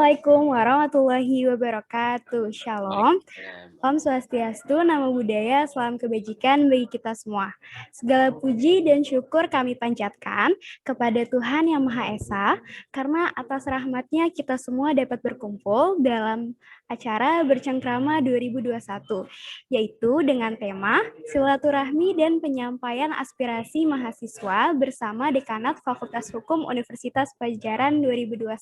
Assalamualaikum warahmatullahi wabarakatuh. Shalom. Om Swastiastu, Namo Buddhaya, salam kebajikan bagi kita semua. Segala puji dan syukur kami panjatkan kepada Tuhan Yang Maha Esa, karena atas rahmatnya kita semua dapat berkumpul dalam acara Bercengkrama 2021, yaitu dengan tema Silaturahmi dan Penyampaian Aspirasi Mahasiswa bersama Dekanat Fakultas Hukum Universitas Padjadjaran 2021,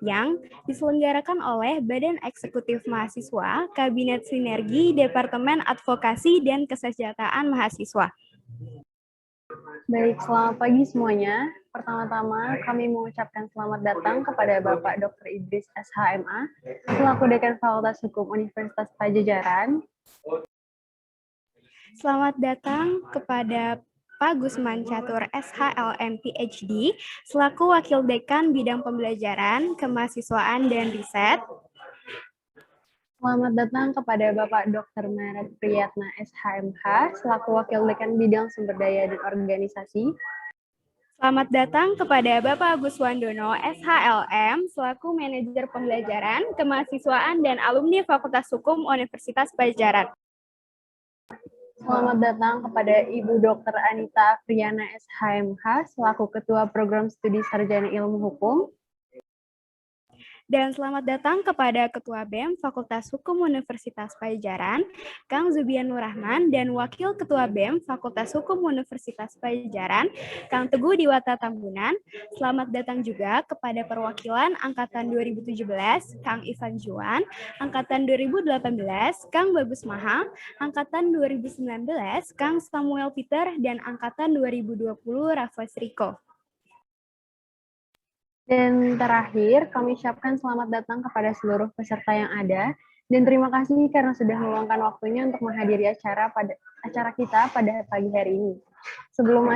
yang diselenggarakan oleh Badan Eksekutif Mahasiswa, Kabinet Sinergi, Departemen Advokasi dan Kesejahteraan Mahasiswa. Baik, selamat pagi semuanya. Pertama-tama kami mengucapkan selamat datang kepada Bapak Dr. Idris SHMA, selaku Dekan Fakultas Hukum Universitas Padjadjaran. Selamat datang kepada Pak Gusman Catur SHLM PhD, selaku Wakil Dekan Bidang Pembelajaran, Kemahasiswaan, dan Riset. Selamat datang kepada Bapak Dr. Maret Priyatna SHMH, selaku Wakil Dekan Bidang Sumber Daya dan Organisasi. Selamat datang kepada Bapak Agus Wandono SHLM, selaku Manajer Pembelajaran, Kemahasiswaan, dan Alumni Fakultas Hukum Universitas Padjadjaran. Selamat datang kepada Ibu Dr. Anita Afriana SHMH, selaku Ketua Program Studi Sarjana Ilmu Hukum. Dan selamat datang kepada Ketua BEM Fakultas Hukum Universitas Padjadjaran, Kang Zubian Nur Rahman, dan Wakil Ketua BEM Fakultas Hukum Universitas Padjadjaran, Kang Teguh Diwata Tambunan. Selamat datang juga kepada perwakilan Angkatan 2017, Kang Ivan Juan, Angkatan 2018, Kang Bagus Mahal, Angkatan 2019, Kang Samuel Peter, dan Angkatan 2020, Raffas Riko. Dan terakhir, kami ucapkan selamat datang kepada seluruh peserta yang ada, dan terima kasih karena sudah meluangkan waktunya untuk menghadiri acara kita pada pagi hari ini. Sebelum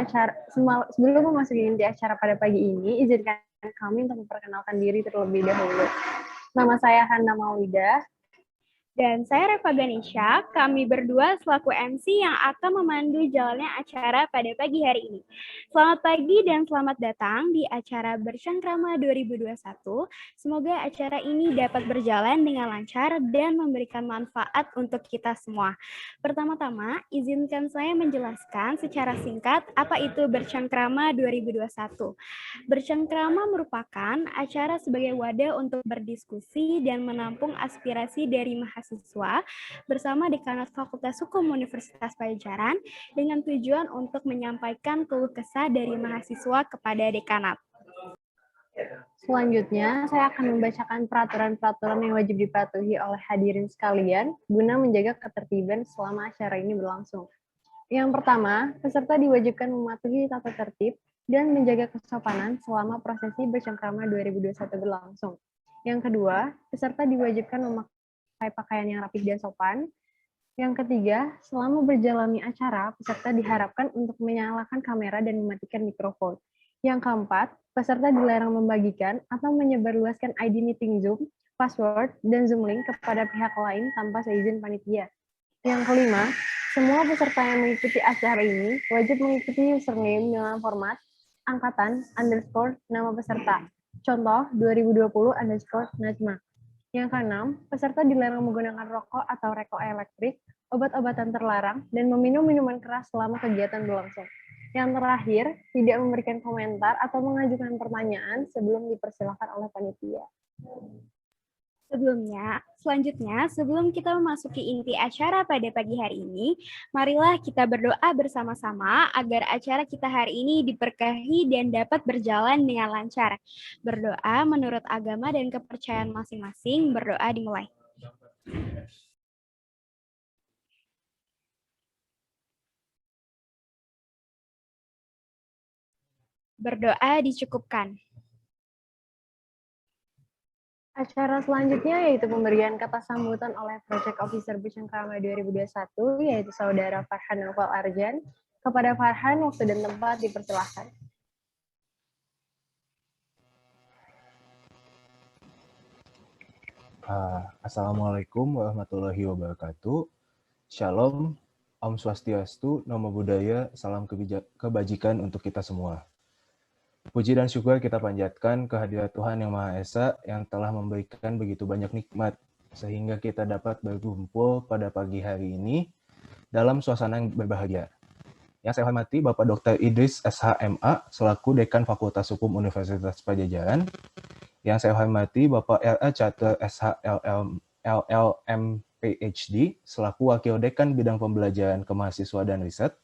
memasuki inti acara pada pagi ini, izinkan kami untuk memperkenalkan diri terlebih dahulu. Nama saya Hana Maulidah. Dan saya Reva Ganesha, kami berdua selaku MC yang akan memandu jalannya acara pada pagi hari ini. Selamat pagi dan selamat datang di acara Bercengkrama 2021. Semoga acara ini dapat berjalan dengan lancar dan memberikan manfaat untuk kita semua. Pertama-tama, izinkan saya menjelaskan secara singkat apa itu Bercengkrama 2021. Bercengkrama merupakan acara sebagai wadah untuk berdiskusi dan menampung aspirasi dari mahasiswa bersama Dekanat Fakultas Hukum Universitas Padjadjaran dengan tujuan untuk menyampaikan keluh kesah dari mahasiswa kepada dekanat. Selanjutnya, saya akan membacakan peraturan-peraturan yang wajib dipatuhi oleh hadirin sekalian guna menjaga ketertiban selama acara ini berlangsung. Yang pertama, peserta diwajibkan mematuhi tata tertib dan menjaga kesopanan selama prosesi Bercengkrama 2021 berlangsung. Yang kedua, peserta diwajibkan memakai pakaian yang rapih dan sopan. Yang ketiga, selama berjalannya acara, peserta diharapkan untuk menyalakan kamera dan mematikan mikrofon. Yang keempat, peserta dilarang membagikan atau menyebarluaskan ID meeting Zoom, password, dan Zoom link kepada pihak lain tanpa seizin panitia. Yang kelima, semua peserta yang mengikuti acara ini wajib mengikuti username dengan format angkatan _ nama peserta. Contoh 2020 _ Najma. Yang keenam, peserta dilarang menggunakan rokok atau reko elektrik, obat-obatan terlarang, dan meminum minuman keras selama kegiatan berlangsung. Yang terakhir, tidak memberikan komentar atau mengajukan pertanyaan sebelum dipersilakan oleh panitia. Selanjutnya, sebelum kita memasuki inti acara pada pagi hari ini, marilah kita berdoa bersama-sama agar acara kita hari ini diberkahi dan dapat berjalan dengan lancar. Berdoa menurut agama dan kepercayaan masing-masing, berdoa dimulai. Berdoa dicukupkan. Acara selanjutnya yaitu pemberian kata sambutan oleh Project Officer Bercengkrama 2021, yaitu Saudara Farhan Noval Arjan. Kepada Farhan, waktu dan tempat dipersilahkan. Assalamualaikum warahmatullahi wabarakatuh. Shalom, Om Swastiastu, Namo Buddhaya, salam kebajikan untuk kita semua. Puji dan syukur kita panjatkan kehadirat Tuhan Yang Maha Esa yang telah memberikan begitu banyak nikmat, sehingga kita dapat berkumpul pada pagi hari ini dalam suasana yang berbahagia. Yang saya hormati Bapak Dr. Idris SHMA selaku Dekan Fakultas Hukum Universitas Padjadjaran. Yang saya hormati Bapak R.A. Catur SHLLM PhD selaku Wakil Dekan Bidang Pembelajaran Kemahasiswa dan Riset.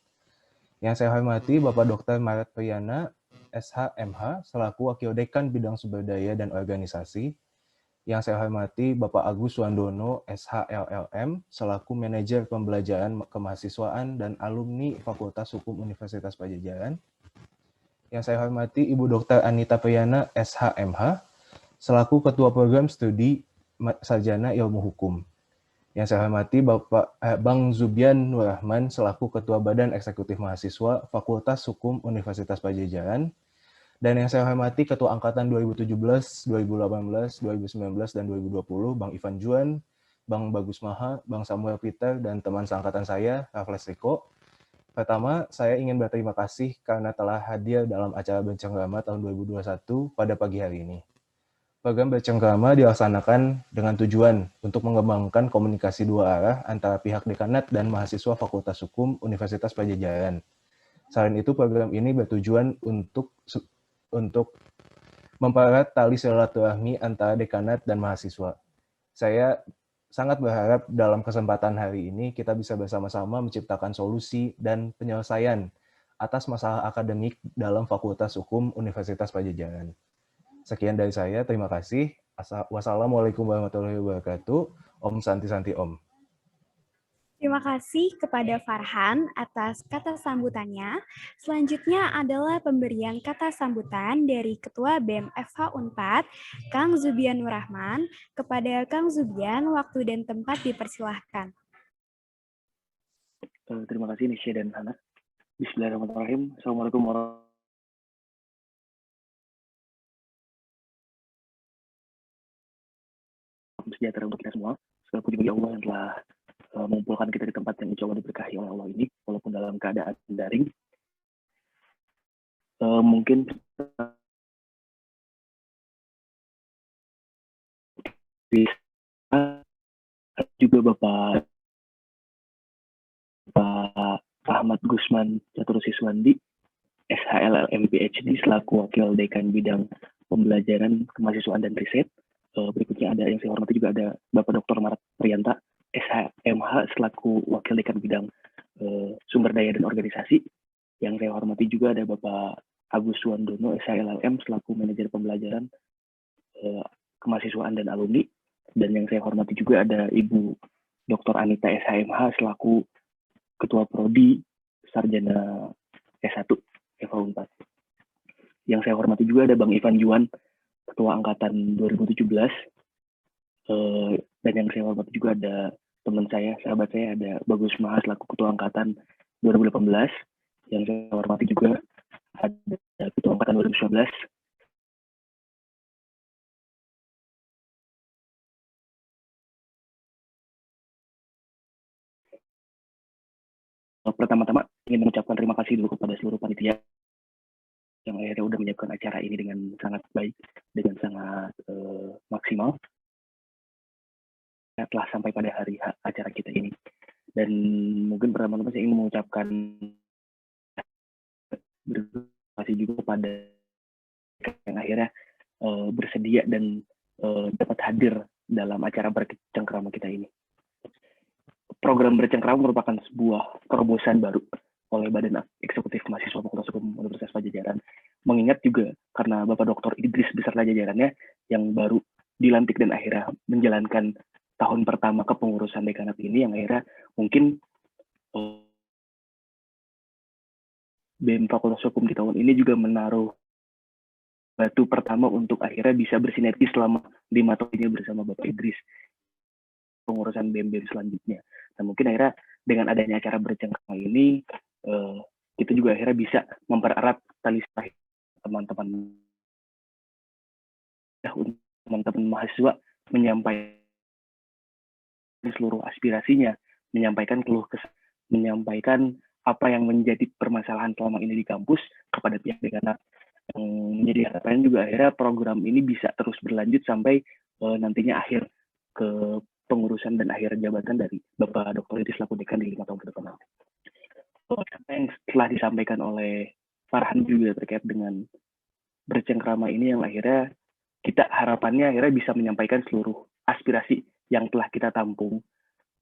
Yang saya hormati Bapak Dr. Maret Priyana SHMH selaku Wakil Dekan Bidang Sumber Daya dan Organisasi. Yang saya hormati Bapak Agus Wandono SHLLM selaku Manajer Pembelajaran Kemahasiswaan dan Alumni Fakultas Hukum Universitas Padjadjaran. Yang saya hormati Ibu Dr. Anita Priyana SHMH selaku Ketua Program Studi Sarjana Ilmu Hukum. Yang saya hormati Bapak Bang Zubian Nur Rahman selaku Ketua Badan Eksekutif Mahasiswa Fakultas Hukum Universitas Padjadjaran. Dan yang saya hormati Ketua Angkatan 2017, 2018, 2019, dan 2020, Bang Ivan Juan, Bang Bagus Maha, Bang Samuel Peter, dan teman seangkatan saya, Raffles Riko. Pertama, saya ingin berterima kasih karena telah hadir dalam acara Bercengkrama tahun 2021 pada pagi hari ini. Program Bercengkrama dilaksanakan dengan tujuan untuk mengembangkan komunikasi dua arah antara pihak dekanat dan mahasiswa Fakultas Hukum Universitas Padjadjaran. Selain itu, program ini bertujuan untuk mempererat tali silaturahmi antara dekanat dan mahasiswa. Saya sangat berharap dalam kesempatan hari ini kita bisa bersama-sama menciptakan solusi dan penyelesaian atas masalah akademik dalam Fakultas Hukum Universitas Padjadjaran. Sekian dari saya, terima kasih. Wassalamualaikum warahmatullahi wabarakatuh. Om Santi Santi Om. Terima kasih kepada Farhan atas kata sambutannya. Selanjutnya adalah pemberian kata sambutan dari Ketua BEM FH Unpad, Kang Zubian Nur Rahman. Kepada Kang Zubian, waktu dan tempat dipersilahkan. Terima kasih Nisha dan Hana. Bismillahirrahmanirrahim. Assalamualaikum warahmatullahi wabarakatuh. Sejahtera untuk kita semua. Segala puji bagi Allah yang telah mengumpulkan kita di tempat yang insya Allah diberkahi oleh Allah ini, walaupun dalam keadaan daring. Mungkin juga Bapak Ahmad Gusman Catur Siswandi, SHLLM PhD selaku Wakil Dekan Bidang Pembelajaran Kemahasiswaan dan Riset. Berikutnya ada yang saya hormati juga ada Bapak Dr. Maret Priyana SHMH selaku Wakil Dekan Bidang Sumber Daya dan Organisasi. Yang saya hormati juga ada Bapak Agus Wandono SHLLM selaku Manajer Pembelajaran Kemahasiswaan dan Alumni. Dan yang saya hormati juga ada Ibu Dr. Anita SHMH selaku Ketua Prodi Sarjana S1 FH Unpad. Yang saya hormati juga ada Bang Ivan Juan, Ketua Angkatan 2017. Dan yang saya hormati juga ada teman saya, sahabat saya, ada Bagus Maha selaku Ketua Angkatan 2018. Yang saya hormati juga ada Ketua Angkatan 2019. Pertama-tama ingin mengucapkan terima kasih dulu kepada seluruh panitia yang akhirnya udah menyiapkan acara ini dengan sangat baik, dengan sangat maksimal. Telah sampai pada hari acara kita ini. Dan mungkin pertama-tama saya ingin mengucapkan terima kasih juga kepada yang akhirnya bersedia dan dapat hadir dalam acara Bercengkrama kita ini. Program Bercengkrama merupakan sebuah terobosan baru oleh Badan Eksekutif Mahasiswa Fakultas Hukum Universitas Padjadjaran. Mengingat juga karena Bapak Dr. Idris beserta jajarannya yang baru dilantik dan akhirnya menjalankan tahun pertama kepengurusan dekanat ini, yang akhirnya mungkin BEM Fakultas Hukum di tahun ini juga menaruh batu pertama untuk akhirnya bisa bersinergi selama 5 tahun ini bersama Bapak Idris pengurusan BEM selanjutnya. Nah mungkin akhirnya dengan adanya acara Bercengkrama ini kita juga akhirnya bisa mempererat tali silaturahmi teman-teman mahasiswa, menyampaikan seluruh aspirasinya, menyampaikan keluh kesah, menyampaikan apa yang menjadi permasalahan selama ini di kampus kepada pihak dekanat. Yang menjadi harapan juga akhirnya program ini bisa terus berlanjut sampai nantinya akhir ke pengurusan dan akhir jabatan dari Bapak Dr. Idris selaku Dekan di 5 tahun ke depan nanti. Apa yang telah disampaikan oleh Farhan juga terkait dengan bercengkrama ini yang akhirnya kita harapannya akhirnya bisa menyampaikan seluruh aspirasi yang telah kita tampung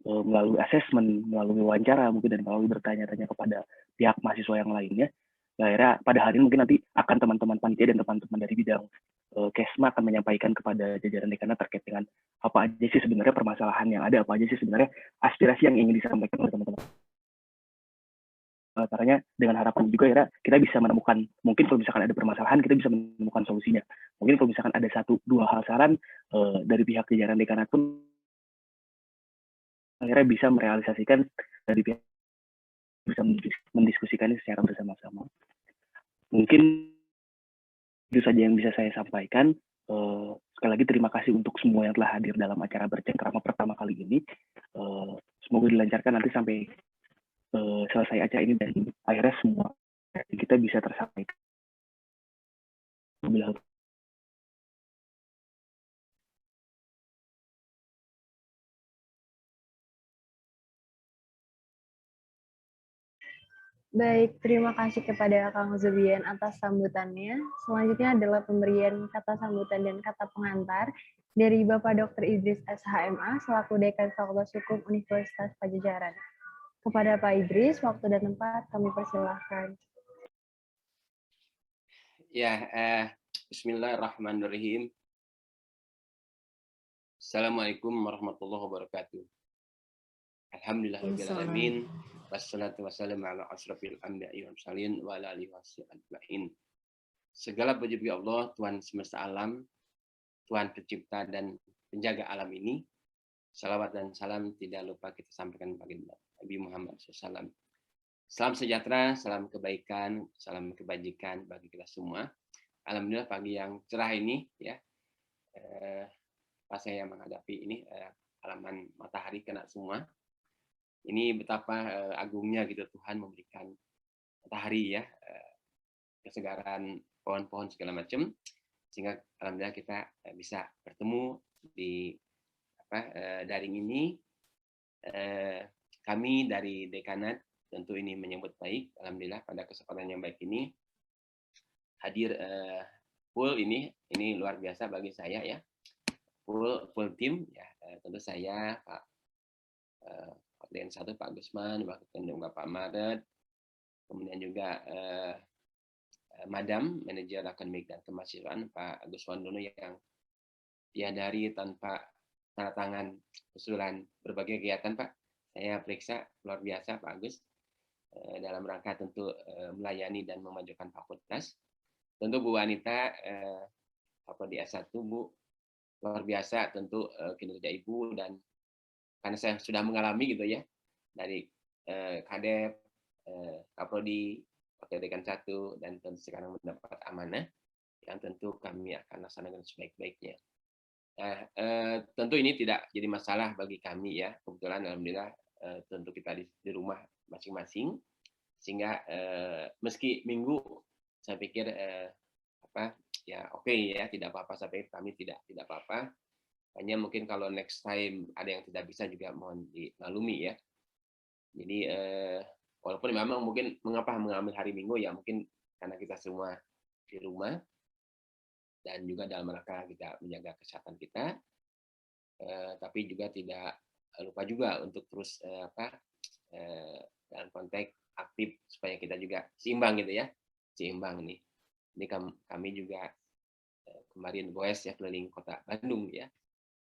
melalui asesmen, melalui wawancara mungkin dan melalui bertanya-tanya kepada pihak mahasiswa yang lainnya. Ya, akhirnya pada hari ini mungkin nanti akan teman-teman panitia dan teman-teman dari bidang Kesma akan menyampaikan kepada jajaran dekanat terkait dengan apa aja sih sebenarnya permasalahan yang ada, apa aja sih sebenarnya aspirasi yang ingin disampaikan oleh teman-teman. Caranya dengan harapan juga ya kita bisa menemukan, mungkin kalau misalkan ada permasalahan kita bisa menemukan solusinya. Mungkin kalau misalkan ada 1-2 hal saran dari pihak jajaran dekanat pun akhirnya bisa merealisasikan dari pihak bisa mendiskusikannya secara bersama-sama. Mungkin itu saja yang bisa saya sampaikan. Sekali lagi terima kasih untuk semua yang telah hadir dalam acara bercengkrama pertama kali ini. Semoga dilancarkan nanti sampai selesai acara ini dan akhirnya semua kita bisa tersampaikan. Baik, terima kasih kepada Kang Zubian atas sambutannya. Selanjutnya adalah pemberian kata sambutan dan kata pengantar dari Bapak Dr. Idris SHMA selaku Dekan Fakultas Hukum Universitas Pajajaran. Kepada Pak Idris, waktu dan tempat kami persilahkan. Ya, Bismillahirrahmanirrahim. Assalamualaikum warahmatullahi wabarakatuh. Alhamdulillahirrahmanirrahim. Wassalatu wassalamu ala asrafil anbiya'i wal mursalin wa ala alihi washabbihi. Segala puji bagi Allah, Tuhan semesta alam, Tuhan pencipta dan penjaga alam ini. Salawat dan salam tidak lupa kita sampaikan bagi Nabi Muhammad SAW. Salam sejahtera, salam kebaikan, salam kebajikan bagi kita semua. Alhamdulillah pagi yang cerah ini ya, pas saya menghadapi ini halaman matahari kena semua. Ini betapa agungnya gitu Tuhan memberikan matahari ya, kesegaran pohon-pohon segala macam, sehingga alhamdulillah kita bisa bertemu di daring ini. Kami dari dekanat tentu ini menyambut baik, alhamdulillah pada kesempatan yang baik ini hadir full ini luar biasa bagi saya ya, full tim ya, tentu saya Pak Koordinator 1 Pak Gusman, Bapak Maret, kemudian juga Madam Manajer Akademik dan Kemahasiswaan Pak Agus Wandono yang diadari tanpa tanda tangan usulan berbagai kegiatan Pak. Saya periksa luar biasa Pak Agus dalam rangka tentu melayani dan memajukan fakultas. Tentu Bu Wanita di S1 Bu luar biasa tentu kinerja Ibu, dan karena saya sudah mengalami gitu ya dari Kadep, Kaprodi, Wakil Dekan 1 dan tentu sekarang mendapat amanah yang tentu kami akan laksanakan sebaik-baiknya. Nah, tentu ini tidak jadi masalah bagi kami ya, kebetulan alhamdulillah tentu kita di rumah masing-masing, sehingga meski minggu saya pikir ya oke ya, tidak apa-apa, saya pikir kami tidak apa-apa. Hanya mungkin kalau next time ada yang tidak bisa juga mohon dimaklumi ya. Jadi walaupun memang mungkin mengapa mengambil hari Minggu ya, mungkin karena kita semua di rumah dan juga dalam rangka kita menjaga kesehatan kita, tapi juga tidak lupa juga untuk terus dalam konteks aktif supaya kita juga seimbang gitu ya, seimbang nih. Ini kami juga kemarin goes ya keliling kota Bandung ya,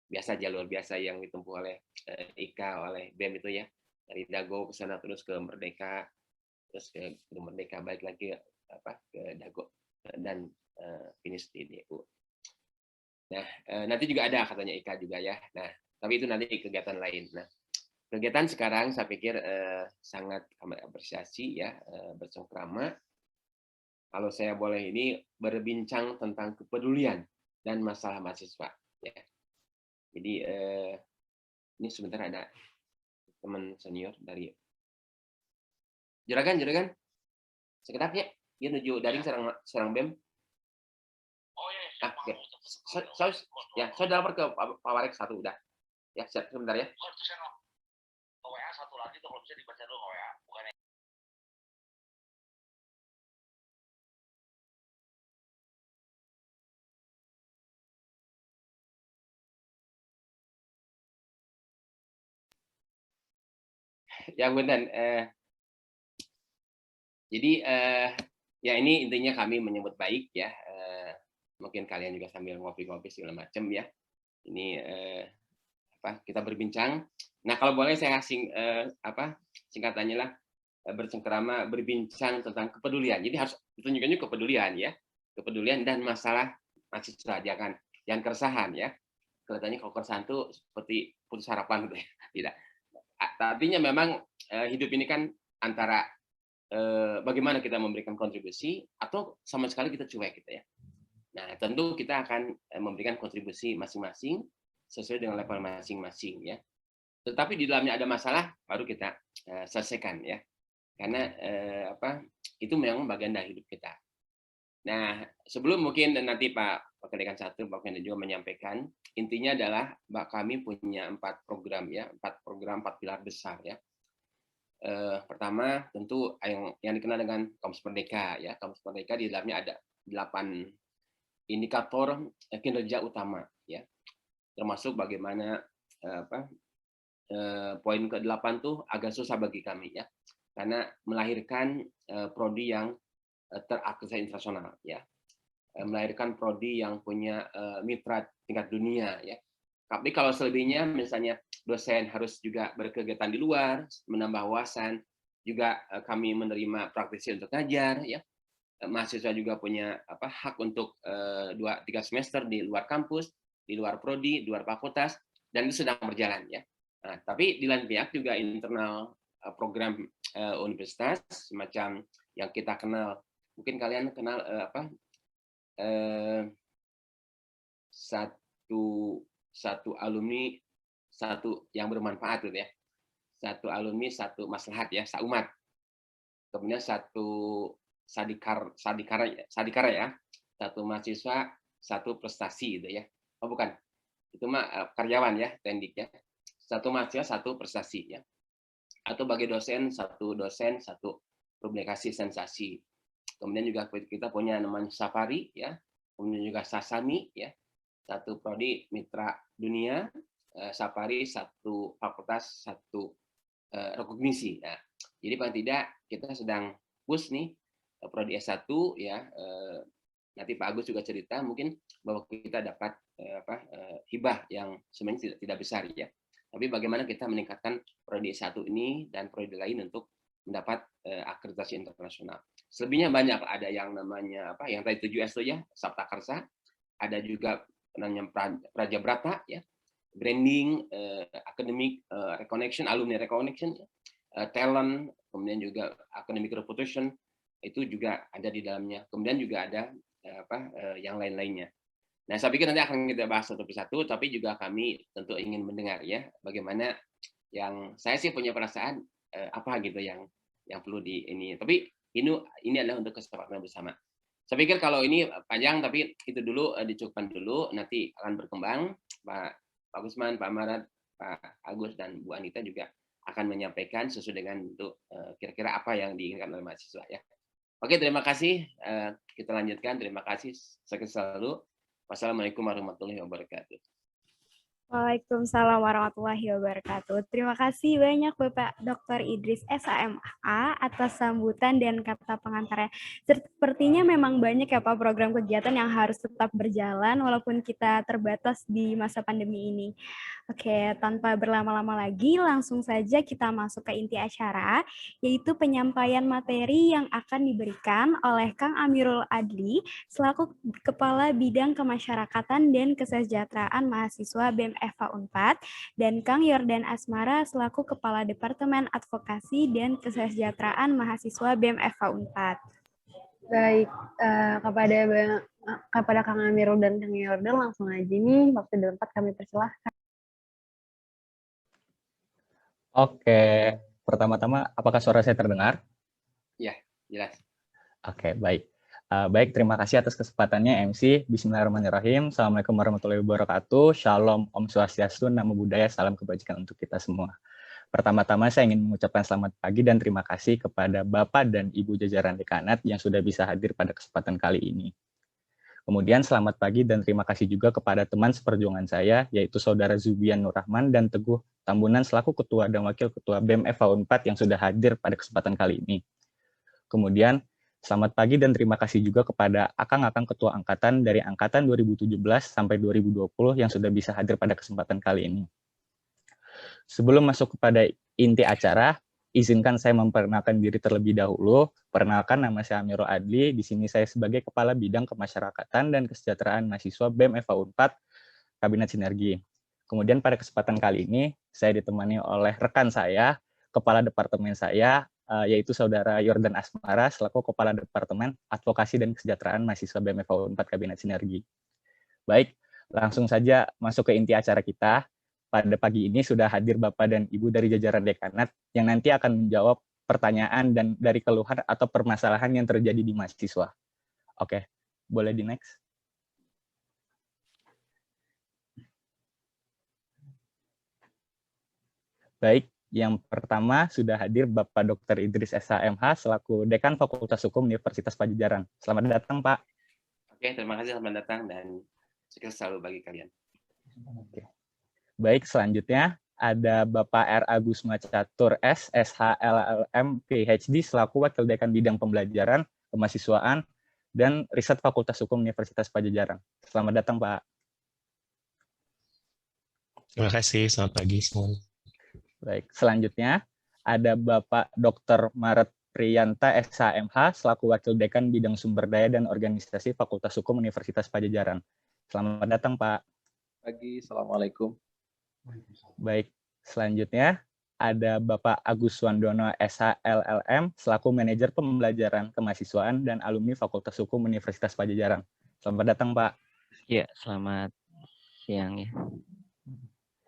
biasa jalur biasa yang ditempuh oleh IKA, oleh BEM itu ya, dari Dago ke sana terus ke Merdeka, terus ke Merdeka balik lagi ke Dago dan finish di DU. Nah, nanti juga ada katanya IKA juga ya. Nah, tapi itu nanti kegiatan lain. Nah, kegiatan sekarang saya pikir sangat kami apresiasi ya, bercengkrama. Kalau saya boleh ini berbincang tentang kepedulian dan masalah mahasiswa ya. Jadi ini sebentar ada teman senior dari Juragan sekedap ya, dia menuju daring serang BEM. Oke. Saya lapor ke Pak Warek satu udah. Ya, sebentar ya. WA satu lagi tuh kalau bisa dibaca dulu WA. Bukan Ya, Bundan. Jadi ya ini intinya kami menyambut baik ya. Mungkin kalian juga sambil ngopi-ngopi segala macam ya. Ini kita berbincang. Nah, kalau boleh saya singkatannya lah bercengkerama berbincang tentang kepedulian. Jadi harus ditunjukkan juga kepedulian ya. Kepedulian dan masalah mahasiswa, jangan keresahan ya. Kelihatannya kalau keresahan itu seperti putus harapan gitu ya. Tidak. Artinya memang hidup ini kan antara bagaimana kita memberikan kontribusi atau sama sekali kita cuek gitu ya. Nah, tentu kita akan memberikan kontribusi masing-masing sesuai dengan level masing-masing ya. Tetapi di dalamnya ada masalah baru kita selesaikan ya. Karena itu memang bagian dari hidup kita. Nah, sebelum mungkin nanti Pak Dekan 1, Pak Mendan juga menyampaikan, intinya adalah kami punya 4 program ya, 4 pilar besar ya. Pertama tentu yang dikenal dengan Kampus Merdeka ya. Kampus Merdeka di dalamnya ada 8 indikator kinerja utama ya. Termasuk bagaimana poin ke-8 tuh agak susah bagi kami ya. Karena melahirkan prodi yang terakreditasi internasional ya. Melahirkan prodi yang punya mitra tingkat dunia ya. Tapi kalau selebihnya misalnya dosen harus juga berkegiatan di luar, menambah wawasan, juga kami menerima praktisi untuk ngajar ya. Mahasiswa juga punya hak untuk 2-3 semester di luar kampus, di luar prodi, di luar fakultas, dan itu sedang berjalan ya. Nah, tapi di lain pihak juga internal program universitas semacam yang kita kenal, mungkin kalian kenal satu alumni satu yang bermanfaat gitu ya. Satu alumni satu maslahat ya, saumat. Kemudian satu sadikara ya. Satu mahasiswa satu prestasi gitu ya. Oh bukan. Itu mah karyawan ya, tendik ya. Satu mahasiswa satu prestasi ya. Atau bagi dosen satu publikasi sensasi. Kemudian juga kita punya namanya Safari ya. Kemudian juga Sasami ya. Satu prodi mitra dunia, Safari satu fakultas satu rekognisi. Nah, jadi paling tidak kita sedang push nih prodi S1 ya. Nanti Pak Agus juga cerita mungkin bahwa kita dapat hibah yang sebenarnya tidak besar ya. Tapi bagaimana kita meningkatkan prodi S1 ini dan prodi lain untuk mendapat akreditasi internasional. Selebihnya banyak, ada yang namanya yang tadi 7S itu ya, Sabta Karsa, ada juga namanya Prajabrata ya, branding, academic reconnection, alumni reconnection, talent, kemudian juga academic reputation, itu juga ada di dalamnya. Kemudian juga ada yang lain-lainnya. Nah, saya pikir nanti akan kita bahas satu persatu, tapi juga kami tentu ingin mendengar ya bagaimana yang saya sih punya perasaan apa gitu yang perlu di ini. Tapi ini adalah untuk kesepakatan bersama. Saya pikir kalau ini panjang, tapi itu dulu dicukupkan dulu, nanti akan berkembang. Pak Gusman, Pak Marat, Pak Agus, dan Bu Anita juga akan menyampaikan sesuai dengan untuk kira-kira apa yang diinginkan oleh mahasiswa ya. Oke, terima kasih. Kita lanjutkan. Terima kasih. Sekian selalu. Wassalamualaikum warahmatullahi wabarakatuh. Waalaikumsalam warahmatullahi wabarakatuh. Terima kasih banyak Bapak Dr. Idris SHMA atas sambutan dan kata pengantarnya. Sepertinya memang banyak ya Pak program kegiatan yang harus tetap berjalan walaupun kita terbatas di masa pandemi ini. Oke, tanpa berlama-lama lagi langsung saja kita masuk ke inti acara, yaitu penyampaian materi yang akan diberikan oleh Kang Amirul Adli selaku Kepala Bidang Kemasyarakatan dan Kesejahteraan Mahasiswa BEM FH Unpad, dan Kang Yordan Asmara selaku Kepala Departemen Advokasi dan Kesejahteraan Mahasiswa BEM FH Unpad. Baik, kepada Kang Amirul dan Kang Yordan langsung aja nih, waktu di tempat kami persilahkan. Oke, pertama-tama apakah suara saya terdengar? Ya, jelas. Oke, baik. Baik, terima kasih atas kesempatannya MC. Bismillahirrahmanirrahim. Assalamualaikum warahmatullahi wabarakatuh. Shalom, Om Swastiastu, Namo Buddhaya, salam kebajikan untuk kita semua. Pertama-tama saya ingin mengucapkan selamat pagi dan terima kasih kepada Bapak dan Ibu jajaran dekanat yang sudah bisa hadir pada kesempatan kali ini. Kemudian selamat pagi dan terima kasih juga kepada teman seperjuangan saya, yaitu Saudara Zubian Nur Rahman dan Teguh Tambunan selaku Ketua dan Wakil Ketua BEM FH 4 yang sudah hadir pada kesempatan kali ini. Kemudian selamat pagi dan terima kasih juga kepada akang-akang ketua angkatan dari angkatan 2017 sampai 2020 yang sudah bisa hadir pada kesempatan kali ini. Sebelum masuk kepada inti acara, izinkan saya memperkenalkan diri terlebih dahulu. Perkenalkan, nama saya Amirul Adli. Di sini saya sebagai Kepala Bidang Kemasyarakatan dan Kesejahteraan Mahasiswa BEM FH 4 Kabinet Sinergi. Kemudian pada kesempatan kali ini, saya ditemani oleh rekan saya, Kepala Departemen saya, yaitu Saudara Yordan Asmara, selaku Kepala Departemen Advokasi dan Kesejahteraan Mahasiswa BEM FH 4 Kabinet Sinergi. Baik, langsung saja masuk ke inti acara kita. Pada pagi ini sudah hadir Bapak dan Ibu dari jajaran dekanat yang nanti akan menjawab pertanyaan dan dari keluhan atau permasalahan yang terjadi di mahasiswa. Oke, boleh di next. Baik, yang pertama sudah hadir Bapak Dr. Idris SHMH selaku Dekan Fakultas Hukum Universitas Padjadjaran. Selamat datang, Pak. Oke, terima kasih, selamat datang dan sukses selalu bagi kalian. Oke. Baik, selanjutnya ada Bapak R. Agus Macatur S. SHLLM PhD selaku Wakil Dekan Bidang Pembelajaran, Kemahasiswaan, dan Riset Fakultas Hukum Universitas Padjadjaran. Selamat datang, Pak. Terima kasih, selamat pagi semua. Baik, selanjutnya ada Bapak Dr. Maret Priyanta SHMH selaku Wakil Dekan Bidang Sumber Daya dan Organisasi Fakultas Hukum Universitas Padjadjaran. Selamat datang, Pak. Pagi, Assalamualaikum. Baik, selanjutnya ada Bapak Agus Wandono SHLLM selaku Manajer Pembelajaran Kemahasiswaan dan Alumni Fakultas Hukum Universitas Padjadjaran. Selamat datang, Pak. Ya, selamat siang ya.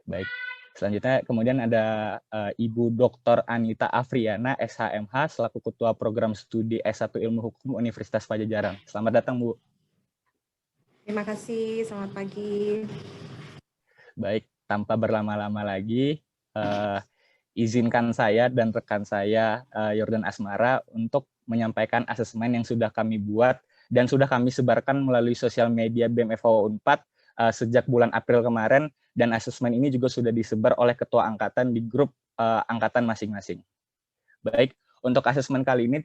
Baik, selanjutnya kemudian ada Ibu Dr. Anita Afriana SHMH selaku Ketua Program Studi S1 Ilmu Hukum Universitas Padjadjaran. Selamat datang, Bu. Terima kasih, selamat pagi. Baik, tanpa berlama-lama lagi, izinkan saya dan rekan saya, Yordan Asmara, untuk menyampaikan asesmen yang sudah kami buat dan sudah kami sebarkan melalui sosial media BEM FH 4 sejak bulan April kemarin, dan asesmen ini juga sudah disebar oleh ketua angkatan di grup angkatan masing-masing. Baik, untuk asesmen kali ini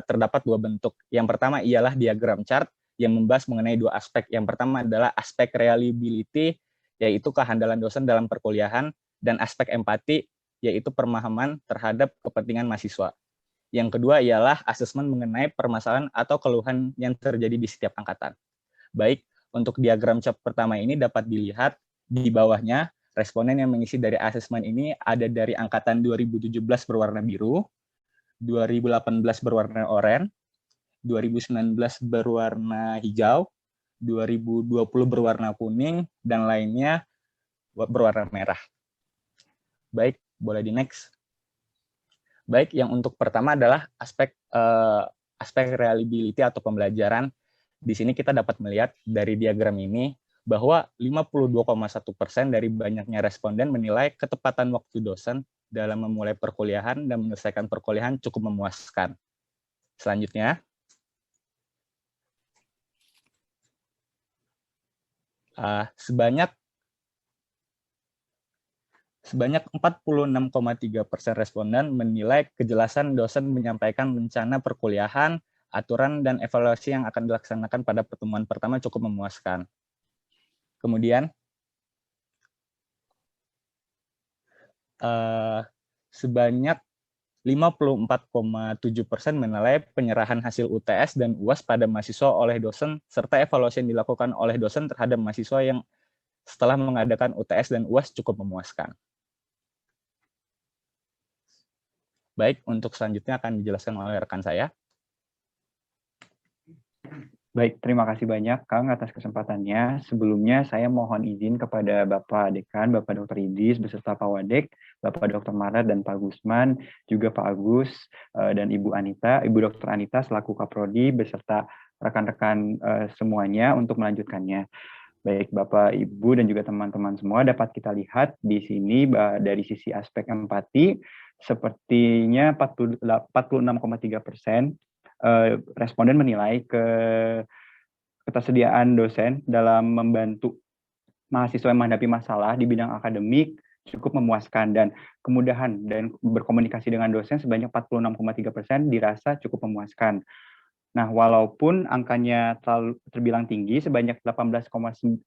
terdapat dua bentuk. Yang pertama ialah diagram chart yang membahas mengenai dua aspek. Yang pertama adalah aspek reliability, yaitu kehandalan dosen dalam perkuliahan, dan aspek empati, yaitu pemahaman terhadap kepentingan mahasiswa. Yang kedua ialah asesmen mengenai permasalahan atau keluhan yang terjadi di setiap angkatan. Baik, untuk diagram chart pertama ini dapat dilihat di bawahnya, responden yang mengisi dari asesmen ini ada dari angkatan 2017 berwarna biru, 2018 berwarna oranye, 2019 berwarna hijau, 2020 berwarna kuning, dan lainnya berwarna merah. Baik, boleh di next. Baik, yang untuk pertama adalah aspek reliability atau pembelajaran. Di sini kita dapat melihat dari diagram ini bahwa 52,1% dari banyaknya responden menilai ketepatan waktu dosen dalam memulai perkuliahan dan menyelesaikan perkuliahan cukup memuaskan. Selanjutnya, sebanyak 46,3% responden menilai kejelasan dosen menyampaikan rencana perkuliahan, aturan, dan evaluasi yang akan dilaksanakan pada pertemuan pertama cukup memuaskan. Kemudian, sebanyak 54,7% menilai penyerahan hasil UTS dan UAS pada mahasiswa oleh dosen, serta evaluasi yang dilakukan oleh dosen terhadap mahasiswa yang setelah mengadakan UTS dan UAS cukup memuaskan. Baik, untuk selanjutnya akan dijelaskan oleh rekan saya. Baik, terima kasih banyak Kang atas kesempatannya. Sebelumnya saya mohon izin kepada Bapak Dekan, Bapak Dr. Idris, beserta Pak Wadek, Bapak Dr. Maret dan Pak Gusman, juga Pak Agus dan Ibu Anita, Ibu Dr. Anita selaku Kaprodi, beserta rekan-rekan semuanya untuk melanjutkannya. Baik Bapak, Ibu, dan juga teman-teman semua, dapat kita lihat di sini dari sisi aspek empati, sepertinya 46,3% responden menilai ketersediaan dosen dalam membantu mahasiswa yang menghadapi masalah di bidang akademik cukup memuaskan, dan kemudahan dan berkomunikasi dengan dosen sebanyak 46,3% dirasa cukup memuaskan. Nah, walaupun angkanya terbilang tinggi, sebanyak 16,9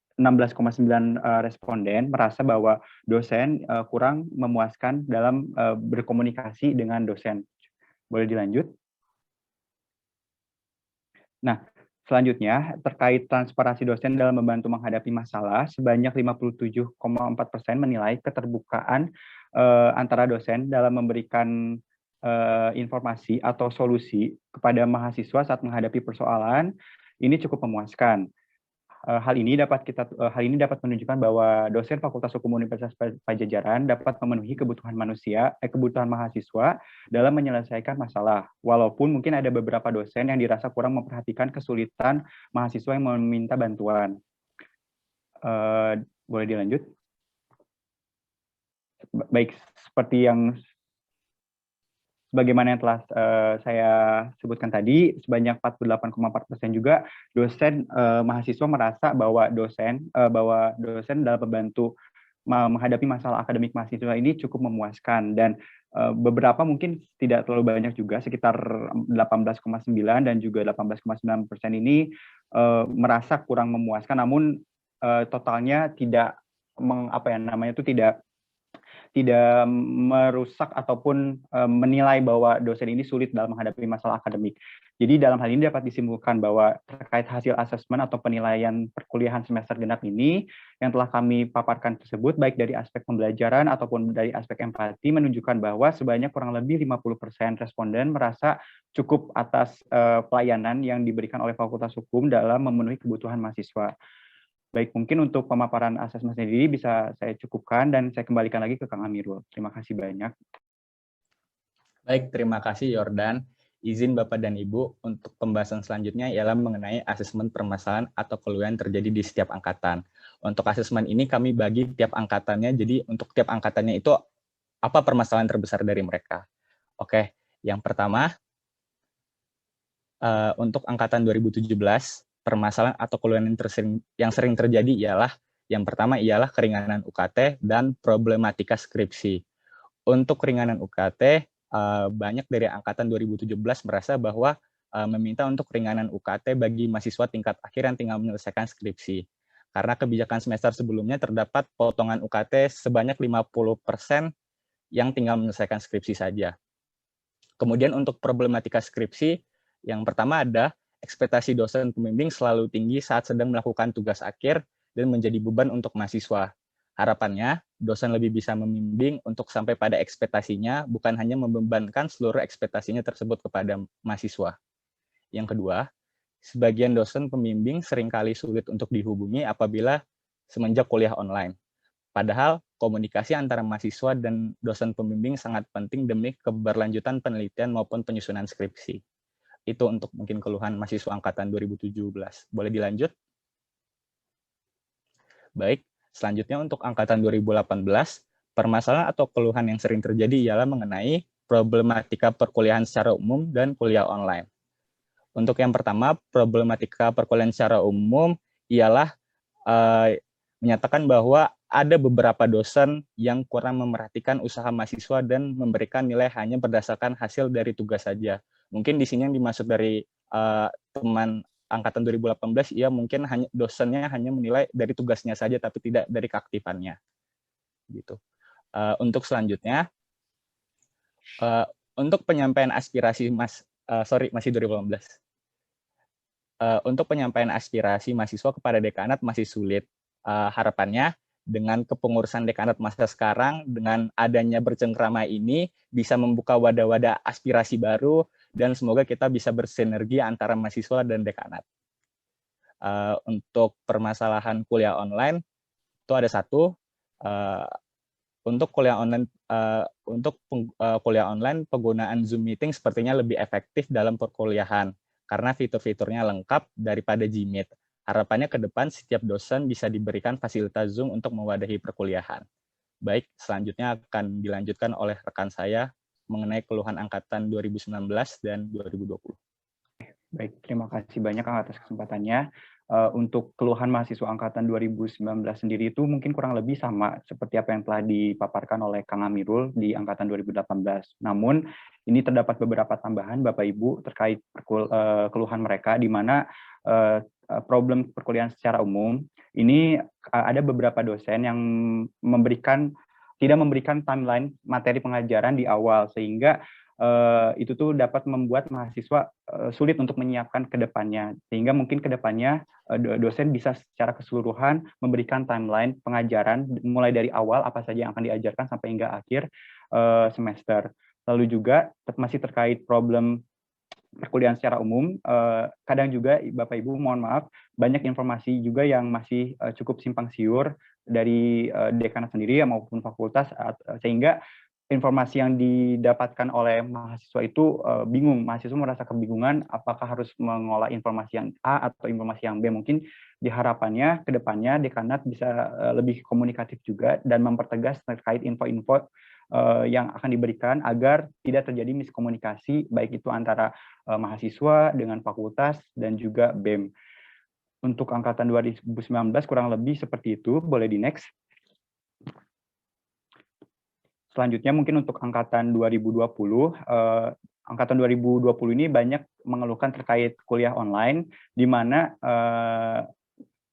responden merasa bahwa dosen kurang memuaskan dalam berkomunikasi dengan dosen. Boleh dilanjut? Nah, selanjutnya, terkait transparansi dosen dalam membantu menghadapi masalah, sebanyak 57,4% menilai keterbukaan antara dosen dalam memberikan informasi atau solusi kepada mahasiswa saat menghadapi persoalan, ini cukup memuaskan. Hal ini dapat menunjukkan bahwa dosen Fakultas Hukum Universitas Padjadjaran dapat memenuhi kebutuhan mahasiswa dalam menyelesaikan masalah. Walaupun mungkin ada beberapa dosen yang dirasa kurang memperhatikan kesulitan mahasiswa yang meminta bantuan. Boleh dilanjut? Baik, seperti yang sebagaimana yang telah saya sebutkan tadi, sebanyak 48,4% juga dosen mahasiswa merasa bahwa dosen dalam membantu menghadapi masalah akademik mahasiswa ini cukup memuaskan, dan beberapa mungkin tidak terlalu banyak juga, sekitar 18,9 dan juga 18,9% ini merasa kurang memuaskan, namun totalnya tidak tidak merusak ataupun menilai bahwa dosen ini sulit dalam menghadapi masalah akademik. Jadi dalam hal ini dapat disimpulkan bahwa terkait hasil asesmen atau penilaian perkuliahan semester genap ini yang telah kami paparkan tersebut, baik dari aspek pembelajaran ataupun dari aspek empati, menunjukkan bahwa sebanyak kurang lebih 50% responden merasa cukup atas pelayanan yang diberikan oleh Fakultas Hukum dalam memenuhi kebutuhan mahasiswa. Baik, mungkin untuk pemaparan asesmen sendiri bisa saya cukupkan dan saya kembalikan lagi ke Kang Amirul. Terima kasih banyak. Baik, terima kasih Yordan. Izin Bapak dan Ibu, untuk pembahasan selanjutnya ialah mengenai asesmen permasalahan atau keluhan terjadi di setiap angkatan. Untuk asesmen ini kami bagi tiap angkatannya, jadi untuk tiap angkatannya itu apa permasalahan terbesar dari mereka. Oke, yang pertama, untuk angkatan 2017, permasalahan atau keluhan yang sering terjadi ialah, yang pertama ialah keringanan UKT dan problematika skripsi. Untuk keringanan UKT, banyak dari angkatan 2017 merasa bahwa meminta untuk keringanan UKT bagi mahasiswa tingkat akhir yang tinggal menyelesaikan skripsi. Karena kebijakan semester sebelumnya terdapat potongan UKT sebanyak 50% yang tinggal menyelesaikan skripsi saja. Kemudian untuk problematika skripsi, yang pertama ada ekspektasi dosen pembimbing selalu tinggi saat sedang melakukan tugas akhir dan menjadi beban untuk mahasiswa. Harapannya, dosen lebih bisa membimbing untuk sampai pada ekspektasinya, bukan hanya membebankan seluruh ekspektasinya tersebut kepada mahasiswa. Yang kedua, sebagian dosen pembimbing seringkali sulit untuk dihubungi apabila semenjak kuliah online. Padahal, komunikasi antara mahasiswa dan dosen pembimbing sangat penting demi keberlanjutan penelitian maupun penyusunan skripsi. Itu untuk mungkin keluhan mahasiswa angkatan 2017. Boleh dilanjut? Baik, selanjutnya untuk angkatan 2018, permasalahan atau keluhan yang sering terjadi ialah mengenai problematika perkuliahan secara umum dan kuliah online. Untuk yang pertama, problematika perkuliahan secara umum ialah menyatakan bahwa ada beberapa dosen yang kurang memerhatikan usaha mahasiswa dan memberikan nilai hanya berdasarkan hasil dari tugas saja. Mungkin di sini yang dimaksud dari teman angkatan 2018, ia mungkin dosennya hanya menilai dari tugasnya saja, tapi tidak dari keaktifannya. Gitu. Untuk selanjutnya, untuk penyampaian aspirasi masih 2018. Untuk penyampaian aspirasi mahasiswa kepada dekanat masih sulit. Harapannya dengan kepengurusan dekanat masa sekarang, dengan adanya bercengkrama ini bisa membuka wadah-wadah aspirasi baru, dan semoga kita bisa bersinergi antara mahasiswa dan dekanat. Untuk permasalahan kuliah online, itu ada satu. Untuk kuliah online, penggunaan Zoom meeting sepertinya lebih efektif dalam perkuliahan, karena fitur-fiturnya lengkap daripada Gmeet. Harapannya ke depan setiap dosen bisa diberikan fasilitas Zoom untuk mewadahi perkuliahan. Baik, selanjutnya akan dilanjutkan oleh rekan saya mengenai keluhan angkatan 2019 dan 2020. Baik, terima kasih banyak Kang atas kesempatannya. Untuk keluhan mahasiswa angkatan 2019 sendiri itu mungkin kurang lebih sama seperti apa yang telah dipaparkan oleh Kang Amirul di angkatan 2018. Namun, ini terdapat beberapa tambahan Bapak Ibu terkait keluhan mereka, di mana problem perkuliahan secara umum, ini ada beberapa dosen yang tidak memberikan timeline materi pengajaran di awal, sehingga itu tuh dapat membuat mahasiswa sulit untuk menyiapkan ke depannya, sehingga mungkin ke depannya dosen bisa secara keseluruhan memberikan timeline pengajaran mulai dari awal apa saja yang akan diajarkan sampai hingga akhir semester. Lalu juga masih terkait problem perkuliahan secara umum, kadang juga Bapak Ibu mohon maaf banyak informasi juga yang masih cukup simpang siur dari dekanat sendiri maupun fakultas, sehingga informasi yang didapatkan oleh mahasiswa itu bingung. Mahasiswa merasa kebingungan apakah harus mengolah informasi yang A atau informasi yang B. Mungkin diharapannya ke depannya dekanat bisa lebih komunikatif juga dan mempertegas terkait info-info yang akan diberikan agar tidak terjadi miskomunikasi baik itu antara mahasiswa dengan fakultas dan juga BEM. Untuk angkatan 2019 kurang lebih seperti itu. Boleh di next. Selanjutnya mungkin untuk angkatan 2020, angkatan 2020 ini banyak mengeluhkan terkait kuliah online, di mana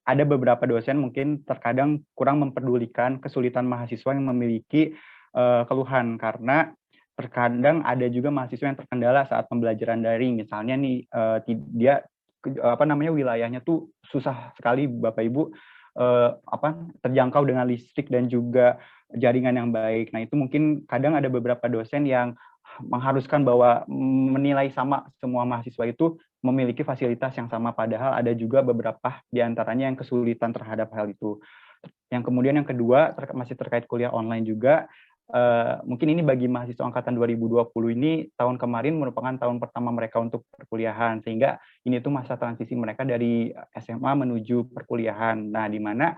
ada beberapa dosen mungkin terkadang kurang memperdulikan kesulitan mahasiswa yang memiliki keluhan, karena terkadang ada juga mahasiswa yang terkendala saat pembelajaran daring. Misalnya nih dia wilayahnya tuh susah sekali Bapak Ibu terjangkau dengan listrik dan juga jaringan yang baik. Nah, itu mungkin kadang ada beberapa dosen yang mengharuskan bahwa menilai sama semua mahasiswa itu memiliki fasilitas yang sama, padahal ada juga beberapa di antaranya yang kesulitan terhadap hal itu. Yang kemudian yang kedua masih terkait kuliah online juga. Mungkin ini bagi mahasiswa angkatan 2020 ini tahun kemarin merupakan tahun pertama mereka untuk perkuliahan, sehingga ini tuh masa transisi mereka dari SMA menuju perkuliahan. Nah, di mana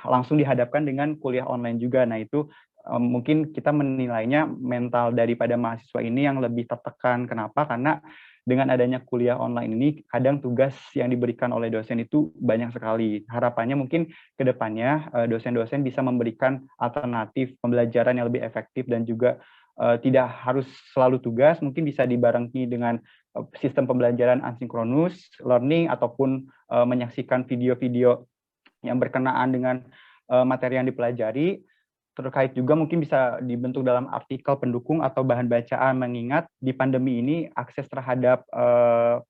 langsung dihadapkan dengan kuliah online juga. Nah, itu mungkin kita menilainya mental daripada mahasiswa ini yang lebih tertekan. Kenapa? Karena dengan adanya kuliah online ini, kadang tugas yang diberikan oleh dosen itu banyak sekali. Harapannya mungkin ke depannya dosen-dosen bisa memberikan alternatif pembelajaran yang lebih efektif dan juga tidak harus selalu tugas, mungkin bisa dibarengi dengan sistem pembelajaran asinkronus learning ataupun menyaksikan video-video yang berkenaan dengan materi yang dipelajari. Terkait juga mungkin bisa dibentuk dalam artikel pendukung atau bahan bacaan, mengingat di pandemi ini akses terhadap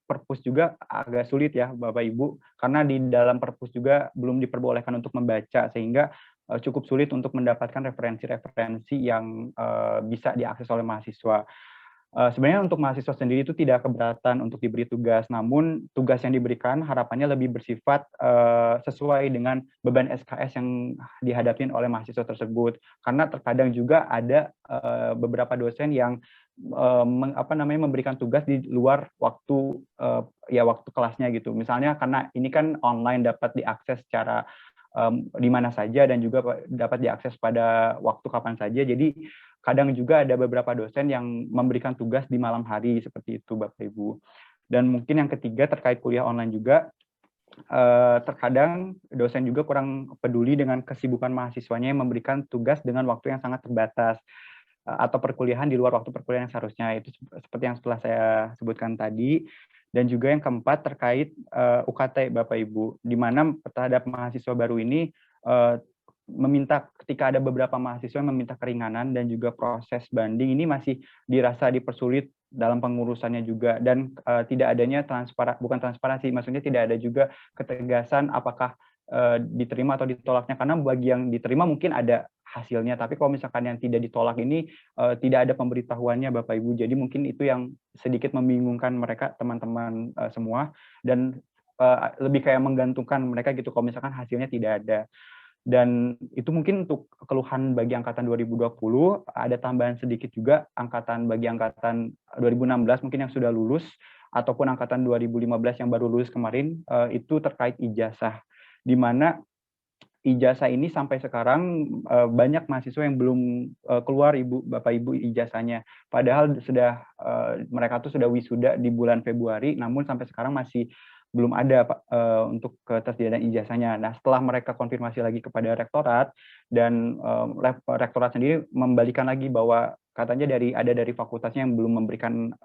perpus juga agak sulit ya Bapak Ibu, karena di dalam perpus juga belum diperbolehkan untuk membaca, sehingga cukup sulit untuk mendapatkan referensi-referensi yang bisa diakses oleh mahasiswa. Sebenarnya untuk mahasiswa sendiri itu tidak keberatan untuk diberi tugas, namun tugas yang diberikan harapannya lebih bersifat sesuai dengan beban SKS yang dihadapi oleh mahasiswa tersebut. Karena terkadang juga ada beberapa dosen yang memberikan tugas di luar waktu waktu kelasnya gitu. Misalnya karena ini kan online dapat diakses secara di mana saja dan juga dapat diakses pada waktu kapan saja. Jadi kadang juga ada beberapa dosen yang memberikan tugas di malam hari seperti itu Bapak Ibu. Dan mungkin yang ketiga terkait kuliah online juga, terkadang dosen juga kurang peduli dengan kesibukan mahasiswanya yang memberikan tugas dengan waktu yang sangat terbatas atau perkuliahan di luar waktu perkuliahan yang seharusnya. Itu seperti yang setelah saya sebutkan tadi. Dan juga yang keempat terkait UKT Bapak Ibu, di mana terhadap mahasiswa baru ini meminta, ketika ada beberapa mahasiswa yang meminta keringanan dan juga proses banding ini masih dirasa dipersulit dalam pengurusannya juga, dan tidak adanya bukan transparansi, maksudnya tidak ada juga ketegasan apakah diterima atau ditolaknya, karena bagi yang diterima mungkin ada hasilnya, tapi kalau misalkan yang tidak ditolak ini tidak ada pemberitahuannya Bapak Ibu. Jadi mungkin itu yang sedikit membingungkan mereka teman-teman semua, dan lebih kayak menggantungkan mereka gitu kalau misalkan hasilnya tidak ada. Dan itu mungkin untuk keluhan bagi angkatan 2020. Ada tambahan sedikit juga bagi angkatan 2016 mungkin yang sudah lulus, ataupun angkatan 2015 yang baru lulus kemarin, itu terkait ijazah, di mana ijazah ini sampai sekarang banyak mahasiswa yang belum keluar Bapak Ibu ijazahnya. Padahal mereka tuh sudah wisuda di bulan Februari, namun sampai sekarang masih belum ada Pak, untuk ketersediaan ijazahnya. Nah, setelah mereka konfirmasi lagi kepada rektorat, dan rektorat sendiri membalikan lagi bahwa katanya ada dari fakultasnya yang belum memberikan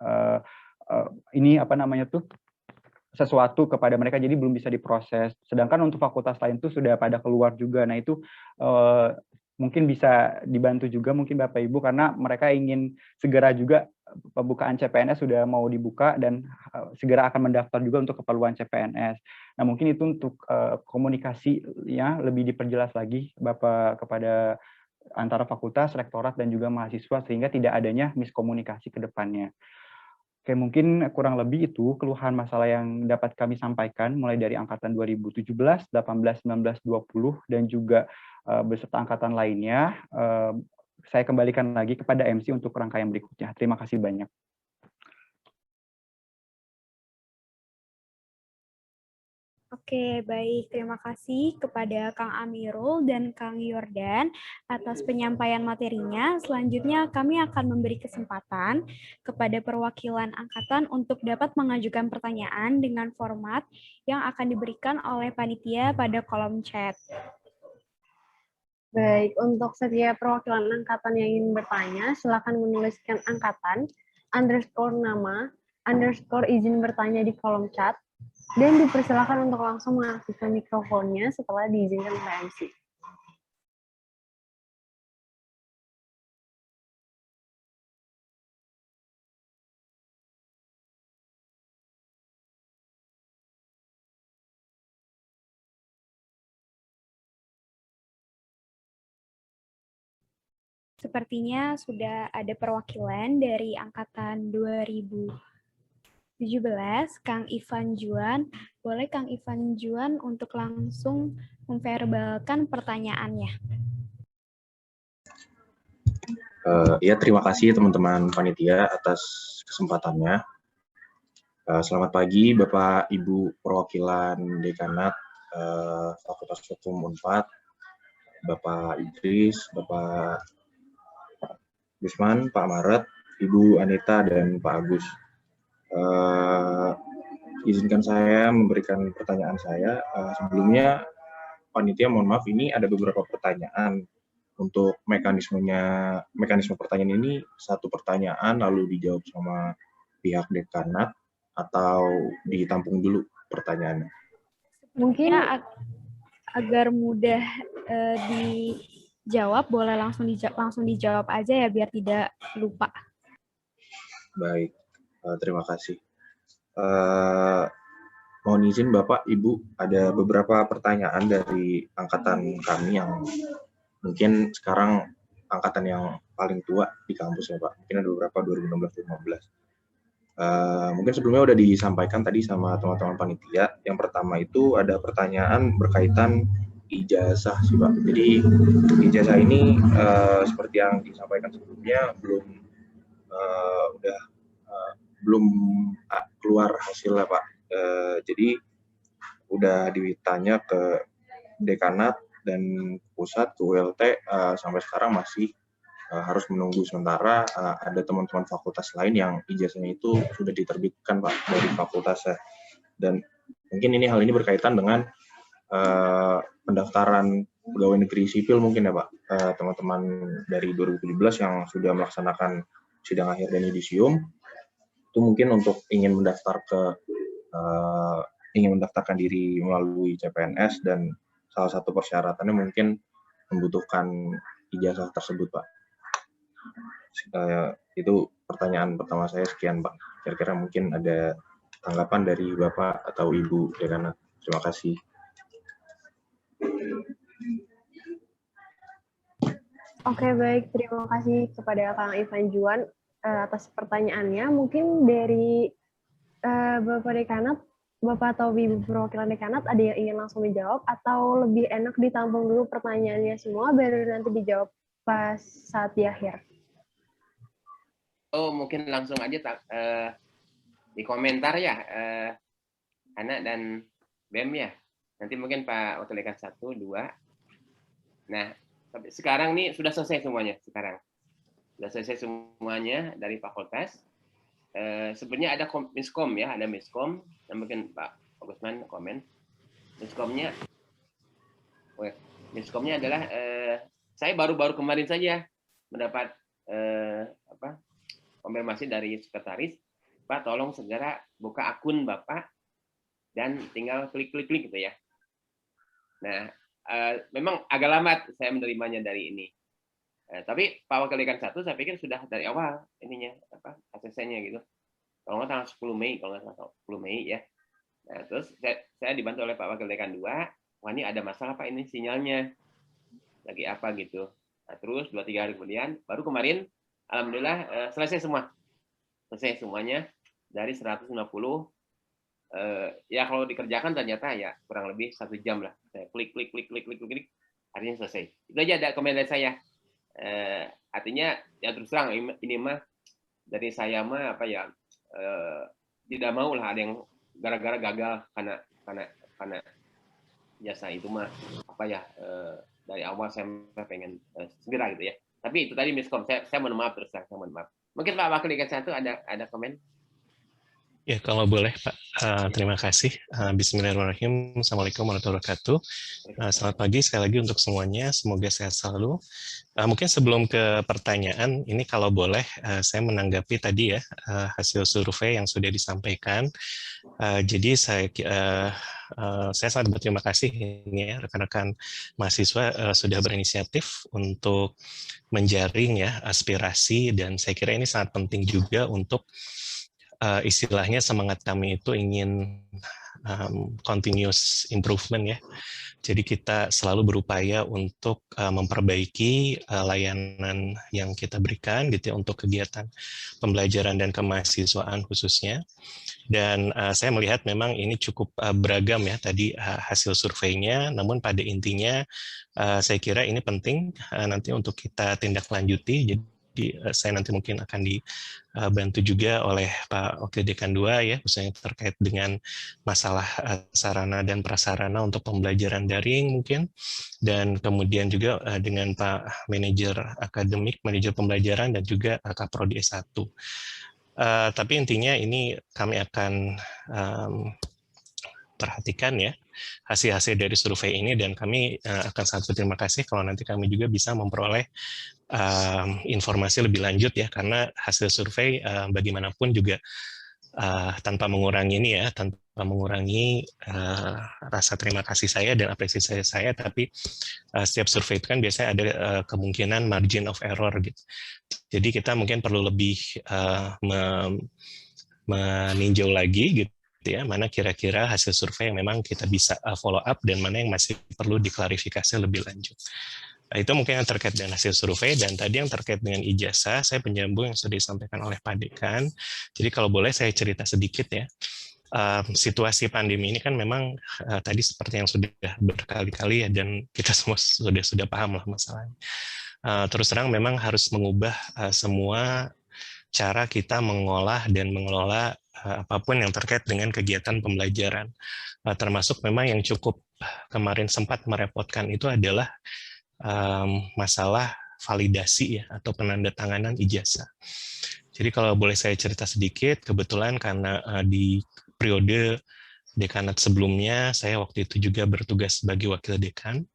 sesuatu kepada mereka, jadi belum bisa diproses. Sedangkan untuk fakultas lain tuh sudah pada keluar juga. Nah, itu mungkin bisa dibantu juga mungkin Bapak Ibu, karena mereka ingin segera juga pembukaan CPNS sudah mau dibuka dan segera akan mendaftar juga untuk keperluan CPNS. Nah, mungkin itu untuk komunikasinya lebih diperjelas lagi Bapak kepada antara fakultas, rektorat, dan juga mahasiswa, sehingga tidak adanya miskomunikasi ke depannya. Oke, mungkin kurang lebih itu keluhan masalah yang dapat kami sampaikan mulai dari angkatan 2017, 18, 19, 20, dan juga beserta angkatan lainnya. Saya kembalikan lagi kepada MC untuk rangkaian berikutnya. Terima kasih banyak. Oke, baik. Terima kasih kepada Kang Amirul dan Kang Yordan atas penyampaian materinya. Selanjutnya kami akan memberi kesempatan kepada perwakilan angkatan untuk dapat mengajukan pertanyaan dengan format yang akan diberikan oleh panitia pada kolom chat. Baik, untuk setiap perwakilan angkatan yang ingin bertanya, silakan menuliskan angkatan, _nama, _izin bertanya di kolom chat, dan dipersilakan untuk langsung mengaktifkan mikrofonnya setelah diizinkan oleh MC. Sepertinya sudah ada perwakilan dari angkatan 2017, Kang Ivan Juan. Boleh Kang Ivan Juan untuk langsung memverbalkan pertanyaannya. Ya, terima kasih teman-teman panitia atas kesempatannya. Selamat pagi Bapak Ibu perwakilan Dekanat Fakultas Hukum Unpad, Bapak Idris, Bapak Gusman, Pak Maret, Ibu Anita, dan Pak Agus. Izinkan saya memberikan pertanyaan saya. Sebelumnya, panitia mohon maaf, ini ada beberapa pertanyaan. Untuk mekanisme pertanyaan ini, satu pertanyaan lalu dijawab sama pihak dekanat atau ditampung dulu pertanyaannya? Mungkin agar mudah dijawab, boleh langsung dijawab aja ya, biar tidak lupa. Baik, terima kasih. Mohon izin Bapak, Ibu, ada beberapa pertanyaan dari angkatan kami yang mungkin sekarang angkatan yang paling tua di kampus ya Pak. Mungkin ada beberapa 2016-2015. Mungkin sebelumnya udah disampaikan tadi sama teman-teman panitia. Yang pertama itu ada pertanyaan berkaitan ijazah sih Pak. Jadi ijazah ini seperti yang disampaikan sebelumnya belum keluar hasilnya Pak. Jadi udah ditanya ke dekanat dan pusat, ke ULT, sampai sekarang masih harus menunggu. Sementara ada teman-teman fakultas lain yang ijazahnya itu sudah diterbitkan Pak dari fakultasnya. Dan mungkin hal ini berkaitan dengan pendaftaran pegawai negeri sipil mungkin ya Pak, teman-teman dari 2017 yang sudah melaksanakan sidang akhir dan yudisium, itu mungkin untuk ingin mendaftarkan diri melalui CPNS, dan salah satu persyaratannya mungkin membutuhkan ijazah tersebut Pak. Itu pertanyaan pertama saya, sekian Pak. Kira-kira mungkin ada tanggapan dari Bapak atau Ibu Dekanat. Terima kasih. Oke, baik. Terima kasih kepada Kang Ivan Juan atas pertanyaannya. Mungkin dari Bapak Dekanat, Bapak atau Ibu perwakilan Dekanat, ada yang ingin langsung dijawab atau lebih enak ditampung dulu pertanyaannya semua baru nanti dijawab pas saat di akhir? Oh, mungkin langsung aja di komentar ya, Ana dan BEM ya. Nanti mungkin Pak Wakil Dekan 1, 2. Nah, sekarang nih sudah selesai semuanya sekarang. Sudah selesai semuanya dari fakultas. Sebenarnya ada miskom ya, ada miskom. Dan mungkin Pak Gusman komen. Miskomnya adalah saya baru-baru kemarin saja mendapat konfirmasi dari sekretaris, Pak tolong segera buka akun Bapak dan tinggal klik gitu ya. Nah, memang agak lama saya menerimanya dari ini. Tapi Pak Wakil Dekan 1 saya pikir sudah dari awal ininya ACC-nya gitu. Kalau nggak tanggal 10 Mei, kalau nggak salah 10 Mei ya. Nah, terus saya dibantu oleh Pak Wakil Dekan 2, wah ini ada masalah Pak ini sinyalnya. Lagi apa gitu. Nah, terus 2-3 hari kemudian, baru kemarin alhamdulillah selesai semua. Selesai semuanya dari 150. Ya kalau dikerjakan ternyata ya kurang lebih 1 jam lah. Saya klik, akhirnya selesai. Itu aja ada komen dari saya. Artinya ya terus terang ini mah dari saya mah tidak mau lah ada yang gara-gara gagal karena jasa itu mah dari awal saya pengen segera gitu ya. Tapi itu tadi miskom, saya mohon maaf terus terang, saya mohon maaf. Mungkin Pak Wakil Dekan 1 ada komen? Ya, kalau boleh Pak. Terima kasih. Bismillahirrahmanirrahim. Assalamualaikum warahmatullahi wabarakatuh. Selamat pagi sekali lagi untuk semuanya. Semoga sehat selalu. Mungkin sebelum ke pertanyaan, ini kalau boleh saya menanggapi tadi ya hasil survei yang sudah disampaikan. Jadi saya sangat berterima kasih ini ya rekan-rekan mahasiswa sudah berinisiatif untuk menjaring ya aspirasi, dan saya kira ini sangat penting juga untuk istilahnya semangat kami itu ingin continuous improvement ya. Jadi kita selalu berupaya untuk memperbaiki layanan yang kita berikan gitu ya, untuk kegiatan pembelajaran dan kemahasiswaan khususnya. Dan saya melihat memang ini cukup beragam ya tadi hasil surveinya, namun pada intinya saya kira ini penting nanti untuk kita tindak lanjuti. Jadi saya nanti mungkin akan dibantu juga oleh Pak Wakil Dekan 2 ya, khususnya terkait dengan masalah sarana dan prasarana untuk pembelajaran daring mungkin, dan kemudian juga dengan Pak Manajer Akademik, Manajer Pembelajaran, dan juga Kaprodi S1. Tapi intinya ini kami akan perhatikan ya hasil-hasil dari survei ini, dan kami akan sangat berterima kasih kalau nanti kami juga bisa memperoleh informasi lebih lanjut ya, karena hasil survei bagaimanapun juga tanpa mengurangi ini ya, tanpa mengurangi rasa terima kasih saya dan apresiasi saya, tapi setiap survei itu kan biasanya ada kemungkinan margin of error gitu. Jadi kita mungkin perlu lebih meninjau lagi gitu ya, mana kira-kira hasil survei yang memang kita bisa follow up dan mana yang masih perlu diklarifikasi lebih lanjut. Nah, itu mungkin yang terkait dengan hasil survei. Dan tadi yang terkait dengan ijazah, saya penyambung yang sudah disampaikan oleh Pak Dekan. Jadi kalau boleh saya cerita sedikit ya. Situasi pandemi ini kan memang tadi seperti yang sudah berkali-kali ya, dan kita semua sudah paham lah masalahnya. Terus terang memang harus mengubah semua cara kita mengolah dan mengelola apapun yang terkait dengan kegiatan pembelajaran. Termasuk memang yang cukup kemarin sempat merepotkan itu adalah masalah validasi ya, atau penandatanganan ijazah. Jadi kalau boleh saya cerita sedikit, kebetulan karena di periode dekanat sebelumnya, saya waktu itu juga bertugas sebagai wakil dekan,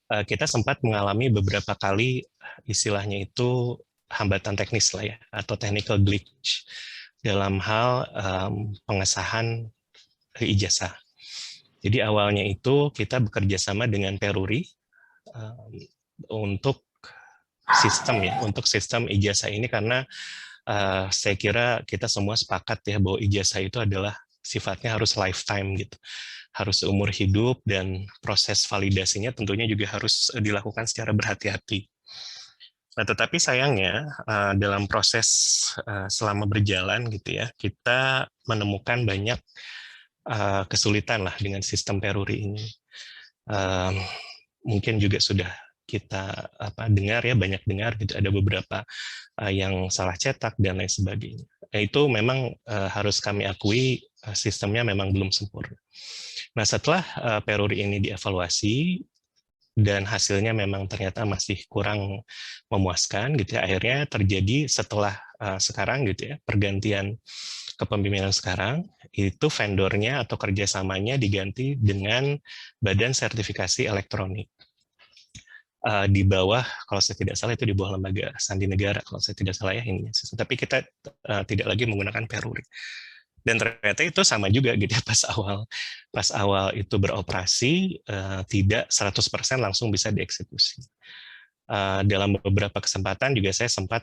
kita sempat mengalami beberapa kali istilahnya itu hambatan teknis lah ya, atau technical glitch dalam hal pengesahan ijazah. Jadi awalnya itu kita bekerja sama dengan Peruri untuk sistem ya, untuk sistem ijazah ini, karena saya kira kita semua sepakat ya bahwa ijazah itu adalah sifatnya harus lifetime gitu, harus seumur hidup, dan proses validasinya tentunya juga harus dilakukan secara berhati-hati. Nah, tetapi sayangnya dalam proses selama berjalan gitu ya, kita menemukan banyak kesulitan lah dengan sistem Peruri ini. Mungkin juga sudah kita dengar ya, banyak dengar gitu, ada beberapa yang salah cetak dan lain sebagainya. itu memang harus kami akui sistemnya memang belum sempurna. Nah, setelah Peruri ini dievaluasi dan hasilnya memang ternyata masih kurang memuaskan gitu ya, akhirnya terjadi setelah sekarang gitu ya, pergantian kepemimpinan sekarang, itu vendornya atau kerjasamanya diganti dengan Badan Sertifikasi Elektronik. Di bawah, kalau saya tidak salah itu di bawah lembaga sandi negara, kalau saya tidak salah ya ini. Tapi kita tidak lagi menggunakan Peruri. Dan ternyata itu sama juga gitu ya, pas awal itu beroperasi tidak 100% langsung bisa dieksekusi. Dalam beberapa kesempatan juga saya sempat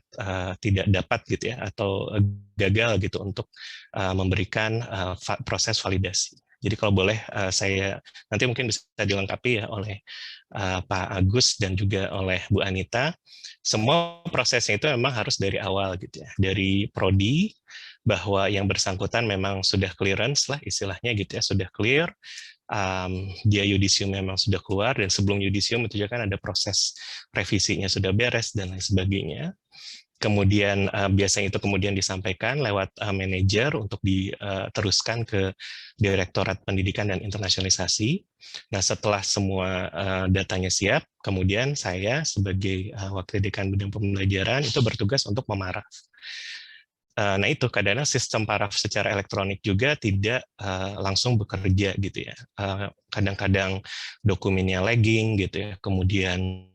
tidak dapat gitu ya, atau gagal gitu untuk memberikan proses validasi. Jadi kalau boleh saya nanti mungkin bisa dilengkapi ya oleh Pak Agus dan juga oleh Bu Anita. Semua prosesnya itu memang harus dari awal gitu ya, dari prodi, bahwa yang bersangkutan memang sudah clearance lah istilahnya gitu ya, sudah clear, dia yudisium memang sudah keluar, dan sebelum yudisium itu juga kan ada proses revisinya sudah beres dan lain sebagainya. Kemudian biasanya itu kemudian disampaikan lewat manajer untuk diteruskan ke Direktorat Pendidikan dan Internasionalisasi. Nah, setelah semua datanya siap, kemudian saya sebagai Wakil Dekan Bidang Pembelajaran itu bertugas untuk memaraf. Nah itu kadang-kadang sistem paraf secara elektronik juga tidak langsung bekerja gitu ya. Kadang-kadang dokumennya lagging gitu ya. Kemudian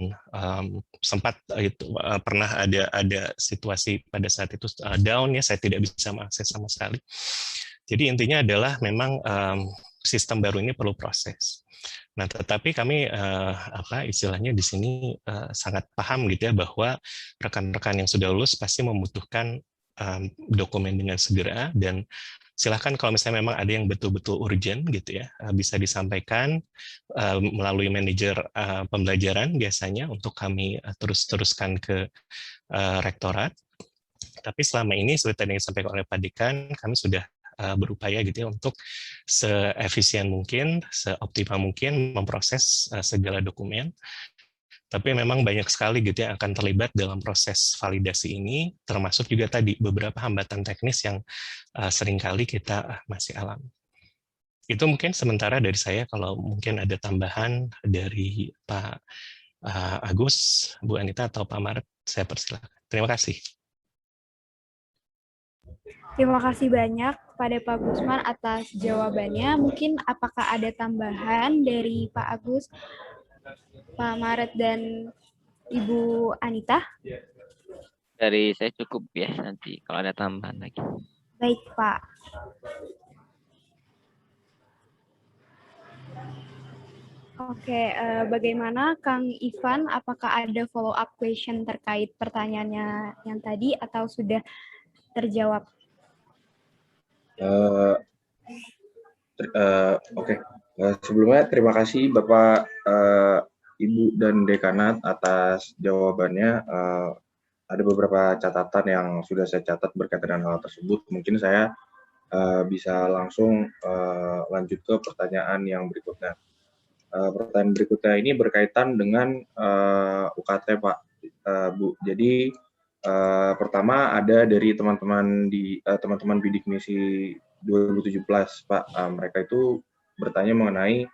sempat itu pernah ada situasi pada saat itu down ya, saya tidak bisa mengakses sama sekali. Jadi intinya adalah memang sistem baru ini perlu proses. Nah, tetapi kami istilahnya di sini sangat paham gitu ya, bahwa rekan-rekan yang sudah lulus pasti membutuhkan dokumen dengan segera, dan silahkan kalau misalnya memang ada yang betul-betul urgent gitu ya, bisa disampaikan melalui manajer pembelajaran biasanya untuk kami teruskan ke rektorat. Tapi selama ini seperti yang disampaikan oleh Pak Dekan, kami sudah berupaya gitu ya untuk seefisien mungkin, seoptimal mungkin memproses segala dokumen. Tapi memang banyak sekali gitu yang akan terlibat dalam proses validasi ini, termasuk juga tadi beberapa hambatan teknis yang seringkali kita masih alami. Itu mungkin sementara dari saya, kalau mungkin ada tambahan dari Pak Agus, Bu Anita, atau Pak Maret, saya persilakan. Terima kasih. Terima kasih banyak kepada Pak Gusman atas jawabannya. Mungkin apakah ada tambahan dari Pak Agus, Pak Maret, dan Ibu Anita? Dari saya cukup ya, nanti kalau ada tambahan lagi. Baik, Pak. Oke, bagaimana Kang Ivan? Apakah ada follow up question terkait pertanyaannya yang tadi atau sudah terjawab? Oke. Sebelumnya terima kasih Bapak, Ibu dan Dekanat atas jawabannya. Ada beberapa catatan yang sudah saya catat berkaitan dengan hal tersebut. Mungkin saya bisa langsung lanjut ke pertanyaan yang berikutnya. Pertanyaan berikutnya ini berkaitan dengan UKT, Pak, Bu. Jadi pertama ada dari teman-teman bidik misi 2017, Pak. Mereka itu bertanya mengenai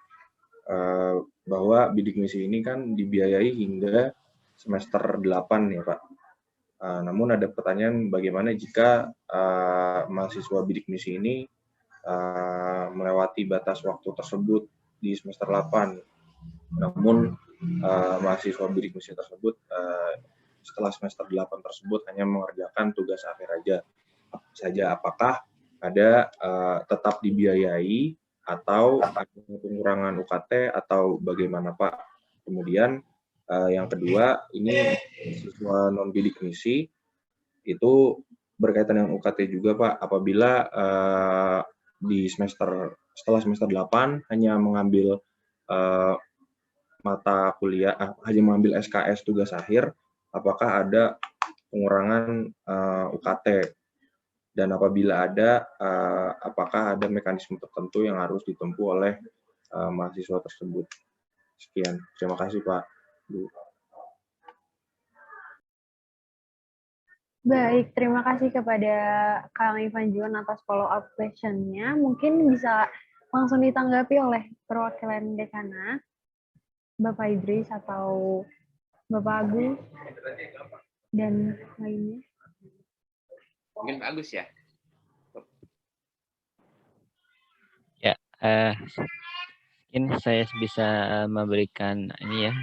bahwa bidik misi ini kan dibiayai hingga semester 8 ya, Pak. Namun ada pertanyaan bagaimana jika mahasiswa bidik misi ini melewati batas waktu tersebut di semester 8. Namun mahasiswa bidik misi tersebut setelah semester 8 tersebut hanya mengerjakan tugas akhir saja. Apakah ada tetap dibiayai atau ada pengurangan UKT atau bagaimana, Pak? Kemudian yang kedua, ini siswa non bidik misi itu berkaitan dengan UKT juga, Pak. Apabila setelah semester 8 hanya mengambil mata kuliah, hanya mengambil SKS tugas akhir, apakah ada pengurangan UKT? Dan apabila ada, apakah ada mekanisme tertentu yang harus ditempuh oleh mahasiswa tersebut? Sekian. Terima kasih, Pak. Bu. Baik, terima kasih kepada Kang Ivan Juan atas follow up question-nya. Mungkin bisa langsung ditanggapi oleh perwakilan dekanat, Bapak Idris atau Bapak Agus dan lainnya. Mungkin Pak Agus ya. Ya, mungkin saya bisa memberikan ini ya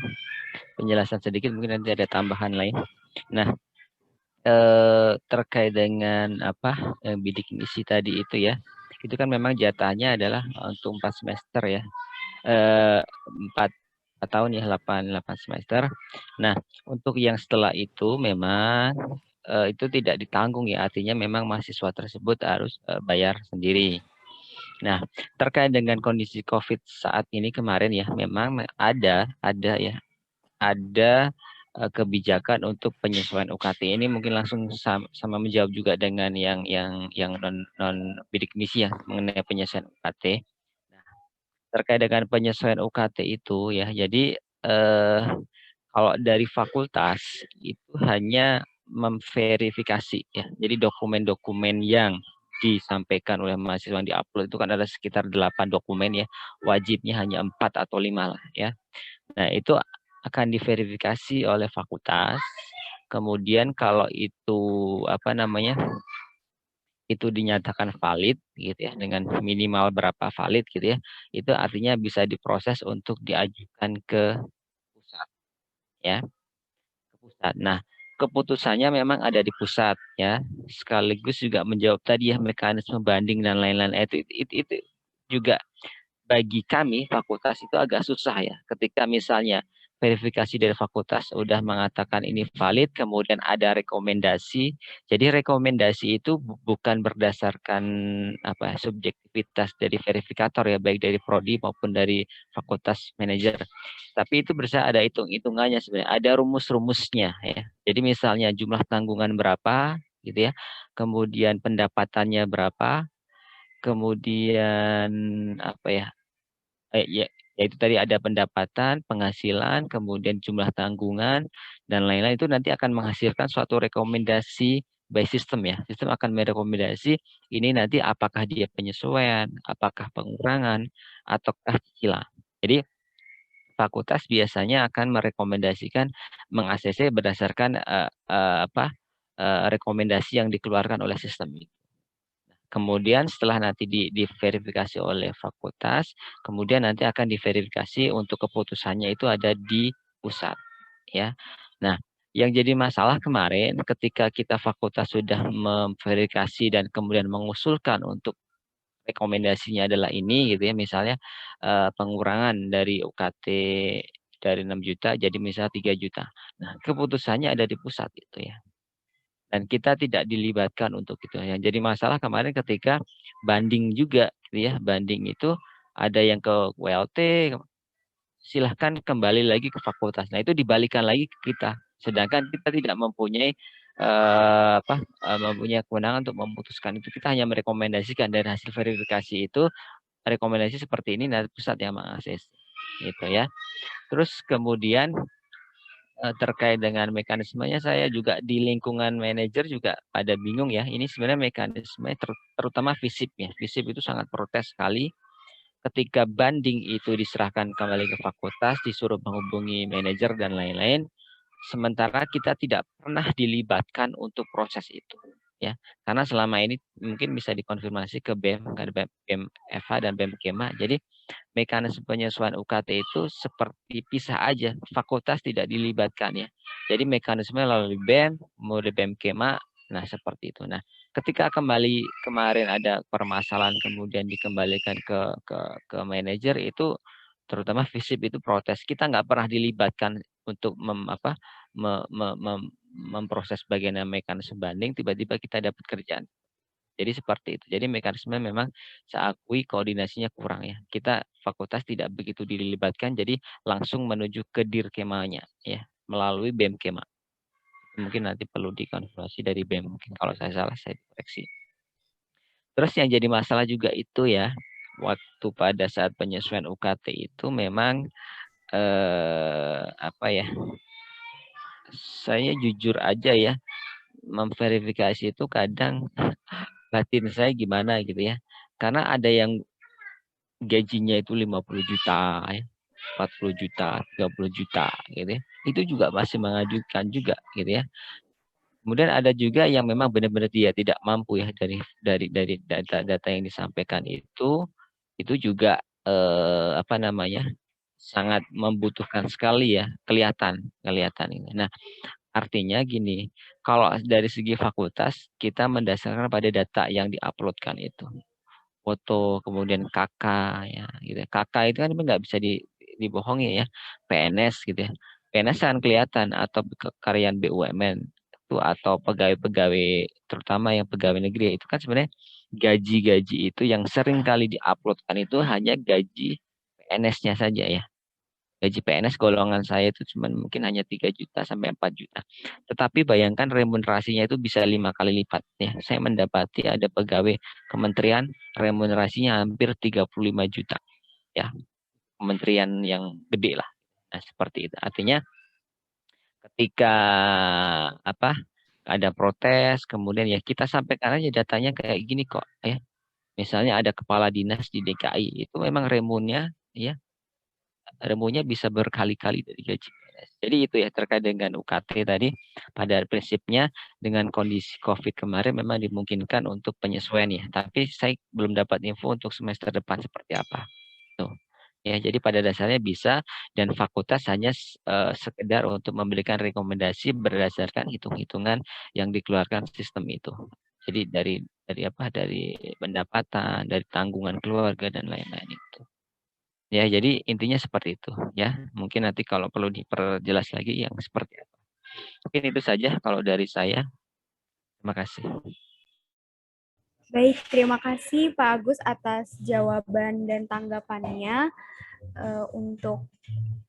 penjelasan sedikit, mungkin nanti ada tambahan lain. Nah, terkait dengan bidik misi tadi itu ya, itu kan memang jatahnya adalah untuk 4 semester ya, 4 tahun ya, 8 semester. Nah, untuk yang setelah itu memang itu tidak ditanggung ya, artinya memang mahasiswa tersebut harus bayar sendiri. Nah, terkait dengan kondisi COVID saat ini kemarin ya, memang ada kebijakan untuk penyesuaian UKT. Ini mungkin langsung sama menjawab juga dengan yang non bidik misi ya, mengenai penyesuaian UKT. Nah, terkait dengan penyesuaian UKT itu ya, jadi kalau dari fakultas itu hanya memverifikasi ya. Jadi dokumen-dokumen yang disampaikan oleh mahasiswa yang diupload itu kan ada sekitar 8 dokumen ya. Wajibnya hanya 4 atau 5 lah ya. Nah, itu akan diverifikasi oleh fakultas. Kemudian kalau itu itu dinyatakan valid gitu ya, dengan minimal berapa valid gitu ya, itu artinya bisa diproses untuk diajukan ke pusat ya, ke pusat. Nah, keputusannya memang ada di pusat ya, sekaligus juga menjawab tadi ya mekanisme banding dan lain-lain. Itu juga bagi kami fakultas itu agak susah ya, ketika misalnya verifikasi dari fakultas udah mengatakan ini valid, kemudian ada rekomendasi. Jadi rekomendasi itu bukan berdasarkan subjektivitas dari verifikator ya, baik dari prodi maupun dari fakultas manajer. Tapi itu ada hitung-hitungannya sebenarnya, ada rumus-rumusnya ya. Jadi misalnya jumlah tanggungan berapa gitu ya, kemudian pendapatannya berapa, kemudian yaitu tadi ada pendapatan, penghasilan, kemudian jumlah tanggungan, dan lain-lain, itu nanti akan menghasilkan suatu rekomendasi by system ya. Sistem akan merekomendasi ini nanti apakah dia penyesuaian, apakah pengurangan, ataukah cicilan. Jadi fakultas biasanya akan merekomendasikan meng-ACC berdasarkan rekomendasi yang dikeluarkan oleh sistem itu. Kemudian setelah nanti diverifikasi oleh fakultas, kemudian nanti akan diverifikasi untuk keputusannya itu ada di pusat, ya. Nah, yang jadi masalah kemarin ketika kita fakultas sudah memverifikasi dan kemudian mengusulkan untuk rekomendasinya adalah ini gitu ya, misalnya pengurangan dari UKT dari 6 juta jadi misalnya 3 juta. Nah, keputusannya ada di pusat itu ya. Dan kita tidak dilibatkan untuk itu. Yang jadi masalah kemarin ketika banding juga, gitu ya, banding itu ada yang ke WLT, silahkan kembali lagi ke fakultas. Nah, itu dibalikan lagi ke kita. Sedangkan kita tidak mempunyai mempunyai kewenangan untuk memutuskan itu. Kita hanya merekomendasikan dari hasil verifikasi itu, rekomendasi seperti ini dari pusat yang mengakses, gitu ya. Terus kemudian terkait dengan mekanismenya, saya juga di lingkungan manajer juga pada bingung ya. Ini sebenarnya mekanisme terutama FISIP ya. FISIP itu sangat protes sekali ketika banding itu diserahkan kembali ke fakultas, disuruh menghubungi manajer dan lain-lain. Sementara kita tidak pernah dilibatkan untuk proses itu. Ya, karena selama ini mungkin bisa dikonfirmasi ke BEM, BEM FH dan BEM KEMA. Jadi mekanisme penyesuaian UKT itu seperti pisah aja, fakultas tidak dilibatkan ya. Jadi mekanisme melalui BEM, mode BEM KEMA, nah seperti itu. Nah, ketika kembali kemarin ada permasalahan kemudian dikembalikan ke manajer itu, terutama FISIP itu protes. Kita nggak pernah dilibatkan untuk memproses bagian mekanisme banding, tiba-tiba kita dapat kerjaan. Jadi seperti itu. Jadi mekanisme memang saya akui koordinasinya kurang ya. Kita fakultas tidak begitu dilibatkan, jadi langsung menuju ke Dirkemanya ya, melalui BEM Kema. Mungkin nanti perlu dikonfirmasi dari BEM, mungkin kalau saya salah saya koreksi. Terus yang jadi masalah juga itu ya, waktu pada saat penyesuaian UKT itu memang saya jujur aja ya, memverifikasi itu kadang batin saya gimana gitu ya. Karena ada yang gajinya itu 50 juta, ya, 40 juta, 30 juta gitu ya. Itu juga masih mengajukan juga gitu ya. Kemudian ada juga yang memang benar-benar dia tidak mampu ya dari data yang disampaikan itu juga apa namanya sangat membutuhkan sekali ya kelihatan ini. Nah, artinya gini, kalau dari segi fakultas kita mendasarkan pada data yang diuploadkan itu foto kemudian KK ya gitu. KK itu kan nggak bisa dibohongi ya, PNS gitu ya. PNS kan kelihatan atau karyawan BUMN itu atau pegawai-pegawai terutama yang pegawai negeri itu kan sebenarnya gaji-gaji itu yang sering kali diuploadkan itu hanya gaji PNS-nya saja ya. Gaji PNS golongan saya itu cuma mungkin hanya 3 juta sampai 4 juta. Tetapi bayangkan remunerasinya itu bisa 5 kali lipat. Ya. Saya mendapati ada pegawai kementerian remunerasinya hampir 35 juta. Ya, kementerian yang gede lah. Nah, seperti itu. Artinya ketika ada protes, kemudian ya kita sampaikan aja datanya kayak gini kok. Ya. Misalnya ada kepala dinas di DKI, itu memang remunnya ya remunya bisa berkali-kali dari gaji PNS. Jadi itu ya terkait dengan UKT tadi, pada prinsipnya dengan kondisi COVID kemarin memang dimungkinkan untuk penyesuaian ya. Tapi saya belum dapat info untuk semester depan seperti apa. Tuh. Ya, jadi pada dasarnya bisa dan fakultas hanya sekedar untuk memberikan rekomendasi berdasarkan hitung-hitungan yang dikeluarkan sistem itu. Jadi dari pendapatan, dari tanggungan keluarga dan lain-lain itu. Ya, jadi intinya seperti itu ya. Mungkin nanti kalau perlu diperjelas lagi yang seperti apa. Mungkin itu saja kalau dari saya. Terima kasih. Baik, terima kasih Pak Agus atas jawaban dan tanggapannya. Untuk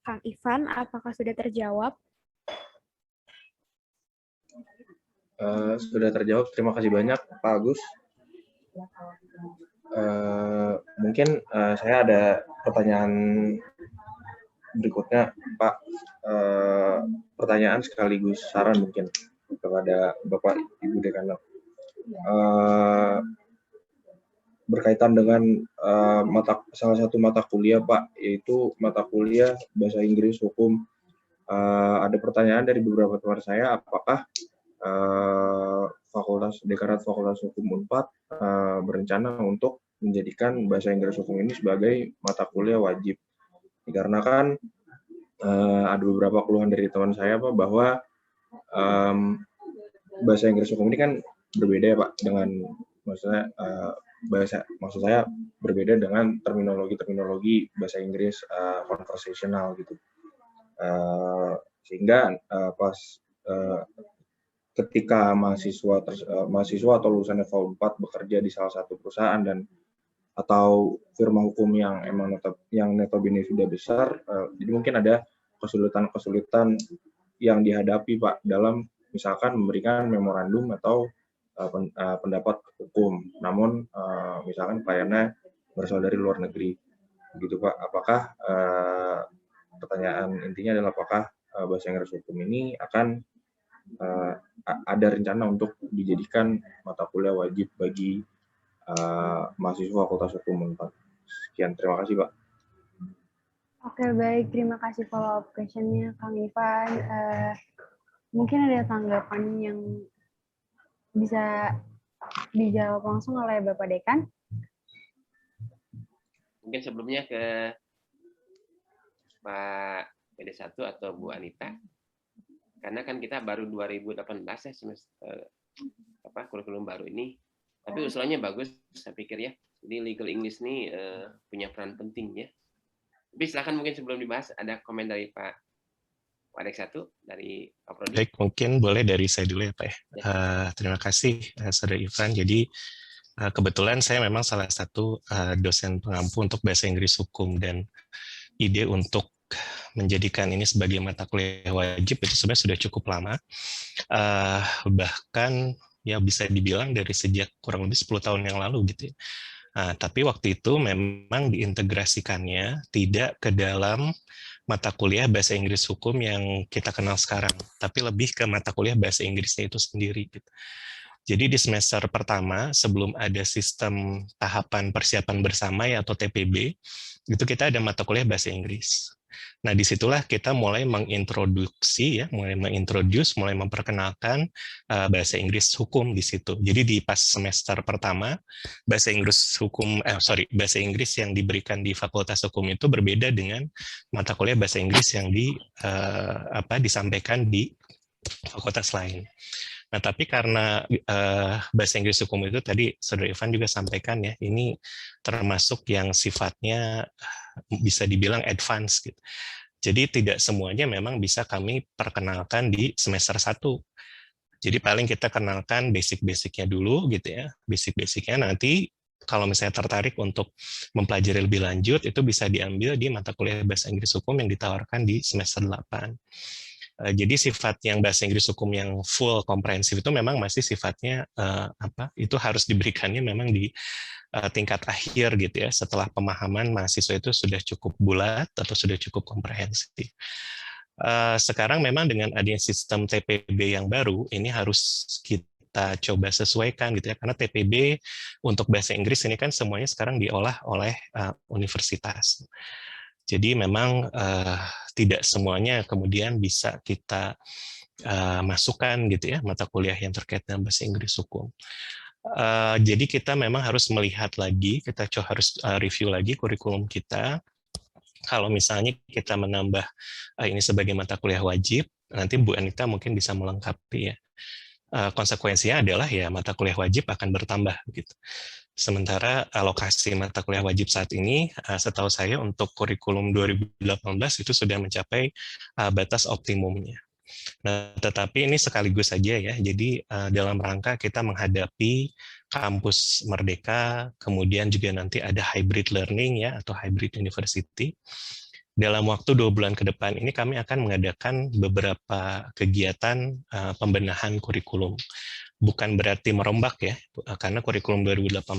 Kang Ivan, apakah sudah terjawab? Sudah terjawab. Terima kasih banyak Pak Agus. Mungkin saya ada pertanyaan berikutnya, Pak. Pertanyaan sekaligus saran mungkin kepada Bapak Ibu Dekan. Berkaitan dengan salah satu mata kuliah, Pak, yaitu mata kuliah Bahasa Inggris Hukum. Ada pertanyaan dari beberapa teman saya, apakah Dekanat Fakultas Hukum Unpad berencana untuk menjadikan Bahasa Inggris Hukum ini sebagai mata kuliah wajib. Dikarenakan ada beberapa keluhan dari teman saya, Pak, bahwa Bahasa Inggris Hukum ini kan berbeda ya, Pak, dengan maksud saya berbeda dengan terminologi bahasa Inggris konversasional gitu. Sehingga pas ketika mahasiswa atau lulusan level 4 bekerja di salah satu perusahaan atau firma hukum yang emang notabene sudah besar, jadi mungkin ada kesulitan yang dihadapi, Pak, dalam misalkan memberikan memorandum atau pendapat hukum, namun misalkan kliennya berasal dari luar negeri, begitu, Pak. Apakah pertanyaan intinya adalah apakah Bahasa Inggris Hukum ini akan ada rencana untuk dijadikan mata kuliah wajib bagi mahasiswa Fakultas Hukum Unpad? Sekian, terima kasih, Pak. Oke, baik. Terima kasih follow up question-nya, Kang Ivan. Mungkin ada tanggapan yang bisa dijawab langsung oleh Bapak Dekan? Mungkin sebelumnya ke Pak PD1 atau Bu Anita. Karena kan kita baru 2018 ya semester kurikulum baru ini. Tapi usulannya bagus, saya pikir ya. Jadi legal English ini punya peran penting ya. Tapi silakan mungkin sebelum dibahas ada komen dari Pak Wadek 1 dari Pak Prodi. Baik, mungkin boleh dari saya dulu ya Pak. Terima kasih Saudara Ivan. Jadi kebetulan saya memang salah satu dosen pengampu untuk Bahasa Inggris Hukum, dan ide untuk menjadikan ini sebagai mata kuliah wajib itu sebenarnya sudah cukup lama. Bahkan ya bisa dibilang dari sejak kurang lebih 10 tahun yang lalu gitu ya. Tapi waktu itu memang diintegrasikannya tidak ke dalam mata kuliah bahasa Inggris hukum yang kita kenal sekarang, tapi lebih ke mata kuliah bahasa Inggrisnya itu sendiri. Gitu. Jadi di semester pertama, sebelum ada sistem tahapan persiapan bersama ya atau TPB, itu kita ada mata kuliah bahasa Inggris. Nah, disitulah kita mulai mengintroduksi, mulai memperkenalkan bahasa Inggris hukum di situ. Jadi di pas semester pertama, bahasa Inggris yang diberikan di Fakultas Hukum itu berbeda dengan mata kuliah bahasa Inggris yang disampaikan di fakultas lain. Nah, tapi karena bahasa Inggris hukum itu tadi Saudara Ivan juga sampaikan ya, ini termasuk yang sifatnya bisa dibilang advance gitu. Jadi tidak semuanya memang bisa kami perkenalkan di semester 1. Jadi paling kita kenalkan basic-basicnya dulu gitu ya. Basic-basicnya nanti kalau misalnya tertarik untuk mempelajari lebih lanjut, itu bisa diambil di mata kuliah bahasa Inggris hukum yang ditawarkan di semester 8. Jadi sifat yang bahasa Inggris hukum yang full komprehensif itu memang masih sifatnya itu harus diberikannya memang di tingkat akhir gitu ya, setelah pemahaman mahasiswa itu sudah cukup bulat atau sudah cukup komprehensif. Sekarang memang dengan adanya sistem TPB yang baru, ini harus kita coba sesuaikan gitu ya, karena TPB untuk bahasa Inggris ini kan semuanya sekarang diolah oleh universitas. Jadi memang tidak semuanya kemudian bisa kita masukkan gitu ya, mata kuliah yang terkait dengan bahasa Inggris hukum. Jadi kita memang harus melihat lagi, kita harus review lagi kurikulum kita. Kalau misalnya kita menambah ini sebagai mata kuliah wajib, nanti Bu Anita mungkin bisa melengkapi ya. Konsekuensinya adalah ya mata kuliah wajib akan bertambah gitu. Sementara alokasi mata kuliah wajib saat ini, setahu saya untuk kurikulum 2018 itu sudah mencapai batas optimumnya. Nah, tetapi ini sekaligus saja ya, jadi dalam rangka kita menghadapi kampus merdeka, kemudian juga nanti ada hybrid learning ya, atau hybrid university. Dalam waktu 2 bulan ke depan ini kami akan mengadakan beberapa kegiatan pembenahan kurikulum. Bukan berarti merombak ya, karena kurikulum 2018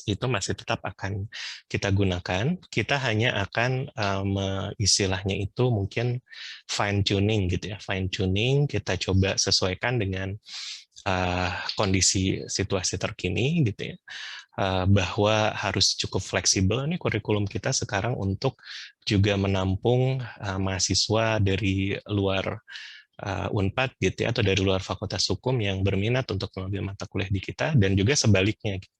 itu masih tetap akan kita gunakan. Kita hanya akan istilahnya itu mungkin fine tuning gitu ya, fine tuning kita coba sesuaikan dengan kondisi situasi terkini gitu ya. Bahwa harus cukup fleksibel nih kurikulum kita sekarang untuk juga menampung mahasiswa dari luar Unpad gitu ya, atau dari luar Fakultas Hukum yang berminat untuk mengambil mata kuliah di kita, dan juga sebaliknya gitu,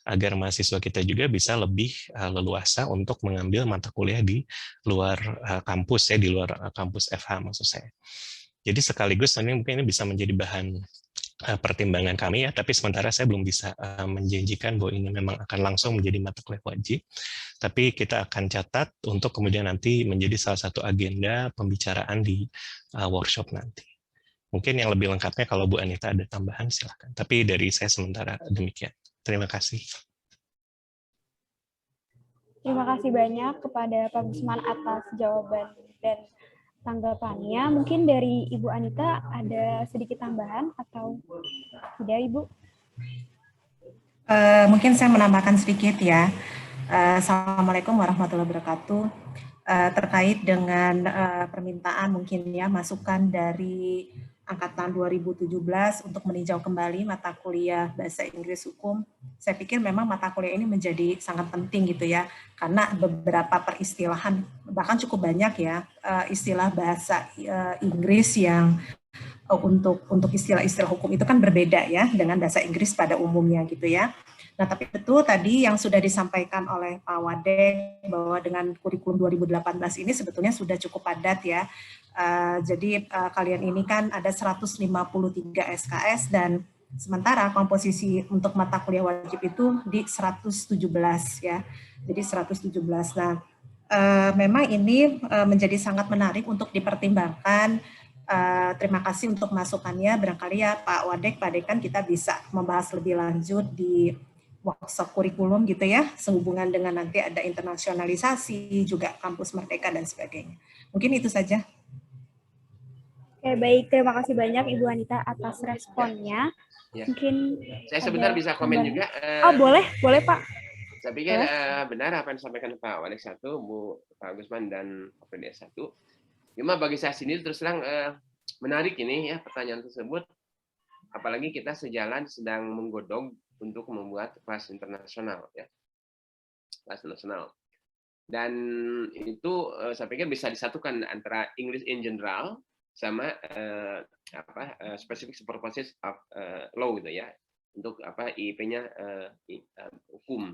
agar mahasiswa kita juga bisa lebih leluasa untuk mengambil mata kuliah di luar kampus ya, di luar kampus FH maksud saya. Jadi sekaligus ini mungkin ini bisa menjadi bahan pertimbangan kami ya, tapi sementara saya belum bisa menjanjikan bahwa ini memang akan langsung menjadi mata kuliah wajib, tapi kita akan catat untuk kemudian nanti menjadi salah satu agenda pembicaraan di workshop nanti. Mungkin yang lebih lengkapnya kalau Bu Anita ada tambahan silakan, tapi dari saya sementara demikian. Terima kasih. Terima kasih banyak kepada Pak Gusman atas jawaban dan tanggapannya. Mungkin dari Ibu Anita ada sedikit tambahan atau tidak, Ibu? Mungkin saya menambahkan sedikit ya. Assalamualaikum warahmatullahi wabarakatuh. Terkait dengan permintaan mungkin ya masukan dari Angkatan 2017 untuk meninjau kembali mata kuliah Bahasa Inggris Hukum. Saya pikir memang mata kuliah ini menjadi sangat penting gitu ya, karena beberapa peristilahan, bahkan cukup banyak ya, istilah bahasa Inggris yang untuk istilah-istilah hukum itu kan berbeda ya dengan bahasa Inggris pada umumnya gitu ya. Nah, tapi betul tadi yang sudah disampaikan oleh Pak Wadek bahwa dengan kurikulum 2018 ini sebetulnya sudah cukup padat ya. Jadi kalian ini kan ada 153 SKS dan sementara komposisi untuk mata kuliah wajib itu di 117 ya. Jadi 117. Nah, memang ini menjadi sangat menarik untuk dipertimbangkan. Terima kasih untuk masukannya. Barangkali ya Pak Wadek, Pak Dekan kita bisa membahas lebih lanjut di workshop kurikulum gitu ya, sehubungan dengan nanti ada internasionalisasi, juga kampus merdeka dan sebagainya. Mungkin itu saja. Oke, baik. Terima kasih banyak Ibu Anita atas responnya. Ya. Mungkin saya sebentar bisa komen juga. Oh, boleh Pak. Saya pikir benar apa yang disampaikan Pak Wadik 1, Pak Gusman dan Pak PDS 1. Cuma bagi saya sendiri terus terang menarik ini ya pertanyaan tersebut. Apalagi kita sejalan sedang menggodok untuk membuat kelas internasional ya. Kelas nasional. Dan itu saya pikir bisa disatukan antara English in general sama specific purposes of law gitu ya. Untuk IIP-nya hukum.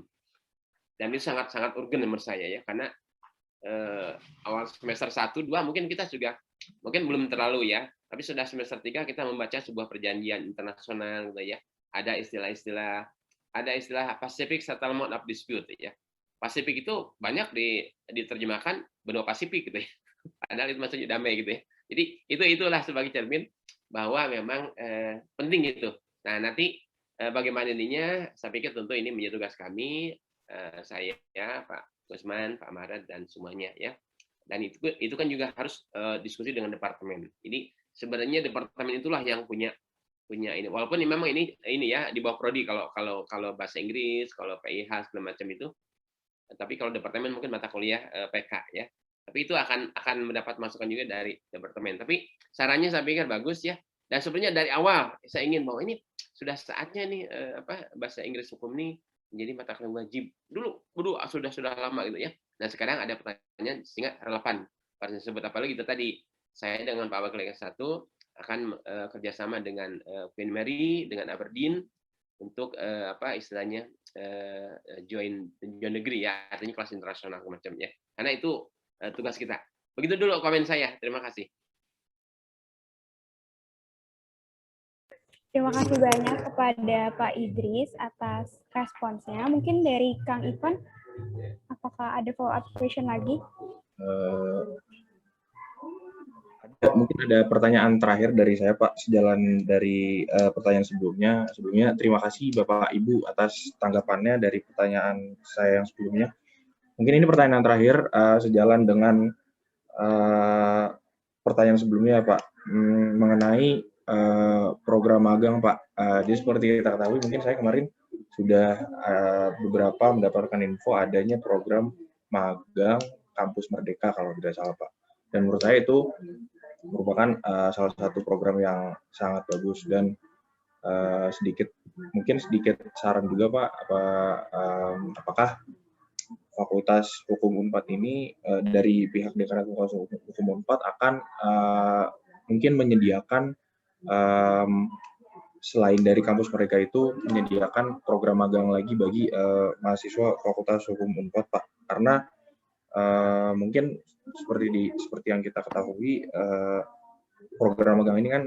Dan itu sangat urgen menurut saya ya, karena awal semester 1, 2 mungkin kita juga mungkin belum terlalu ya, tapi sudah semester 3 kita membaca sebuah perjanjian internasional gitu ya. Ada istilah Pacific Settlement of Dispute ya. Pasifik itu banyak diterjemahkan benua Pasifik gitu ya. Padahal itu maksudnya damai gitu ya. Jadi itulah sebagai cermin bahwa memang penting itu. Nah, nanti bagaimana ininya, saya pikir tentu ini menjadi tugas kami, saya, Pak Gusman, Pak Maret, dan semuanya ya. Dan itu kan juga harus diskusi dengan departemen. Jadi sebenarnya departemen itulah yang punya ini. Walaupun memang ini ya di bawah prodi kalau bahasa Inggris, kalau PIH segala macam itu. Tapi kalau departemen mungkin mata kuliah PK ya. Tapi itu akan mendapat masukan juga dari departemen. Tapi sarannya saya pikir bagus ya. Dan sebenarnya dari awal saya ingin bahwa ini sudah saatnya nih bahasa Inggris hukum ini menjadi mata kuliah wajib. Dulu sudah lama gitu ya. Nah, sekarang ada pertanyaan sehingga relevan pada tersebut. Apalagi itu tadi saya dengan Pak Wakil Ketua 1 akan kerjasama dengan Queen Mary, dengan Aberdeen untuk istilahnya join negeri ya, artinya kelas internasional macamnya. Karena itu tugas kita. Begitu dulu komen saya. Terima kasih. Terima kasih banyak kepada Pak Idris atas responsnya. Mungkin dari Kang Ivan, apakah ada follow-up question lagi? Mungkin ada pertanyaan terakhir dari saya, Pak, sejalan dari pertanyaan sebelumnya. Sebelumnya, terima kasih Bapak Ibu atas tanggapannya dari pertanyaan saya yang sebelumnya. Mungkin ini pertanyaan terakhir sejalan dengan pertanyaan sebelumnya, Pak, mengenai program magang, Pak. Jadi seperti kita ketahui, mungkin saya kemarin sudah beberapa mendapatkan info adanya program magang Kampus Merdeka kalau tidak salah, Pak. Dan menurut saya itu merupakan salah satu program yang sangat bagus dan mungkin sedikit saran juga, Pak, apakah Fakultas Hukum Unpad ini dari pihak Dekanat Fakultas Hukum Unpad akan mungkin menyediakan selain dari kampus mereka itu menyediakan program magang lagi bagi mahasiswa Fakultas Hukum Unpad, Pak, karena mungkin seperti yang kita ketahui program magang ini kan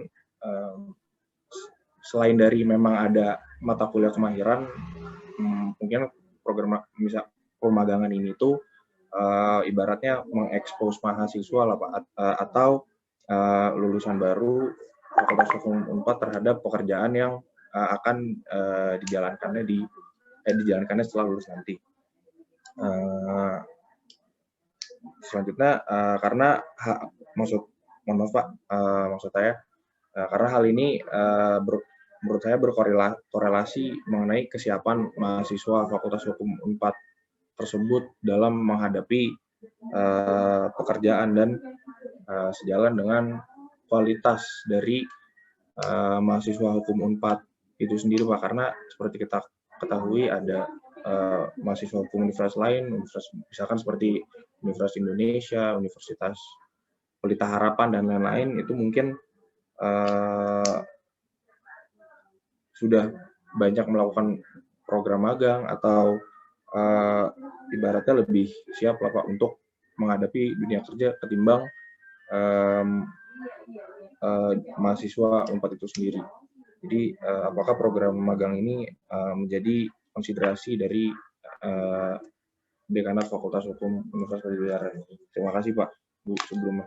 selain dari memang ada mata kuliah kemahiran, mungkin program pemagangan ini tuh ibaratnya mengekspos mahasiswa lah, Pak, atau lulusan baru Fakultas Hukum Unpad terhadap pekerjaan yang akan dijalankannya setelah lulus nanti. Selanjutnya, karena mohon maaf, Pak, maksud saya karena hal ini menurut saya berkorelasi mengenai kesiapan mahasiswa Fakultas Hukum Unpad tersebut dalam menghadapi pekerjaan dan sejalan dengan kualitas dari mahasiswa hukum Unpad itu sendiri, Pak, karena seperti kita ketahui ada mahasiswa hukum universitas lain, misalkan seperti Universitas Indonesia, Universitas Pelita Harapan, dan lain-lain, itu mungkin sudah banyak melakukan program magang atau ibaratnya lebih siap lah, Pak, untuk menghadapi dunia kerja ketimbang mahasiswa Unpad itu sendiri. Jadi apakah program magang ini menjadi konsiderasi dari Dekanat Fakultas Hukum Universitas Pajajaran? Terima kasih, Pak, Bu, sebelumnya.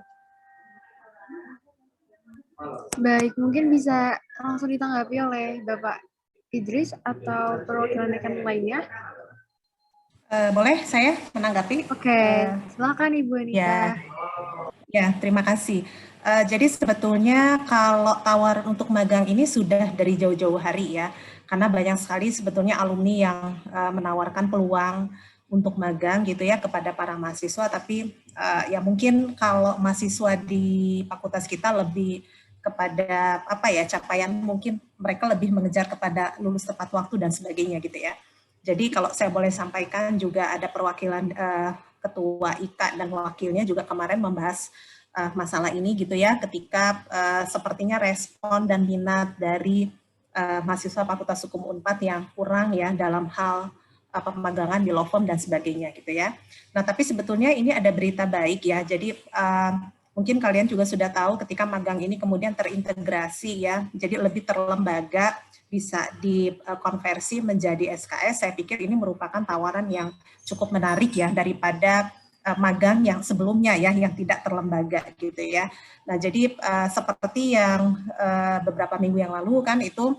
Baik, mungkin bisa langsung ditanggapi oleh Bapak Idris atau perwakilan dekan lainnya. Boleh saya menanggapi? Oke, silakan Ibu Anita. Ya, terima kasih. Jadi sebetulnya kalau tawaran untuk magang ini sudah dari jauh-jauh hari ya, karena banyak sekali sebetulnya alumni yang menawarkan peluang untuk magang gitu ya kepada para mahasiswa, tapi ya mungkin kalau mahasiswa di fakultas kita lebih kepada apa ya, capaian mungkin mereka lebih mengejar kepada lulus tepat waktu dan sebagainya gitu ya. Jadi kalau saya boleh sampaikan juga ada perwakilan ketua IKA dan wakilnya juga kemarin membahas masalah ini gitu ya, ketika sepertinya respon dan minat dari mahasiswa Fakultas Hukum Unpad yang kurang ya dalam hal pemagangan di law firm dan sebagainya gitu ya. Nah tapi sebetulnya ini ada berita baik ya, jadi mungkin kalian juga sudah tahu ketika magang ini kemudian terintegrasi ya, jadi lebih terlembaga, bisa dikonversi menjadi SKS, saya pikir ini merupakan tawaran yang cukup menarik ya daripada magang yang sebelumnya ya, yang tidak terlembaga gitu ya. Nah jadi seperti yang beberapa minggu yang lalu kan itu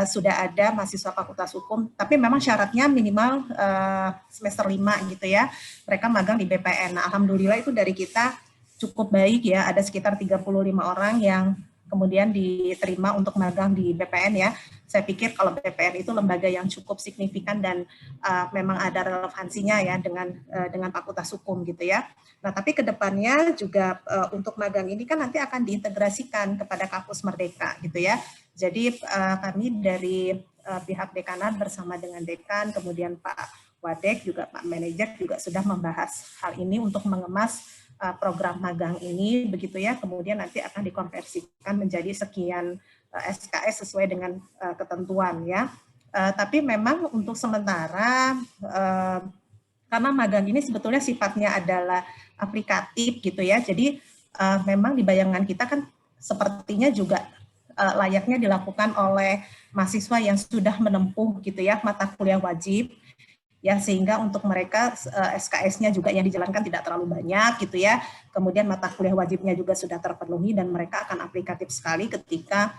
sudah ada mahasiswa Fakultas Hukum, tapi memang syaratnya minimal semester 5 gitu ya, mereka magang di BPN. Nah alhamdulillah itu dari kita cukup baik ya, ada sekitar 35 orang yang kemudian diterima untuk magang di BPN ya. Saya pikir kalau BPN itu lembaga yang cukup signifikan dan memang ada relevansinya ya dengan Fakultas Hukum gitu ya. Nah tapi kedepannya juga untuk magang ini kan nanti akan diintegrasikan kepada Kampus Merdeka gitu ya. Jadi kami dari pihak dekanat bersama dengan dekan, kemudian Pak Wadek juga Pak Manajer juga sudah membahas hal ini untuk mengemas program magang ini begitu ya, kemudian nanti akan dikonversikan menjadi sekian SKS sesuai dengan ketentuan ya. Tapi memang untuk sementara karena magang ini sebetulnya sifatnya adalah aplikatif gitu ya, jadi memang di bayangan kita kan sepertinya juga layaknya dilakukan oleh mahasiswa yang sudah menempuh gitu ya mata kuliah wajib ya, sehingga untuk mereka SKS-nya juga yang dijalankan tidak terlalu banyak gitu ya. Kemudian mata kuliah wajibnya juga sudah terpenuhi dan mereka akan aplikatif sekali ketika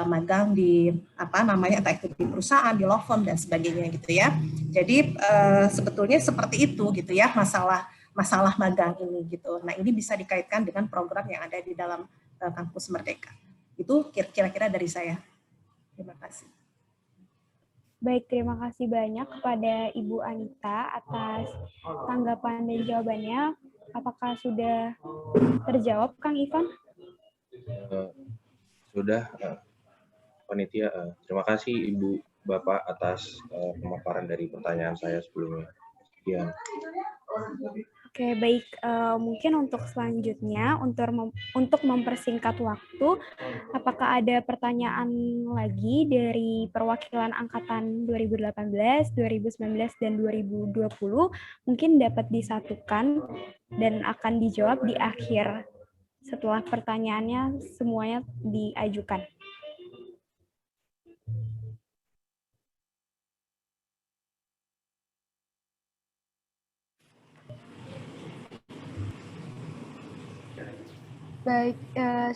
magang di apa namanya, entah itu di perusahaan, di law firm dan sebagainya gitu ya. Jadi sebetulnya seperti itu gitu ya masalah magang ini gitu. Nah, ini bisa dikaitkan dengan program yang ada di dalam Kampus Merdeka. Itu kira-kira dari saya. Terima kasih. Baik, terima kasih banyak kepada Ibu Anita atas tanggapan dan jawabannya. Apakah sudah terjawab, Kang Ivan? Sudah, panitia. Terima kasih Ibu Bapak atas pemaparan dari pertanyaan saya sebelumnya. Ya. Oke, baik. Mungkin untuk selanjutnya, untuk mempersingkat waktu, apakah ada pertanyaan lagi dari perwakilan angkatan 2018, 2019, dan 2020? Mungkin dapat disatukan dan akan dijawab di akhir setelah pertanyaannya semuanya diajukan. Baik,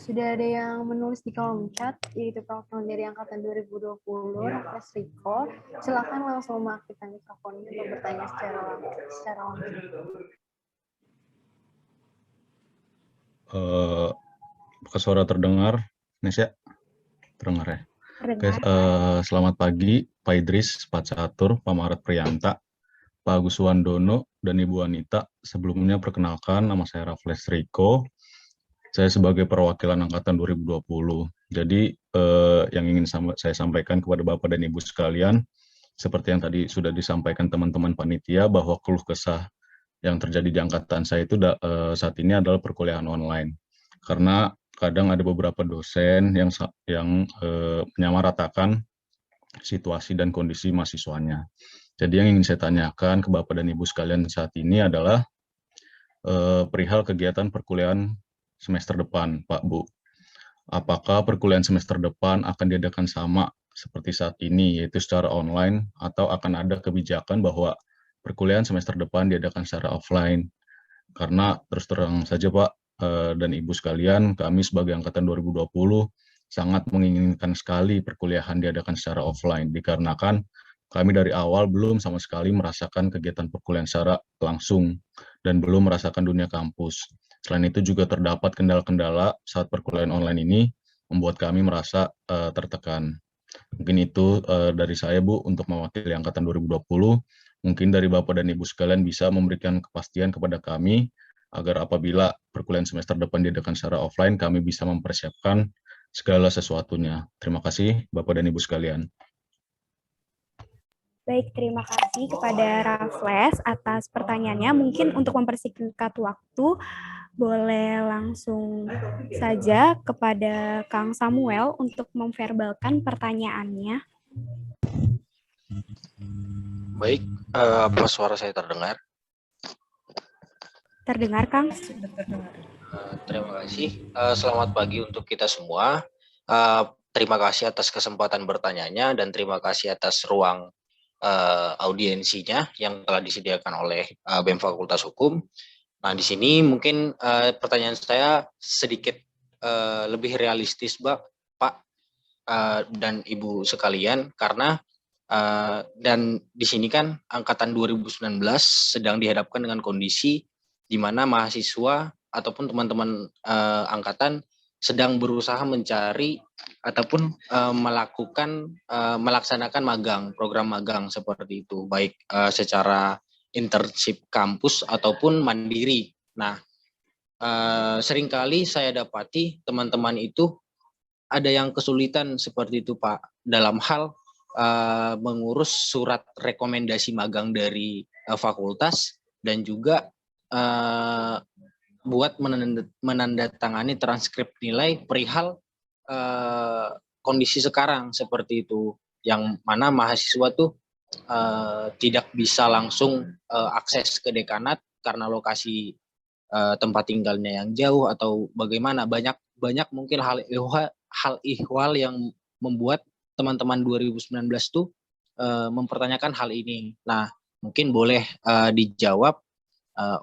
sudah ada yang menulis di kolom chat, yaitu perwakilan dari angkatan 2020, Raffles Riko. Silakan langsung mengaktifkan mikrofonnya untuk bertanya secara langsung. Apakah suara terdengar? Nesya? Terdengar ya? Oke, selamat pagi Pak Idris, Pak Catur, Pak Maret Prianta, Pak Agus Wandono, dan Ibu Anita. Sebelumnya perkenalkan, nama saya Raffles Riko. Saya sebagai perwakilan angkatan 2020. Jadi yang ingin saya sampaikan kepada Bapak dan Ibu sekalian, seperti yang tadi sudah disampaikan teman-teman panitia, bahwa keluh kesah yang terjadi di angkatan saya itu saat ini adalah perkuliahan online. Karena kadang ada beberapa dosen yang menyamaratakan situasi dan kondisi mahasiswanya. Jadi yang ingin saya tanyakan ke Bapak dan Ibu sekalian saat ini adalah perihal kegiatan perkuliahan semester depan, Pak Bu. Apakah perkuliahan semester depan akan diadakan sama seperti saat ini, yaitu secara online, atau akan ada kebijakan bahwa perkuliahan semester depan diadakan secara offline? Karena terus terang saja Pak dan Ibu sekalian, kami sebagai angkatan 2020 sangat menginginkan sekali perkuliahan diadakan secara offline, dikarenakan kami dari awal belum sama sekali merasakan kegiatan perkuliahan secara langsung dan belum merasakan dunia kampus. Selain itu juga terdapat kendala-kendala saat perkuliahan online ini membuat kami merasa tertekan. Mungkin itu dari saya, Bu, untuk mewakili Angkatan 2020. Mungkin dari Bapak dan Ibu sekalian bisa memberikan kepastian kepada kami agar apabila perkuliahan semester depan diadakan secara offline, kami bisa mempersiapkan segala sesuatunya. Terima kasih, Bapak dan Ibu sekalian. Baik, terima kasih kepada Raffles atas pertanyaannya. Mungkin untuk mempersingkat waktu, boleh langsung saja kepada Kang Samuel untuk memverbalkan pertanyaannya. Baik, apa suara saya terdengar? Terdengar, Kang? Terima kasih. Selamat pagi untuk kita semua. Terima kasih atas kesempatan bertanyanya dan terima kasih atas ruang audiensinya yang telah disediakan oleh BEM Fakultas Hukum. Nah, di sini mungkin pertanyaan saya sedikit lebih realistis, Pak dan Ibu sekalian, karena dan di sini kan angkatan 2019 sedang dihadapkan dengan kondisi di mana mahasiswa ataupun teman-teman angkatan sedang berusaha mencari ataupun melaksanakan magang, program magang seperti itu, baik secara internship kampus ataupun mandiri. Nah, seringkali saya dapati teman-teman itu ada yang kesulitan seperti itu, Pak, dalam hal mengurus surat rekomendasi magang dari fakultas dan juga buat menandatangani transkrip nilai perihal kondisi sekarang seperti itu, yang mana mahasiswa tuh tidak bisa langsung akses ke dekanat karena lokasi tempat tinggalnya yang jauh atau bagaimana, banyak mungkin hal ihwal yang membuat teman-teman 2019 tuh mempertanyakan hal ini. Nah, mungkin boleh dijawab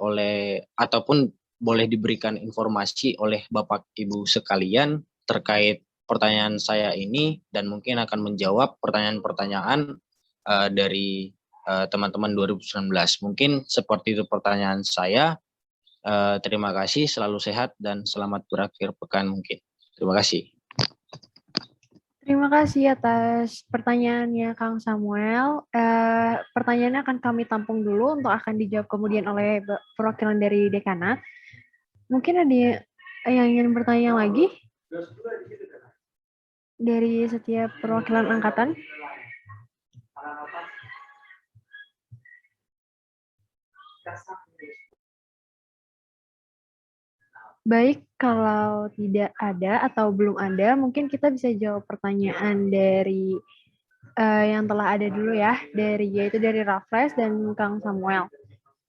oleh ataupun boleh diberikan informasi oleh Bapak Ibu sekalian terkait pertanyaan saya ini dan mungkin akan menjawab pertanyaan-pertanyaan dari teman-teman 2019. Mungkin seperti itu pertanyaan saya. Terima kasih, selalu sehat dan selamat berakhir pekan mungkin. Terima kasih. Terima kasih atas pertanyaannya Kang Samuel. Pertanyaannya akan kami tampung dulu untuk akan dijawab kemudian oleh perwakilan dari dekanat. Mungkin ada yang ingin bertanya lagi dari setiap perwakilan angkatan? Baik, kalau tidak ada atau belum ada, mungkin kita bisa jawab pertanyaan dari yang telah ada dulu ya, yaitu dari Raffles dan Kang Samuel.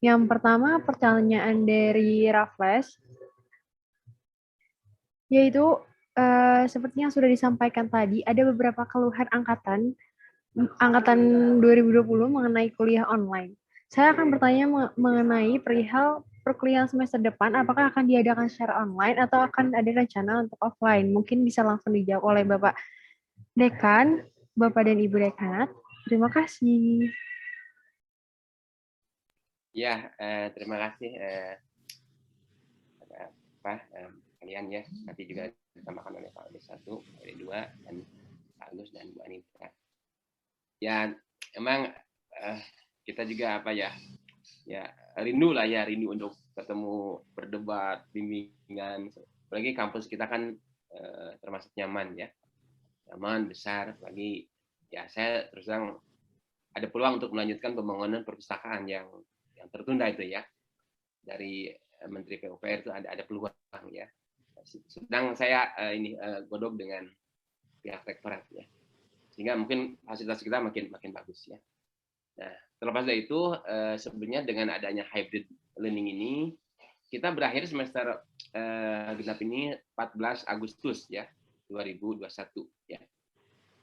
Yang pertama, pertanyaan dari Raffles, yaitu seperti yang sudah disampaikan tadi, ada beberapa keluhan angkatan 2020 mengenai kuliah online. Saya akan bertanya mengenai perihal perkuliahan semester depan, apakah akan diadakan secara online atau akan ada rencana untuk offline? Mungkin bisa langsung dijawab oleh Bapak Dekan, Bapak dan Ibu Dekanat. Terima kasih. Ya, terima kasih kalian ya. Nanti juga ditambahkan oleh Pak Agus 1, Pak Agus 2, dan Pak Agus dan Bu Anita. Ya, emang kita juga rindu untuk ketemu, berdebat, bimbingan. Apalagi kampus kita kan termasuk nyaman ya, nyaman, besar. Apalagi ya saya terus terang ada peluang untuk melanjutkan pembangunan perpustakaan yang tertunda itu ya, dari Menteri PUPR itu ada peluang ya. Sedang saya godok dengan pihak rektorat ya, sehingga mungkin fasilitas kita makin bagus ya. Nah, terlepas dari itu, sebenarnya dengan adanya hybrid learning ini, kita berakhir semester genap ini 14 Agustus ya, 2021 ya.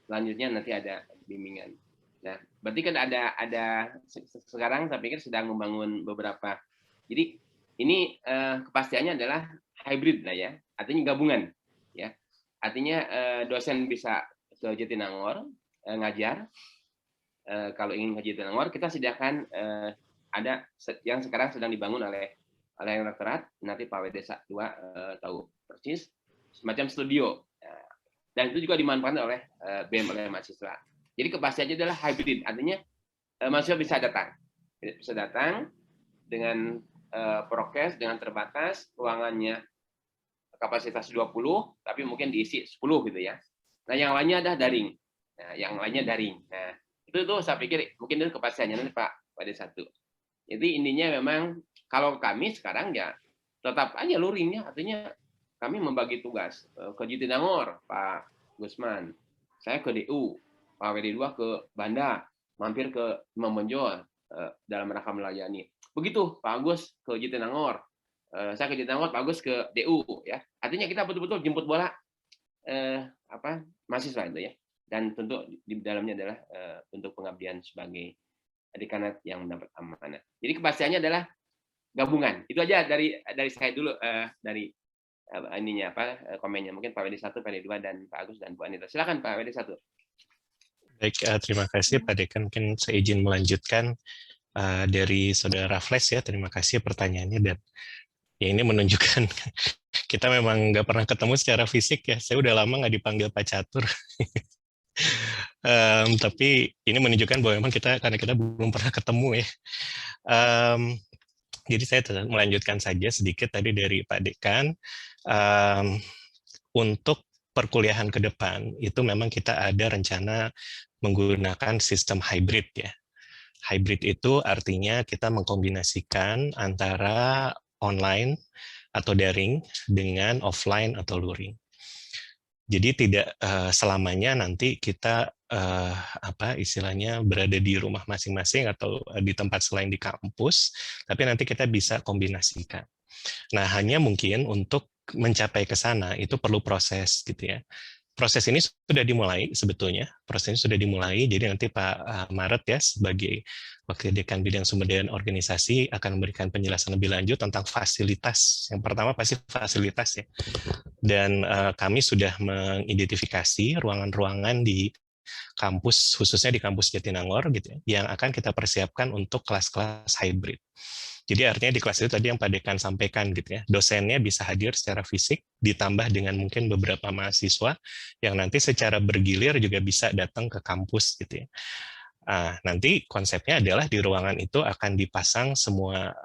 Selanjutnya nanti ada bimbingan. Nah, berarti kan ada sekarang saya pikir sedang membangun beberapa. Jadi ini kepastiannya adalah hybrid lah ya, artinya gabungan ya. Artinya dosen bisa ke Jatinangor ngajar. Kalau ingin ngajar di Jatinangor, kita sediakan ada yang sekarang sedang dibangun oleh layang rektorat, nanti Pak WD 2 tahu persis, semacam studio. Dan itu juga dimanfaatkan oleh BEM oleh mahasiswa. Jadi kepastiannya adalah hybrid, artinya mahasiswa bisa datang dengan prokes, dengan terbatas, ruangannya kapasitas 20, tapi mungkin diisi 10 gitu ya. Nah, yang lainnya adalah daring. Nah, itu saya pikir mungkin itu kepastiannya nanti Pak WD 1. Jadi intinya memang kalau kami sekarang ya tetap aja luringnya, artinya kami membagi tugas ke Jatinangor, Pak Gusman, saya ke DU, Pak WD 2 ke Banda, mampir ke Imam Bonjol dalam rangka melayani. Begitu Pak Agus ke Jatinangor, saya ke Jatinangor, Pak Agus ke DU, ya. Artinya kita betul-betul jemput bola mahasiswa itu ya. Dan tentu di dalamnya adalah bentuk pengabdian sebagai dekanat yang mendapat amanah. Jadi kepastiannya adalah gabungan. Itu aja dari saya dulu dari komennya. Mungkin Pak WD 1, Pak WD 2 dan Pak Agus dan Bu Anita. Silakan Pak WD 1. Baik, terima kasih Pak Dekan. Mungkin saya izin melanjutkan dari Saudara Flash ya. Terima kasih pertanyaannya, dan ya ini menunjukkan kita memang nggak pernah ketemu secara fisik ya. Saya udah lama nggak dipanggil Pak Catur. Tapi ini menunjukkan bahwa memang karena kita belum pernah ketemu ya. Jadi saya melanjutkan saja sedikit tadi dari Pak Dekan. Untuk perkuliahan ke depan itu memang kita ada rencana menggunakan sistem hybrid ya. Hybrid itu artinya kita mengkombinasikan antara online atau daring dengan offline atau luring. Jadi tidak selamanya nanti kita istilahnya berada di rumah masing-masing atau di tempat selain di kampus, tapi nanti kita bisa kombinasikan. Nah, hanya mungkin untuk mencapai ke sana itu perlu proses gitu ya. Proses ini sudah dimulai sebetulnya, jadi nanti Pak Maret ya sebagai Wakil Dekan Bidang Sumber Daya dan Organisasi akan memberikan penjelasan lebih lanjut tentang fasilitas. Yang pertama pasti fasilitas ya. Dan kami sudah mengidentifikasi ruangan-ruangan di kampus, khususnya di kampus Jatinangor gitu ya, yang akan kita persiapkan untuk kelas-kelas hybrid. Jadi artinya di kelas itu tadi yang Pak Dekan sampaikan gitu ya, dosennya bisa hadir secara fisik, ditambah dengan mungkin beberapa mahasiswa yang nanti secara bergilir juga bisa datang ke kampus gitu ya. Nanti konsepnya adalah di ruangan itu akan dipasang semua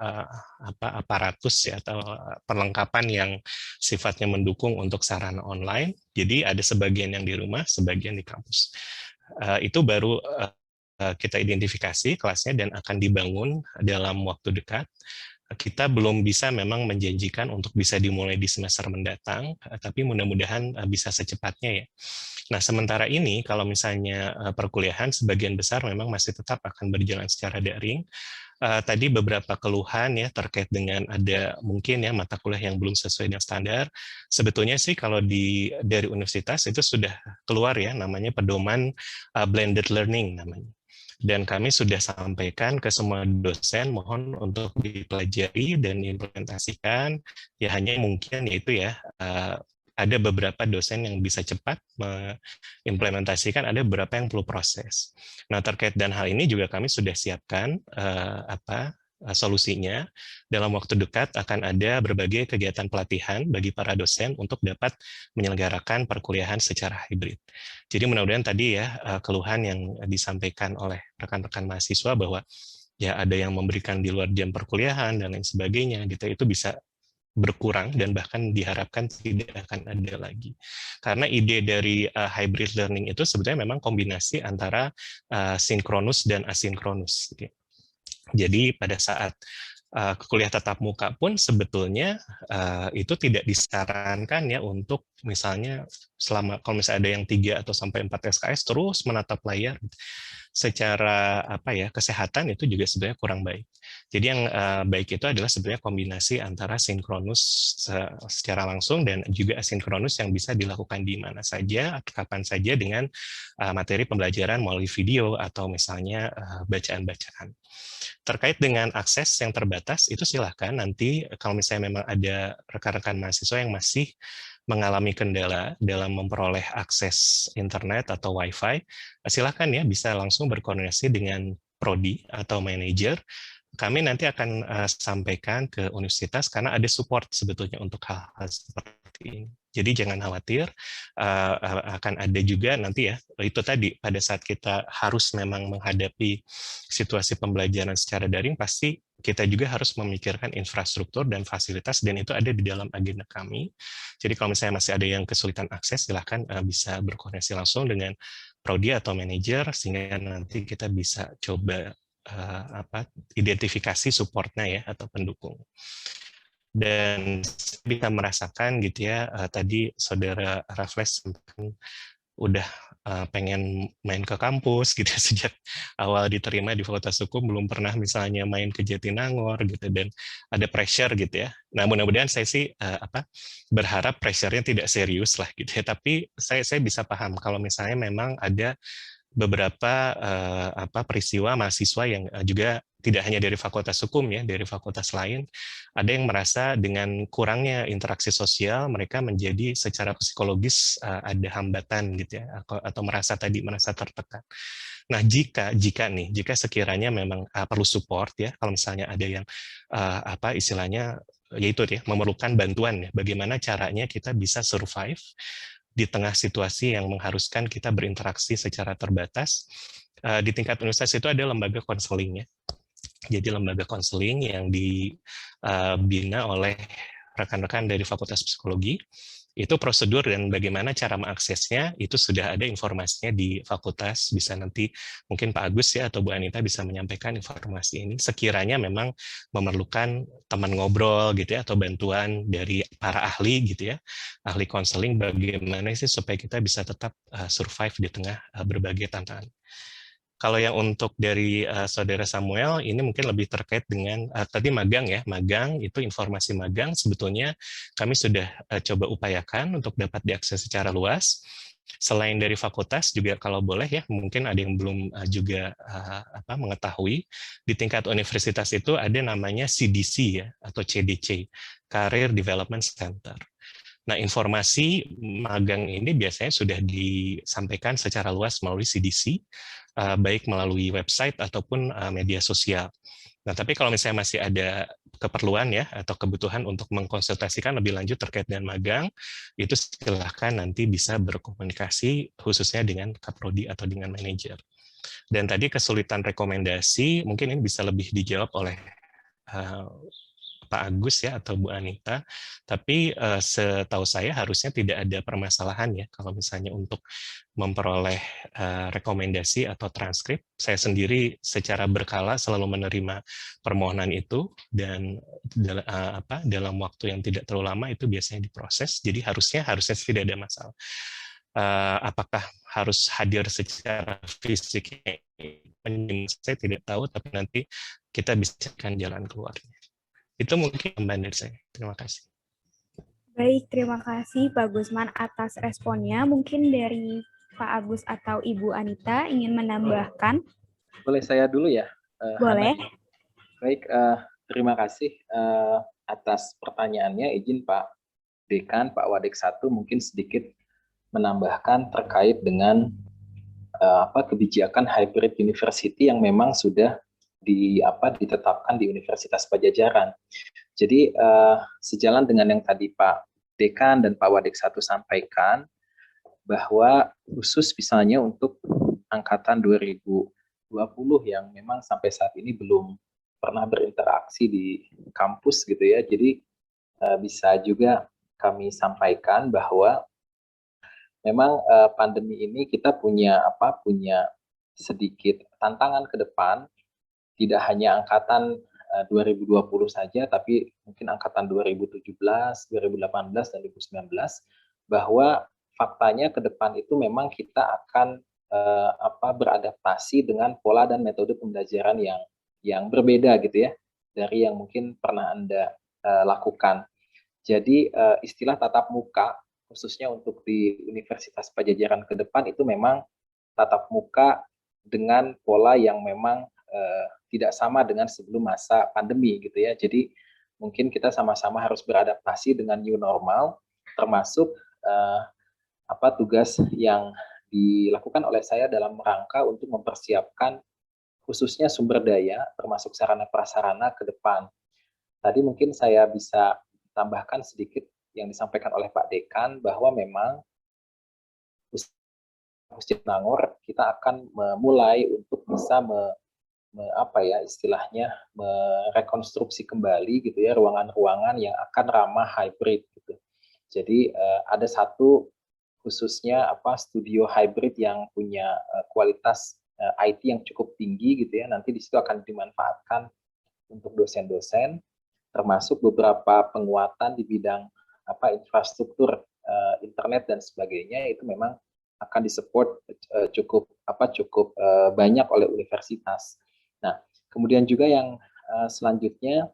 aparatus ya, atau perlengkapan yang sifatnya mendukung untuk sarana online. Jadi ada sebagian yang di rumah, sebagian di kampus. Itu baru kita identifikasi kelasnya dan akan dibangun dalam waktu dekat. Kita belum bisa memang menjanjikan untuk bisa dimulai di semester mendatang, tapi mudah-mudahan bisa secepatnya ya. Nah, sementara ini kalau misalnya perkuliahan sebagian besar memang masih tetap akan berjalan secara daring. Tadi beberapa keluhan ya terkait dengan ada mungkin ya mata kuliah yang belum sesuai dengan standar. Sebetulnya sih kalau dari universitas itu sudah keluar ya namanya pedoman blended learning namanya. Dan kami sudah sampaikan ke semua dosen mohon untuk dipelajari dan diimplementasikan. Ya hanya mungkin yaitu ya ada beberapa dosen yang bisa cepat mengimplementasikan, ada beberapa yang perlu proses. Nah, terkait dan hal ini juga kami sudah siapkan solusinya. Dalam waktu dekat akan ada berbagai kegiatan pelatihan bagi para dosen untuk dapat menyelenggarakan perkuliahan secara hibrid. Jadi mudah-mudahan tadi ya keluhan yang disampaikan oleh rekan-rekan mahasiswa bahwa ya ada yang memberikan di luar jam perkuliahan dan lain sebagainya gitu, itu bisa berkurang dan bahkan diharapkan tidak akan ada lagi. Karena ide dari hybrid learning itu sebetulnya memang kombinasi antara sinkronus dan asinkronus. Jadi pada saat kuliah tatap muka pun sebetulnya itu tidak disarankan ya untuk misalnya kalau misalnya ada yang 3 atau sampai 4 SKS terus menatap layar. Secara kesehatan itu juga sebenarnya kurang baik. Jadi yang baik itu adalah sebenarnya kombinasi antara sinkronus secara langsung dan juga asinkronus yang bisa dilakukan di mana saja atau kapan saja dengan materi pembelajaran melalui video atau misalnya bacaan-bacaan. Terkait dengan akses yang terbatas itu silahkan nanti kalau misalnya memang ada rekan-rekan mahasiswa yang masih mengalami kendala dalam memperoleh akses internet atau wifi, silahkan ya bisa langsung berkoordinasi dengan prodi atau manajer kami nanti akan sampaikan ke universitas karena ada support sebetulnya untuk hal-hal seperti ini. Jadi jangan khawatir, akan ada juga nanti ya, itu tadi pada saat kita harus memang menghadapi situasi pembelajaran secara daring, pasti kita juga harus memikirkan infrastruktur dan fasilitas, dan itu ada di dalam agenda kami. Jadi kalau misalnya masih ada yang kesulitan akses, silahkan bisa berkoordinasi langsung dengan prodi atau manajer, sehingga nanti kita bisa coba identifikasi supportnya ya, atau pendukung. Dan bisa merasakan gitu ya, tadi saudara Raffles udah pengen main ke kampus gitu sejak awal diterima di Fakultas Hukum, belum pernah misalnya main ke Jatinangor gitu, dan ada pressure gitu ya. Nah mudah-mudahan saya sih berharap pressure-nya tidak serius lah gitu ya, tapi saya bisa paham kalau misalnya memang ada beberapa peristiwa mahasiswa yang juga tidak hanya dari Fakultas Hukum ya, dari fakultas lain, ada yang merasa dengan kurangnya interaksi sosial mereka menjadi secara psikologis ada hambatan gitu ya, atau merasa tertekan. Nah jika sekiranya memang perlu support ya, kalau misalnya ada yang istilahnya yaitu ya memerlukan bantuan ya, bagaimana caranya kita bisa survive di tengah situasi yang mengharuskan kita berinteraksi secara terbatas. Di tingkat universitas itu ada lembaga konseling ya. Jadi lembaga konseling yang dibina oleh rekan-rekan dari Fakultas Psikologi. Itu prosedur dan bagaimana cara mengaksesnya, itu sudah ada informasinya di fakultas. Bisa nanti mungkin Pak Agus ya atau Bu Anita bisa menyampaikan informasi ini sekiranya memang memerlukan teman ngobrol gitu ya, atau bantuan dari para ahli gitu ya, ahli konseling, bagaimana sih supaya kita bisa tetap survive di tengah berbagai tantangan. Kalau yang untuk dari saudara Samuel, ini mungkin lebih terkait dengan tadi magang ya, magang itu informasi magang sebetulnya kami sudah coba upayakan untuk dapat diakses secara luas. Selain dari fakultas juga kalau boleh ya, mungkin ada yang belum juga mengetahui, di tingkat universitas itu ada namanya CDC ya, atau CDC, Career Development Center. Nah, informasi magang ini biasanya sudah disampaikan secara luas melalui CDC, baik melalui website ataupun media sosial. Nah, tapi kalau misalnya masih ada keperluan ya atau kebutuhan untuk mengkonsultasikan lebih lanjut terkait dengan magang, itu silahkan nanti bisa berkomunikasi khususnya dengan Kaprodi atau dengan manajer. Dan tadi kesulitan rekomendasi, mungkin ini bisa lebih dijawab oleh Pak Agus ya atau Bu Anita, tapi setahu saya harusnya tidak ada permasalahan ya kalau misalnya untuk memperoleh rekomendasi atau transkrip. Saya sendiri secara berkala selalu menerima permohonan itu, dan dalam waktu yang tidak terlalu lama itu biasanya diproses, jadi harusnya tidak ada masalah. Apakah harus hadir secara fisik? Saya tidak tahu, tapi nanti kita bisa carikan jalan keluarnya. Itu mungkin tambahan dari saya. Terima kasih. Baik, terima kasih Pak Gusman atas responnya. Mungkin dari Pak Agus atau Ibu Anita ingin menambahkan? Boleh saya dulu ya? Boleh. Baik, terima kasih atas pertanyaannya. Izin Pak Dekan, Pak Wadek 1 mungkin sedikit menambahkan terkait dengan kebijakan hybrid university yang memang sudah ditetapkan di Universitas Padjadjaran. Jadi sejalan dengan yang tadi Pak Dekan dan Pak Wadek 1 sampaikan, bahwa khusus misalnya untuk angkatan 2020 yang memang sampai saat ini belum pernah berinteraksi di kampus gitu ya, jadi bisa juga kami sampaikan bahwa memang pandemi ini kita punya sedikit tantangan ke depan. Tidak hanya angkatan 2020 saja, tapi mungkin angkatan 2017, 2018, dan 2019, bahwa faktanya ke depan itu memang kita akan beradaptasi dengan pola dan metode pembelajaran yang berbeda gitu ya, dari yang mungkin pernah Anda lakukan. Jadi istilah tatap muka, khususnya untuk di Universitas Padjadjaran ke depan, itu memang tatap muka dengan pola yang memang tidak sama dengan sebelum masa pandemi gitu ya. Jadi mungkin kita sama-sama harus beradaptasi dengan new normal, termasuk tugas yang dilakukan oleh saya dalam rangka untuk mempersiapkan khususnya sumber daya, termasuk sarana prasarana ke depan. Tadi mungkin saya bisa tambahkan sedikit yang disampaikan oleh Pak Dekan, bahwa memang Masjid Nangor kita akan memulai untuk bisa istilahnya merekonstruksi kembali gitu ya ruangan-ruangan yang akan ramah hybrid gitu. Jadi ada satu khususnya studio hybrid yang punya kualitas IT yang cukup tinggi gitu ya. Nanti di situ akan dimanfaatkan untuk dosen-dosen, termasuk beberapa penguatan di bidang infrastruktur internet dan sebagainya, itu memang akan disupport cukup banyak oleh universitas. Nah, kemudian juga yang selanjutnya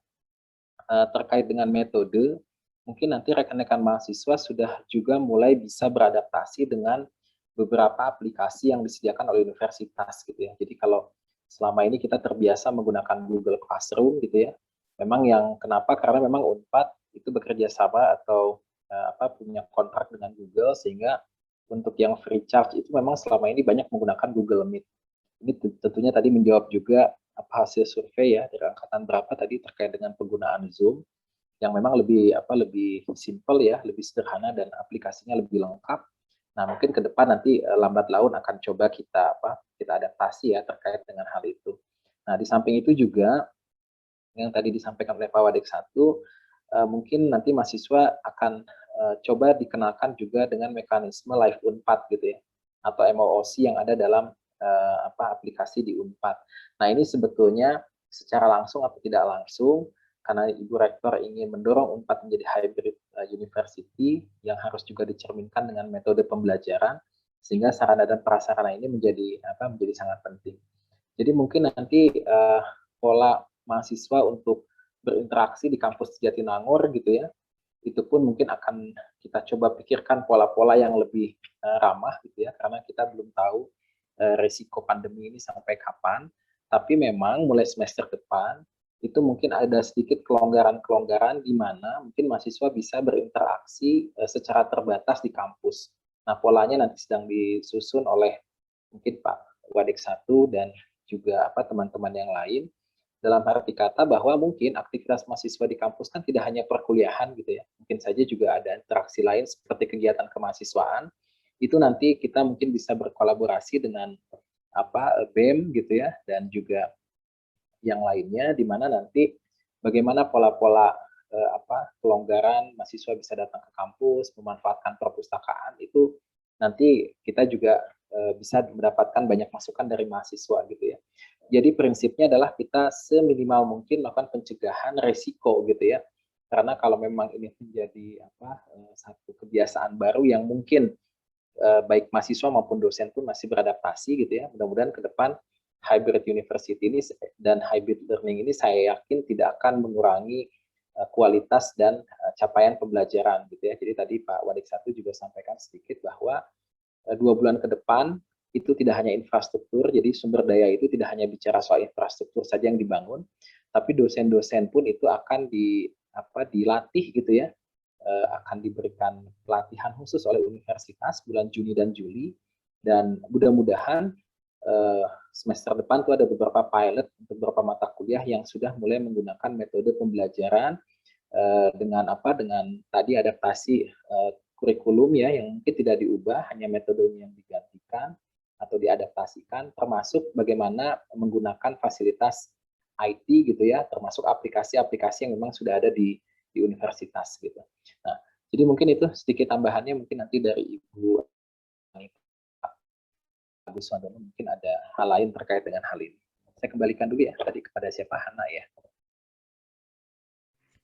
terkait dengan metode, mungkin nanti rekan-rekan mahasiswa sudah juga mulai bisa beradaptasi dengan beberapa aplikasi yang disediakan oleh universitas gitu ya. Jadi kalau selama ini kita terbiasa menggunakan Google Classroom gitu ya, memang yang kenapa, karena memang Unpad itu bekerja sama atau punya kontrak dengan Google, sehingga untuk yang free charge itu memang selama ini banyak menggunakan Google Meet. Ini tentunya tadi menjawab juga hasil survei ya dari angkatan berapa tadi terkait dengan penggunaan Zoom, yang memang lebih simple ya, lebih sederhana dan aplikasinya lebih lengkap. Nah, mungkin ke depan nanti lambat laun akan coba kita adaptasi ya terkait dengan hal itu. Nah, di samping itu juga yang tadi disampaikan oleh Pak Wadek 1, mungkin nanti mahasiswa akan coba dikenalkan juga dengan mekanisme live Unpad gitu ya, atau MOOC yang ada dalam aplikasi di Unpad. Nah, ini sebetulnya secara langsung atau tidak langsung, karena Ibu Rektor ingin mendorong Unpad menjadi hybrid university yang harus juga dicerminkan dengan metode pembelajaran, sehingga sarana dan prasarana ini menjadi sangat penting. Jadi mungkin nanti pola mahasiswa untuk berinteraksi di kampus Jatinangor gitu ya, itu pun mungkin akan kita coba pikirkan pola-pola yang lebih ramah gitu ya, karena kita belum tahu resiko pandemi ini sampai kapan. Tapi memang mulai semester depan itu mungkin ada sedikit kelonggaran-kelonggaran di mana mungkin mahasiswa bisa berinteraksi secara terbatas di kampus. Nah, polanya nanti sedang disusun oleh mungkin Pak Wadek 1 dan juga teman-teman yang lain, dalam arti kata bahwa mungkin aktivitas mahasiswa di kampus kan tidak hanya perkuliahan gitu ya, mungkin saja juga ada interaksi lain seperti kegiatan kemahasiswaan. Itu nanti kita mungkin bisa berkolaborasi dengan BEM gitu ya, dan juga yang lainnya, di mana nanti bagaimana pola-pola kelonggaran mahasiswa bisa datang ke kampus, memanfaatkan perpustakaan, itu nanti kita juga bisa mendapatkan banyak masukan dari mahasiswa gitu ya. Jadi prinsipnya adalah kita seminimal mungkin melakukan pencegahan resiko gitu ya. Karena kalau memang ini menjadi satu kebiasaan baru yang mungkin baik mahasiswa maupun dosen pun masih beradaptasi gitu ya. Mudah-mudahan ke depan hybrid university ini dan hybrid learning ini saya yakin tidak akan mengurangi kualitas dan capaian pembelajaran gitu ya. Jadi tadi Pak Wadek 1 juga sampaikan sedikit bahwa 2 bulan ke depan itu tidak hanya infrastruktur, jadi sumber daya itu tidak hanya bicara soal infrastruktur saja yang dibangun, tapi dosen-dosen pun itu akan dilatih gitu ya, akan diberikan pelatihan khusus oleh universitas bulan Juni dan Juli, dan mudah-mudahan semester depan itu ada beberapa pilot untuk beberapa mata kuliah yang sudah mulai menggunakan metode pembelajaran dengan tadi adaptasi kurikulum ya, yang mungkin tidak diubah, hanya metodenya yang digantikan atau diadaptasikan, termasuk bagaimana menggunakan fasilitas IT gitu ya, termasuk aplikasi-aplikasi yang memang sudah ada di universitas gitu. Nah, jadi mungkin itu sedikit tambahannya, mungkin nanti dari Ibu Agus Wandono mungkin ada hal lain terkait dengan hal ini. Saya kembalikan dulu ya tadi kepada siapa, Hana ya.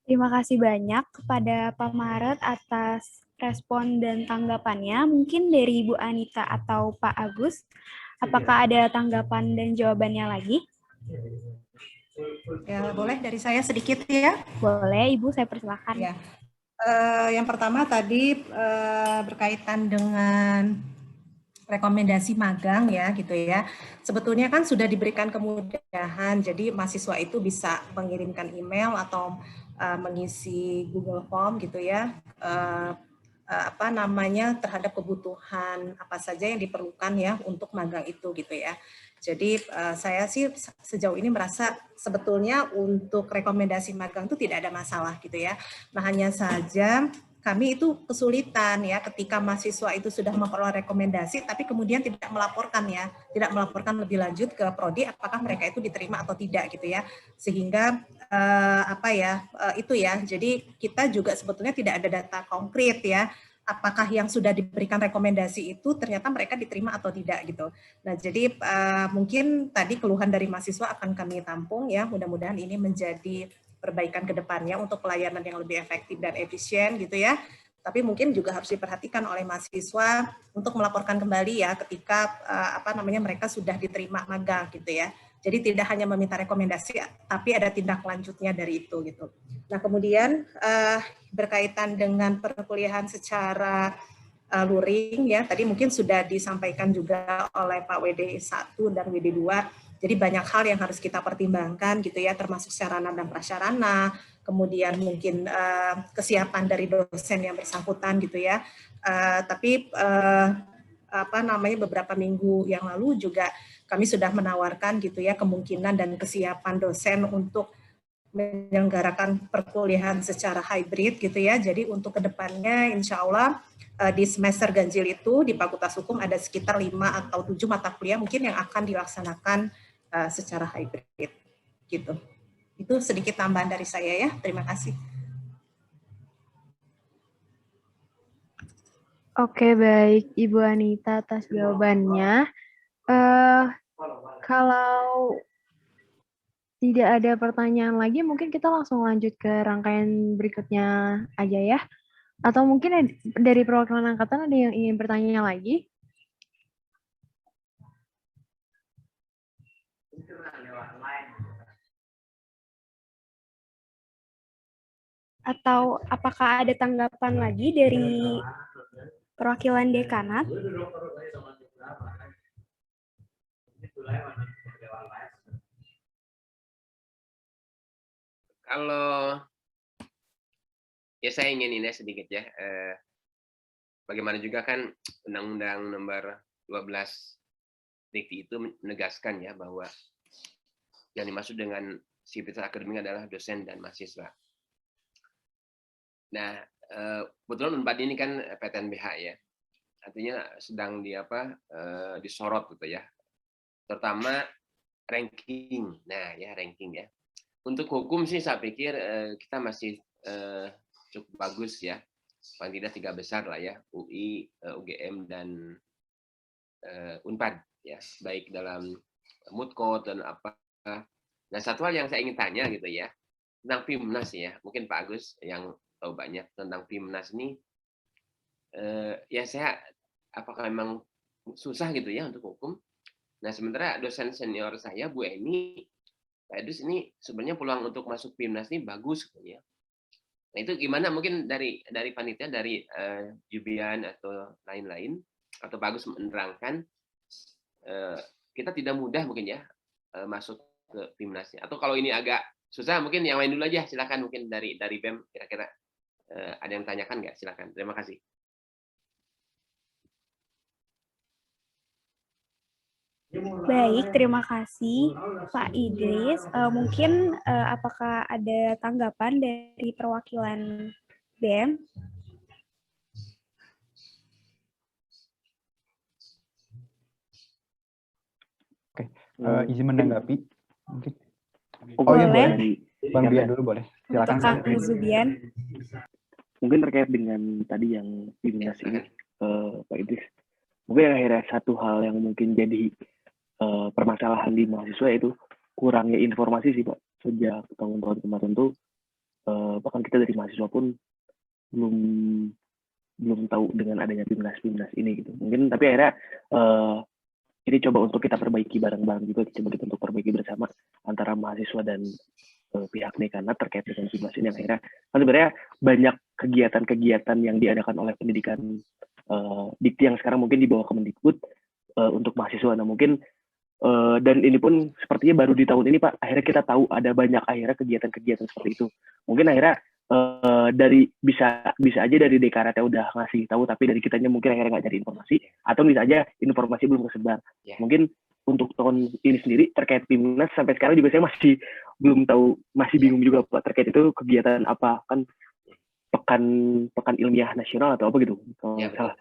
Terima kasih banyak kepada Pak Maret atas respon dan tanggapannya. Mungkin dari Ibu Anita atau Pak Agus, apakah ada tanggapan dan jawabannya lagi? Ya, boleh dari saya sedikit ya. Boleh, Ibu, saya persilakan. Ya. Yang pertama tadi berkaitan dengan rekomendasi magang ya gitu ya. Sebetulnya kan sudah diberikan kemudahan, jadi mahasiswa itu bisa mengirimkan email atau mengisi Google Form gitu ya. terhadap kebutuhan apa saja yang diperlukan ya untuk magang itu gitu ya. Jadi saya sih sejauh ini merasa sebetulnya untuk rekomendasi magang itu tidak ada masalah gitu ya. Nah hanya saja kami itu kesulitan ya ketika mahasiswa itu sudah memperoleh rekomendasi tapi kemudian tidak melaporkan ya, tidak melaporkan lebih lanjut ke prodi apakah mereka itu diterima atau tidak gitu ya. Sehingga itu ya. Jadi kita juga sebetulnya tidak ada data konkret ya. Apakah yang sudah diberikan rekomendasi itu ternyata mereka diterima atau tidak gitu. Nah, jadi mungkin tadi keluhan dari mahasiswa akan kami tampung ya. Mudah-mudahan ini menjadi perbaikan ke depannya untuk pelayanan yang lebih efektif dan efisien gitu ya. Tapi mungkin juga harus diperhatikan oleh mahasiswa untuk melaporkan kembali ya ketika mereka sudah diterima magang gitu ya. Jadi tidak hanya meminta rekomendasi, tapi ada tindak lanjutnya dari itu gitu. Nah kemudian berkaitan dengan perkuliahan secara luring ya, tadi mungkin sudah disampaikan juga oleh Pak WD 1 dan WD 2. Jadi banyak hal yang harus kita pertimbangkan gitu ya, termasuk sarana dan prasarana, kemudian mungkin kesiapan dari dosen yang bersangkutan gitu ya. Beberapa minggu yang lalu juga kami sudah menawarkan gitu ya kemungkinan dan kesiapan dosen untuk menyelenggarakan perkuliahan secara hybrid gitu ya. Jadi untuk kedepannya insya Allah di semester ganjil itu di Fakultas Hukum ada sekitar 5 atau 7 mata kuliah mungkin yang akan dilaksanakan secara hybrid gitu. Itu sedikit tambahan dari saya ya. Terima kasih. Oke, baik Ibu Anita atas jawabannya. Kalau tidak ada pertanyaan lagi, mungkin kita langsung lanjut ke rangkaian berikutnya aja ya. Atau mungkin dari perwakilan angkatan ada yang ingin bertanya lagi? Atau apakah ada tanggapan lagi dari perwakilan dekanat? Kalau ya saya ingin ini sedikit ya, bagaimana juga kan Undang-Undang Nomor 12 Dikti itu menegaskan ya bahwa yang dimaksud dengan sivitas akademik adalah dosen dan mahasiswa. Nah, kebetulan Unpad ini kan PTNBH ya, artinya sedang disorot gitu ya, terutama ranking. Nah ya ranking ya. Untuk hukum sih saya pikir kita masih cukup bagus ya, paling tidak 3 besar lah ya, UI, UGM dan Unpad ya, baik dalam mood court dan apa. Nah satu hal yang saya ingin tanya gitu ya tentang PIMNAS ya, mungkin Pak Agus yang tahu banyak tentang PIMNAS ini, ya saya apakah memang susah gitu ya untuk hukum. Nah sementara dosen senior saya Bu Eni, Pak Edus ini sebenarnya peluang untuk masuk PIMNAS ini bagus gitu ya. Nah itu gimana mungkin dari panitia, dari Jubian atau lain-lain, atau Pak Agus menerangkan kita tidak mudah mungkin ya masuk ke PIMNAS-nya. Atau kalau ini agak susah mungkin yang lain dulu aja, silakan mungkin dari BEM kira-kira ada yang tanyakan nggak? Silakan. Terima kasih. Baik, terima kasih Pak Idris. Mungkin apakah ada tanggapan dari perwakilan BEM? Oke, izin menanggapi mungkin. Boleh. Ya boleh. Bang Bian dulu boleh. Silakan. Kang Zubian. Mungkin terkait dengan tadi yang PIMNAS ini, Pak Idris. Mungkin akhirnya satu hal yang mungkin jadi permasalahan di mahasiswa itu kurangnya informasi sih Pak. Sejak tahun-tahun kemarin tuh bahkan kita dari mahasiswa pun belum tahu dengan adanya PIMNAS ini gitu. Mungkin tapi akhirnya ini coba untuk kita perbaiki bareng-bareng juga, coba kita untuk perbaiki bersama antara mahasiswa dan pihak dekanat terkait dengan PIMNAS ini. Akhirnya kan sebenarnya banyak kegiatan-kegiatan yang diadakan oleh pendidikan Dikti yang sekarang mungkin di bawah Kemendikbud untuk mahasiswa. Nah mungkin dan ini pun sepertinya baru di tahun ini Pak, akhirnya kita tahu ada banyak akhirnya kegiatan-kegiatan seperti itu. Mungkin akhirnya dari bisa aja dari dekanatnya udah ngasih tahu, tapi dari kitanya mungkin akhirnya nggak cari informasi, atau bisa aja informasi belum tersebar. Mungkin untuk tahun ini sendiri terkait Timnas sampai sekarang juga saya masih belum tahu, masih bingung juga Pak terkait itu kegiatan apa, kan pekan ilmiah nasional atau apa gitu kalau salah.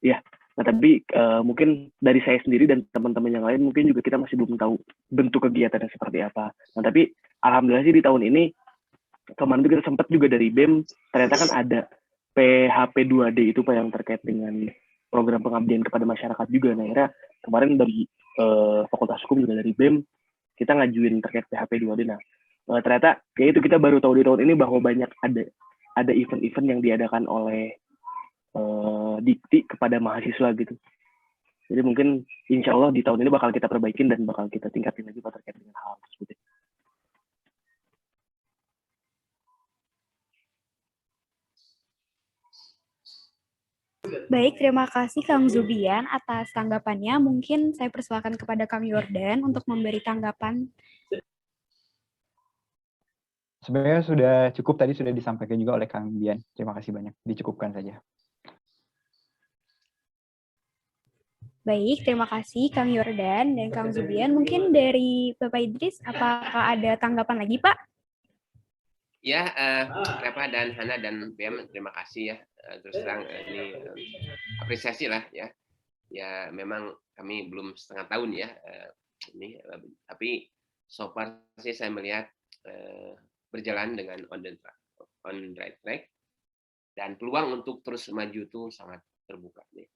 Ya, nah tapi mungkin dari saya sendiri dan teman-teman yang lain mungkin juga kita masih belum tahu bentuk kegiatannya seperti apa. Nah tapi alhamdulillah sih di tahun ini kemarin kita sempat juga dari BEM ternyata kan ada PHP 2D itu Pak yang terkait dengan program pengabdian kepada masyarakat juga. Nah akhirnya kemarin dari Fakultas Hukum juga dari BEM kita ngajuin terkait PHP 2D. Nah ternyata kayak itu kita baru tahu di tahun ini bahwa banyak ada event-event yang diadakan oleh Dikti kepada mahasiswa gitu. Jadi mungkin insya Allah di tahun ini bakal kita perbaikin dan bakal kita tingkatin lagi Pak terkait dengan hal tersebut. Baik, terima kasih Kang Zubian atas tanggapannya. Mungkin saya persilakan kepada Kang Yordan untuk memberi tanggapan. Sebenarnya sudah cukup, tadi sudah disampaikan juga oleh Kang Bian. Terima kasih banyak, dicukupkan saja. Baik, terima kasih Kang Yordan dan Kang Zubian. Mungkin dari Bapak Idris, apakah ada tanggapan lagi Pak? Ya, Repa dan Hana dan BM, terima kasih ya. Terus terang ini apresiasi lah ya. Ya memang kami belum setengah tahun ya ini, tapi so far sih saya melihat berjalan dengan on the right track dan peluang untuk terus maju tuh sangat terbuka nih.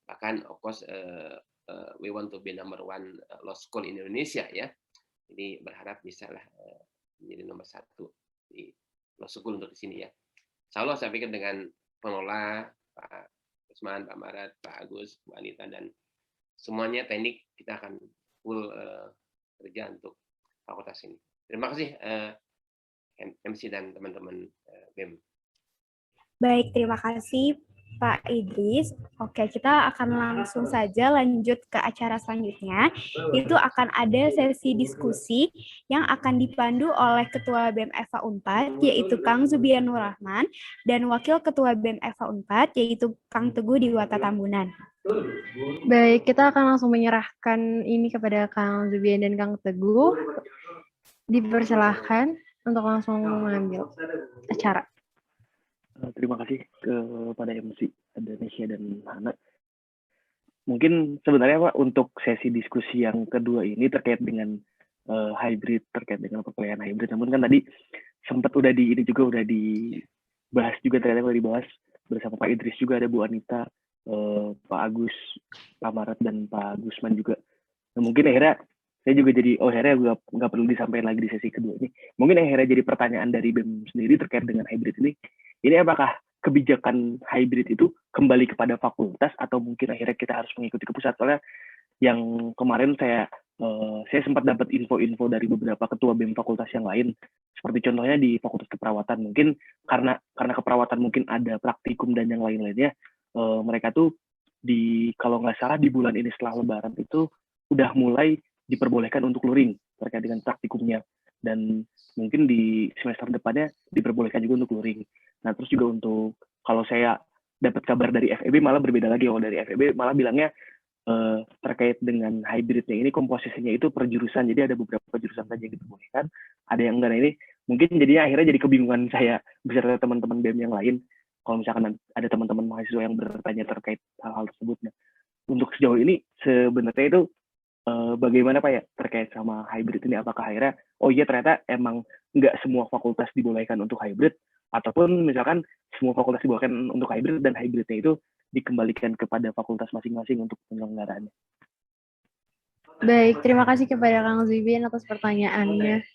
Bahkan of course we want to be number one law school in Indonesia ya. Jadi berharap bisa lah menjadi nomor 1 di law school untuk di sini ya. Insya Allah saya pikir dengan pengelola Pak Usman, Pak Marat, Pak Agus, Bu Anita dan semuanya teknik kita akan full kerja untuk fakultas ini. Terima kasih MC dan teman-teman BEM. Baik, terima kasih Pak Idris. Oke, kita akan langsung saja lanjut ke acara selanjutnya. Itu akan ada sesi diskusi yang akan dipandu oleh Ketua BEM FA Unpad, yaitu Kang Zubian Nur Rahman, dan Wakil Ketua BEM FA Unpad, yaitu Kang Teguh Diwata Tambunan. Baik, kita akan langsung menyerahkan ini kepada Kang Zubian dan Kang Teguh. Dipersilahkan untuk langsung mengambil acara. Terima kasih kepada MC Indonesia dan Hana. Mungkin sebenarnya Pak untuk sesi diskusi yang kedua ini terkait dengan hybrid, terkait dengan perkuliahan hybrid. Namun kan tadi sempat udah dibahas juga, ternyata udah dibahas bersama Pak Idris juga, ada Bu Anita, Pak Agus, Pak Marat dan Pak Gusman juga. Nah, mungkin akhirnya saya juga jadi akhirnya nggak perlu disampaikan lagi di sesi kedua ini. Mungkin akhirnya jadi pertanyaan dari BEM sendiri terkait dengan hybrid ini. Ini apakah kebijakan hybrid itu kembali kepada fakultas atau mungkin akhirnya kita harus mengikuti ke pusat? Soalnya yang kemarin saya sempat dapat info-info dari beberapa ketua BEM fakultas yang lain, seperti contohnya di Fakultas Keperawatan, mungkin karena keperawatan mungkin ada praktikum dan yang lain-lainnya, mereka tuh kalau nggak salah di bulan ini setelah Lebaran itu udah mulai diperbolehkan untuk luring terkait dengan praktikumnya, dan mungkin di semester depannya diperbolehkan juga untuk luring. Nah, terus juga untuk kalau saya dapat kabar dari FEB malah berbeda lagi. Kalau dari FEB malah bilangnya terkait dengan hybridnya ini komposisinya itu per jurusan. Jadi ada beberapa jurusan saja yang diperbolehkan, ada yang enggak. Nah, ini mungkin jadinya akhirnya jadi kebingungan saya beserta teman-teman BEM yang lain. Kalau misalkan ada teman-teman mahasiswa yang bertanya terkait hal-hal tersebut. Nah, untuk sejauh ini sebenarnya itu bagaimana Pak ya terkait sama hybrid ini? Apakah akhirnya ternyata emang nggak semua fakultas dibolehkan untuk hybrid, ataupun misalkan semua fakultas dibolehkan untuk hybrid dan hybridnya itu dikembalikan kepada fakultas masing-masing untuk penyelenggaraannya? Baik, terima kasih kepada Kang Zubian atas pertanyaannya.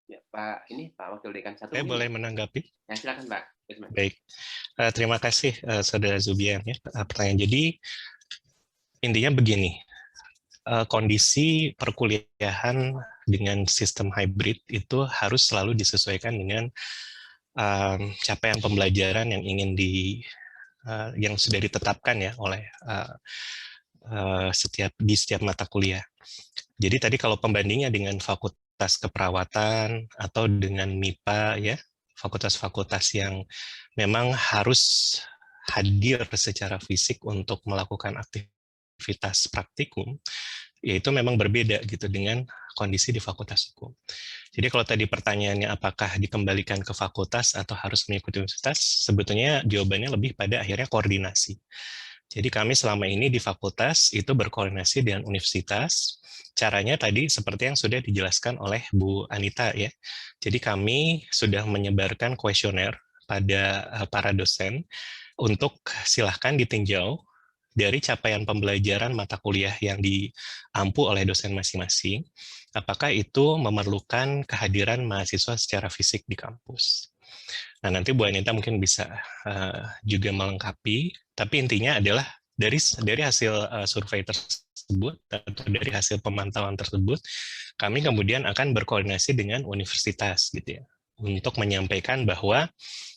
Ya, Pak Wakil Dekan 1. Saya boleh menanggapi? Ya, silakan Pak. Baik, terima kasih Saudara Zubian ya pertanyaan. Jadi intinya begini, kondisi perkuliahan dengan sistem hybrid itu harus selalu disesuaikan dengan capaian pembelajaran yang ingin yang sudah ditetapkan ya oleh di setiap mata kuliah. Jadi tadi kalau pembandingnya dengan fakultas keperawatan atau dengan MIPA ya, fakultas-fakultas yang memang harus hadir secara fisik untuk melakukan aktivitas praktikum, yaitu memang berbeda gitu dengan kondisi di fakultas hukum. Jadi kalau tadi pertanyaannya apakah dikembalikan ke fakultas atau harus mengikuti universitas, sebetulnya jawabannya lebih pada akhirnya koordinasi. Jadi kami selama ini di fakultas itu berkoordinasi dengan universitas. Caranya tadi seperti yang sudah dijelaskan oleh Bu Anita ya. Jadi kami sudah menyebarkan kuesioner pada para dosen untuk silahkan ditinjau dari capaian pembelajaran mata kuliah yang diampu oleh dosen masing-masing, apakah itu memerlukan kehadiran mahasiswa secara fisik di kampus. Nah, nanti Bu Anita mungkin bisa juga melengkapi, tapi intinya adalah dari hasil survei tersebut atau dari hasil pemantauan tersebut, kami kemudian akan berkoordinasi dengan universitas gitu ya, untuk menyampaikan bahwa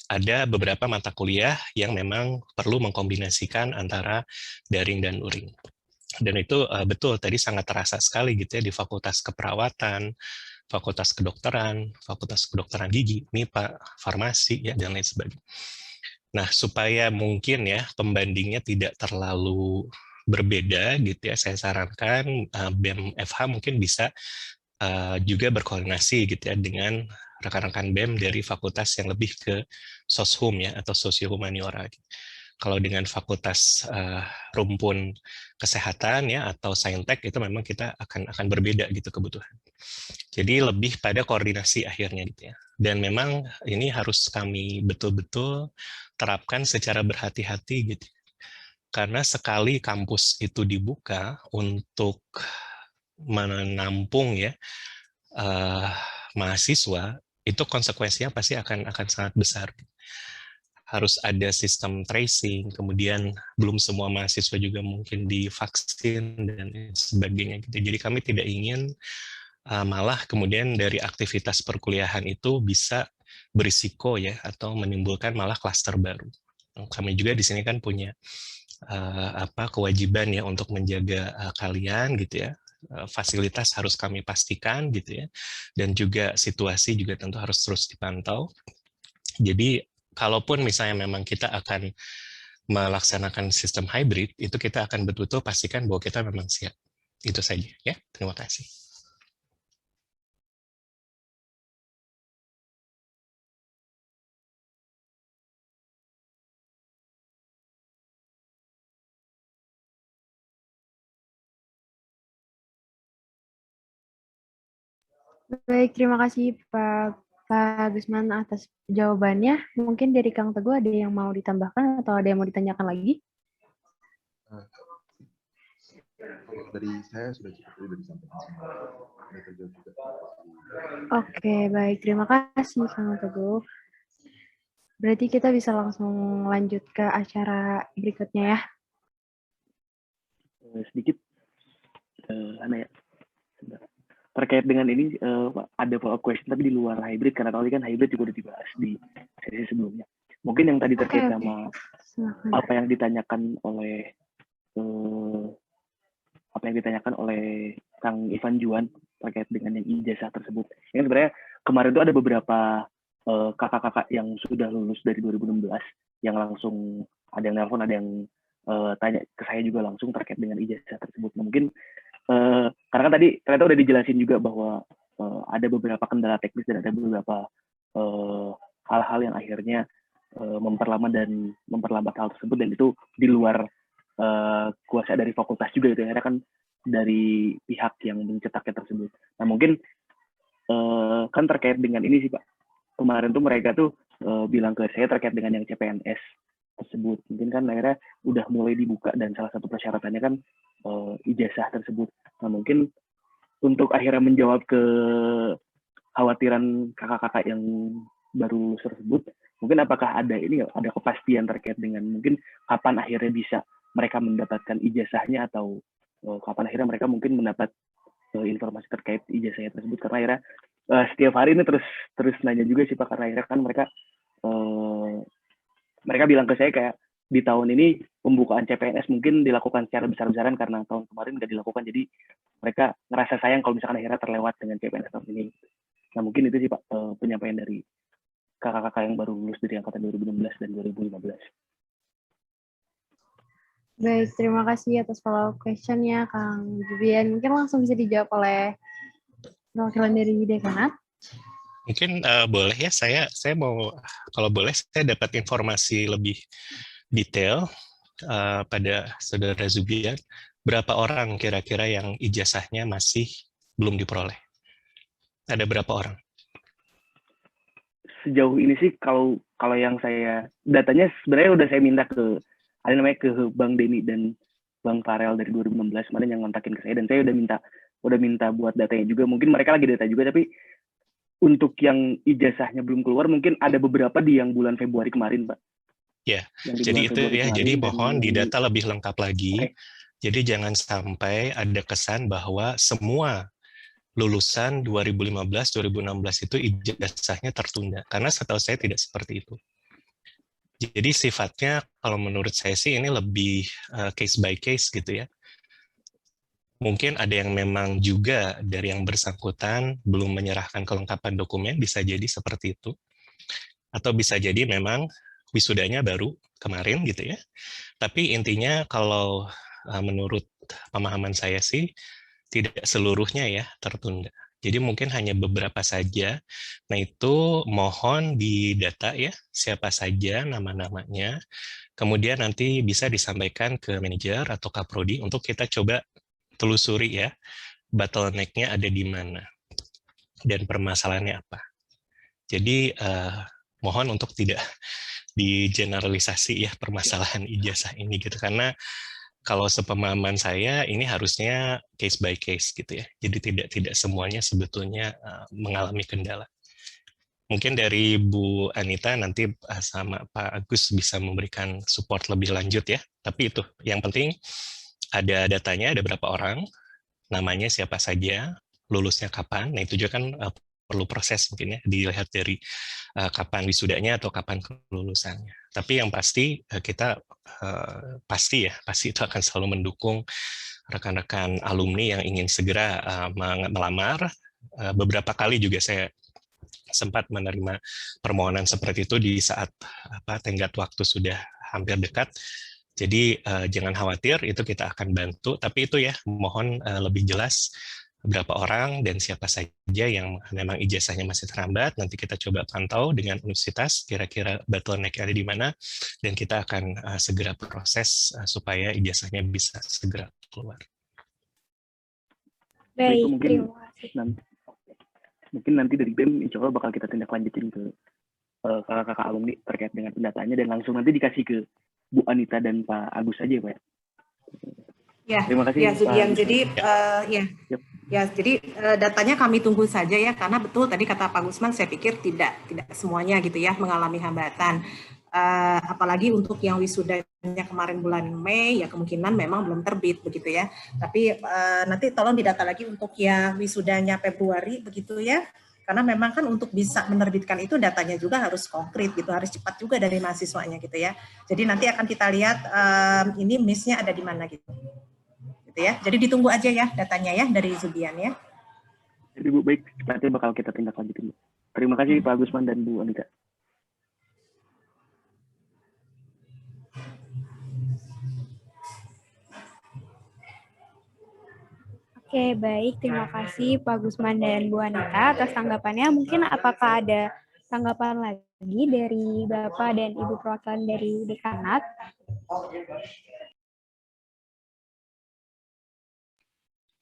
ada beberapa mata kuliah yang memang perlu mengkombinasikan antara daring dan luring. Dan itu betul, tadi sangat terasa sekali gitu ya di fakultas keperawatan, fakultas kedokteran gigi, MIPA, farmasi, ya, dan lain sebagainya. Nah, supaya mungkin ya pembandingnya tidak terlalu berbeda gitu ya, saya sarankan BEM FH mungkin bisa juga berkoordinasi gitu ya dengan rekan-rekan BEM dari fakultas yang lebih ke soshum ya atau sosio-humaniora. Kalau dengan fakultas rumpun kesehatan ya atau saintek itu memang kita akan berbeda gitu kebutuhan. Jadi lebih pada koordinasi akhirnya gitu ya. Dan memang ini harus kami betul-betul terapkan secara berhati-hati gitu. Karena sekali kampus itu dibuka untuk menampung ya mahasiswa, itu konsekuensinya pasti akan sangat besar. Harus ada sistem tracing, kemudian belum semua mahasiswa juga mungkin divaksin dan sebagainya. Jadi kami tidak ingin malah kemudian dari aktivitas perkuliahan itu bisa berisiko ya atau menimbulkan malah klaster baru. Kami juga di sini kan punya kewajiban ya untuk menjaga kalian gitu ya. Fasilitas harus kami pastikan gitu ya, dan juga situasi juga tentu harus terus dipantau. Jadi kalaupun misalnya memang kita akan melaksanakan sistem hybrid, itu kita akan betul-betul pastikan bahwa kita memang siap. Itu saja ya. Terima kasih. Baik, terima kasih Pak Gusman atas jawabannya. Mungkin dari Kang Teguh ada yang mau ditambahkan atau ada yang mau ditanyakan lagi? Dari saya sudah cukup disampaikan semua. Oke, baik. Terima kasih Kang Teguh. Berarti kita bisa langsung lanjut ke acara berikutnya ya. Sedikit, ya. Terkait dengan ini ada follow-up question tapi di luar hybrid, karena tadi kan hybrid juga udah dibahas di sesi sebelumnya. Mungkin yang tadi terkait sama apa yang ditanyakan oleh Kang Ivan Juan terkait dengan yang ijazah tersebut. Yang sebenarnya kemarin itu ada beberapa kakak-kakak yang sudah lulus dari 2016 yang langsung ada yang nelpon, ada yang tanya ke saya juga langsung terkait dengan ijazah tersebut. Nah, mungkin karena kan tadi ternyata udah dijelasin juga bahwa ada beberapa kendala teknis dan ada beberapa hal-hal yang akhirnya memperlambat hal tersebut, dan itu di luar kuasa dari fakultas juga gitu. Akhirnya kan dari pihak yang mencetaknya tersebut. Nah, mungkin kan terkait dengan ini sih Pak. Kemarin tuh mereka tuh bilang ke saya terkait dengan yang CPNS tersebut. Mungkin kan akhirnya udah mulai dibuka dan salah satu persyaratannya kan ijazah tersebut. Nah, mungkin untuk akhirnya menjawab ke khawatiran kakak-kakak yang baru lulus tersebut, mungkin apakah ada kepastian terkait dengan mungkin kapan akhirnya bisa mereka mendapatkan ijazahnya, atau kapan akhirnya mereka mungkin mendapat informasi terkait ijazahnya tersebut, karena akhirnya setiap hari ini terus nanya juga sih Pak, karena akhirnya kan mereka bilang ke saya kayak di tahun ini pembukaan CPNS mungkin dilakukan secara besar-besaran karena tahun kemarin nggak dilakukan, jadi mereka ngerasa sayang kalau misalkan akhirnya terlewat dengan CPNS tahun ini. Nah mungkin itu sih Pak penyampaian dari kakak-kakak yang baru lulus dari angkatan 2016 dan 2015. Baik, terima kasih atas follow-up question-nya, Kang Jubian. Mungkin langsung bisa dijawab oleh perwakilan dari Dekanat. Mungkin boleh ya, saya mau, kalau boleh, saya dapat informasi lebih detail pada Saudara Zubian, berapa orang kira-kira yang ijazahnya masih belum diperoleh? Ada berapa orang? Sejauh ini sih kalau yang saya, datanya sebenarnya udah saya minta ke Bang Denny dan Bang Farel dari 2016 kemarin yang ngontakin ke saya, dan saya udah minta buat datanya juga. Mungkin mereka lagi data juga, tapi untuk yang ijazahnya belum keluar mungkin ada beberapa di yang bulan Februari kemarin, Pak. Ya, jadi itu ya. Jadi mohon didata lebih lengkap lagi. Jadi jangan sampai ada kesan bahwa semua lulusan 2015-2016 itu ijazahnya tertunda. Karena setahu saya tidak seperti itu. Jadi sifatnya kalau menurut saya sih ini lebih case by case gitu ya. Mungkin ada yang memang juga dari yang bersangkutan belum menyerahkan kelengkapan dokumen, bisa jadi seperti itu. Atau bisa jadi memang wisudanya baru kemarin gitu ya. Tapi intinya kalau menurut pemahaman saya sih tidak seluruhnya ya tertunda. Jadi mungkin hanya beberapa saja. Nah itu mohon didata ya, siapa saja nama-namanya. Kemudian nanti bisa disampaikan ke manajer atau kaprodi untuk kita coba telusuri ya, bottleneck-nya ada di mana. Dan permasalahannya apa. Jadi mohon untuk tidak digeneralisasi ya permasalahan ijazah ini gitu. Karena kalau sepemahaman saya ini harusnya case by case gitu ya. Jadi tidak semuanya sebetulnya mengalami kendala. Mungkin dari Bu Anita nanti sama Pak Agus bisa memberikan support lebih lanjut ya. Tapi itu yang penting ada datanya, ada berapa orang, namanya siapa saja, lulusnya kapan. Nah itu juga kan perlu proses mungkin ya, dilihat dari kapan wisudanya atau kapan kelulusannya. Tapi yang pasti kita pasti itu akan selalu mendukung rekan-rekan alumni yang ingin segera melamar. Beberapa kali juga saya sempat menerima permohonan seperti itu di saat tenggat waktu sudah hampir dekat. Jadi jangan khawatir, itu kita akan bantu. Tapi itu ya, mohon lebih jelas berapa orang dan siapa saja yang memang ijazahnya masih terhambat. Nanti kita coba pantau dengan universitas kira-kira bottleneck ada di mana, dan kita akan segera proses supaya ijazahnya bisa segera keluar. Baik, mungkin nanti dari BEM insya Allah bakal kita tindak lanjutin ke kakak-kakak alumni terkait dengan pendataannya, dan langsung nanti dikasih ke Bu Anita dan Pak Agus aja Pak. Ya, terima kasih. Ya, Zubian. Jadi jadi datanya kami tunggu saja ya, karena betul tadi kata Pak Gusman, saya pikir tidak semuanya gitu ya mengalami hambatan. Apalagi untuk yang wisudanya kemarin bulan Mei ya kemungkinan memang belum terbit begitu ya. Tapi nanti tolong didata lagi untuk yang wisudanya Februari begitu ya. Karena memang kan untuk bisa menerbitkan itu datanya juga harus konkret gitu, harus cepat juga dari mahasiswanya gitu ya. Jadi nanti akan kita lihat ini miss-nya ada di mana gitu. Ya. Jadi ditunggu aja ya datanya ya dari Zubian ya. Jadi Bu, baik, nanti bakal kita tindak lanjutin. Terima kasih Pak Gusman dan Bu Anita. Oke, baik. Terima kasih Pak Gusman dan Bu Anita atas tanggapannya. Mungkin apakah ada tanggapan lagi dari Bapak dan Ibu perwakilan dari Dekanat?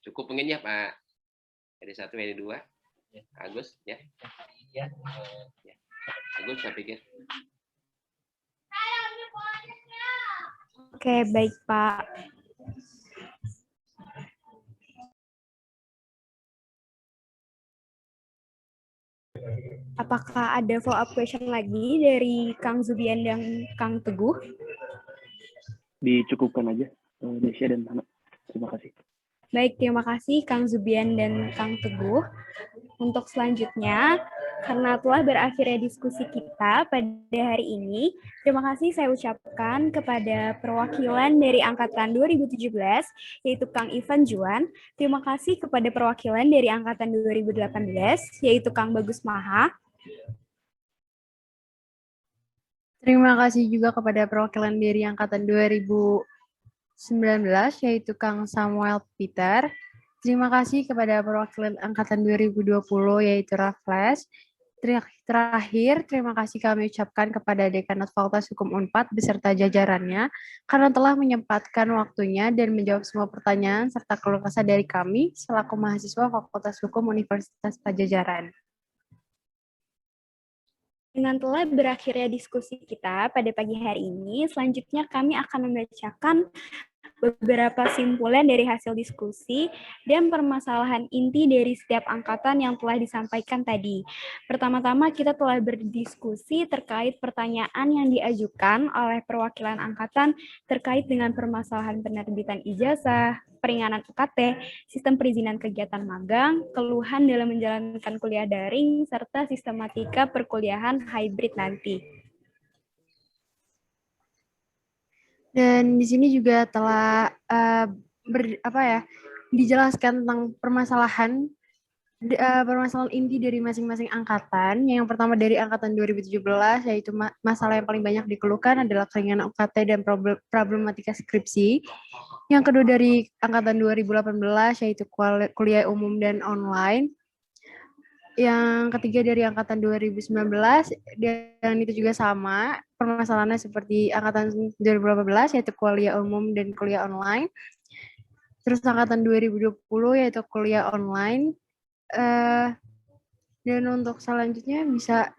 Cukup mungkin ya Pak. Dari 1, dari 2. Agus ya. Agus saya pikir. Oke, baik Pak. Apakah ada follow-up question lagi dari Kang Zubian dan Kang Teguh? Dicukupkan aja, Desya dan Hana. Terima kasih. Baik, terima kasih Kang Zubian dan Kang Teguh. Untuk selanjutnya, karena telah berakhirnya diskusi kita pada hari ini. Terima kasih saya ucapkan kepada perwakilan dari Angkatan 2017, yaitu Kang Ivan Juan. Terima kasih kepada perwakilan dari Angkatan 2018, yaitu Kang Bagus Maha. Terima kasih juga kepada perwakilan dari Angkatan 2019, yaitu Kang Samuel Peter. Terima kasih kepada perwakilan Angkatan 2020, yaitu Raffles. Terakhir, terima kasih kami ucapkan kepada Dekanat Fakultas Hukum Unpad beserta jajarannya karena telah menyempatkan waktunya dan menjawab semua pertanyaan serta keluh kesah dari kami selaku mahasiswa Fakultas Hukum Universitas Padjadjaran. Dengan telah berakhirnya diskusi kita pada pagi hari ini, selanjutnya kami akan membacakan beberapa simpulan dari hasil diskusi dan permasalahan inti dari setiap angkatan yang telah disampaikan tadi. Pertama-tama kita telah berdiskusi terkait pertanyaan yang diajukan oleh perwakilan angkatan terkait dengan permasalahan penerbitan ijazah, peringanan UKT, sistem perizinan kegiatan magang, keluhan dalam menjalankan kuliah daring, serta sistematika perkuliahan hybrid nanti. Dan di sini juga telah dijelaskan tentang permasalahan inti dari masing-masing angkatan. Yang pertama dari angkatan 2017, yaitu masalah yang paling banyak dikeluhkan adalah keringanan UKT dan problematika skripsi. Yang kedua dari angkatan 2018, yaitu kuliah umum dan online. Yang ketiga dari angkatan 2019, dan itu juga sama, permasalahannya seperti angkatan 2018, yaitu kuliah umum dan kuliah online. Terus angkatan 2020, yaitu kuliah online. Dan untuk selanjutnya bisa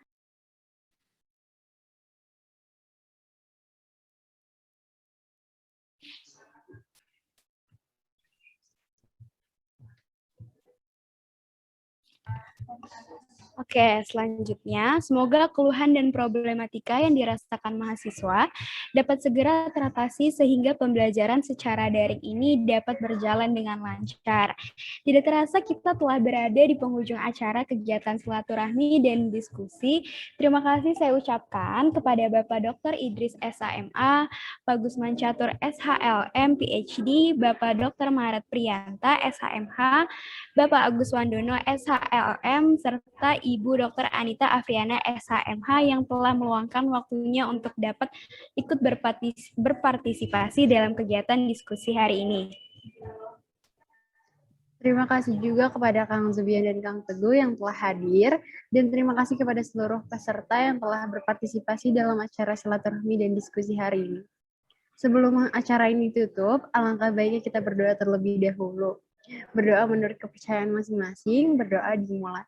Oke, selanjutnya semoga keluhan dan problematika yang dirasakan mahasiswa dapat segera teratasi sehingga pembelajaran secara daring ini dapat berjalan dengan lancar. Tidak terasa kita telah berada di penghujung acara kegiatan silaturahmi dan diskusi. Terima kasih saya ucapkan kepada Bapak Dr. Idris SHMA, Pak Gusman Catur SHLM PhD, Bapak Dr. Maret Priyanta SHMH, Bapak Agus Wandono SHLM, serta Ibu Dr. Anita Afriana SHMH yang telah meluangkan waktunya untuk dapat ikut berpartisipasi dalam kegiatan diskusi hari ini. Terima kasih juga kepada Kang Zubian dan Kang Teguh yang telah hadir, dan terima kasih kepada seluruh peserta yang telah berpartisipasi dalam acara silaturahmi dan diskusi hari ini. Sebelum acara ini tutup, alangkah baiknya kita berdoa terlebih dahulu. Berdoa menurut kepercayaan masing-masing, berdoa dimulai.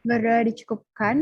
Berdoa dicukupkan.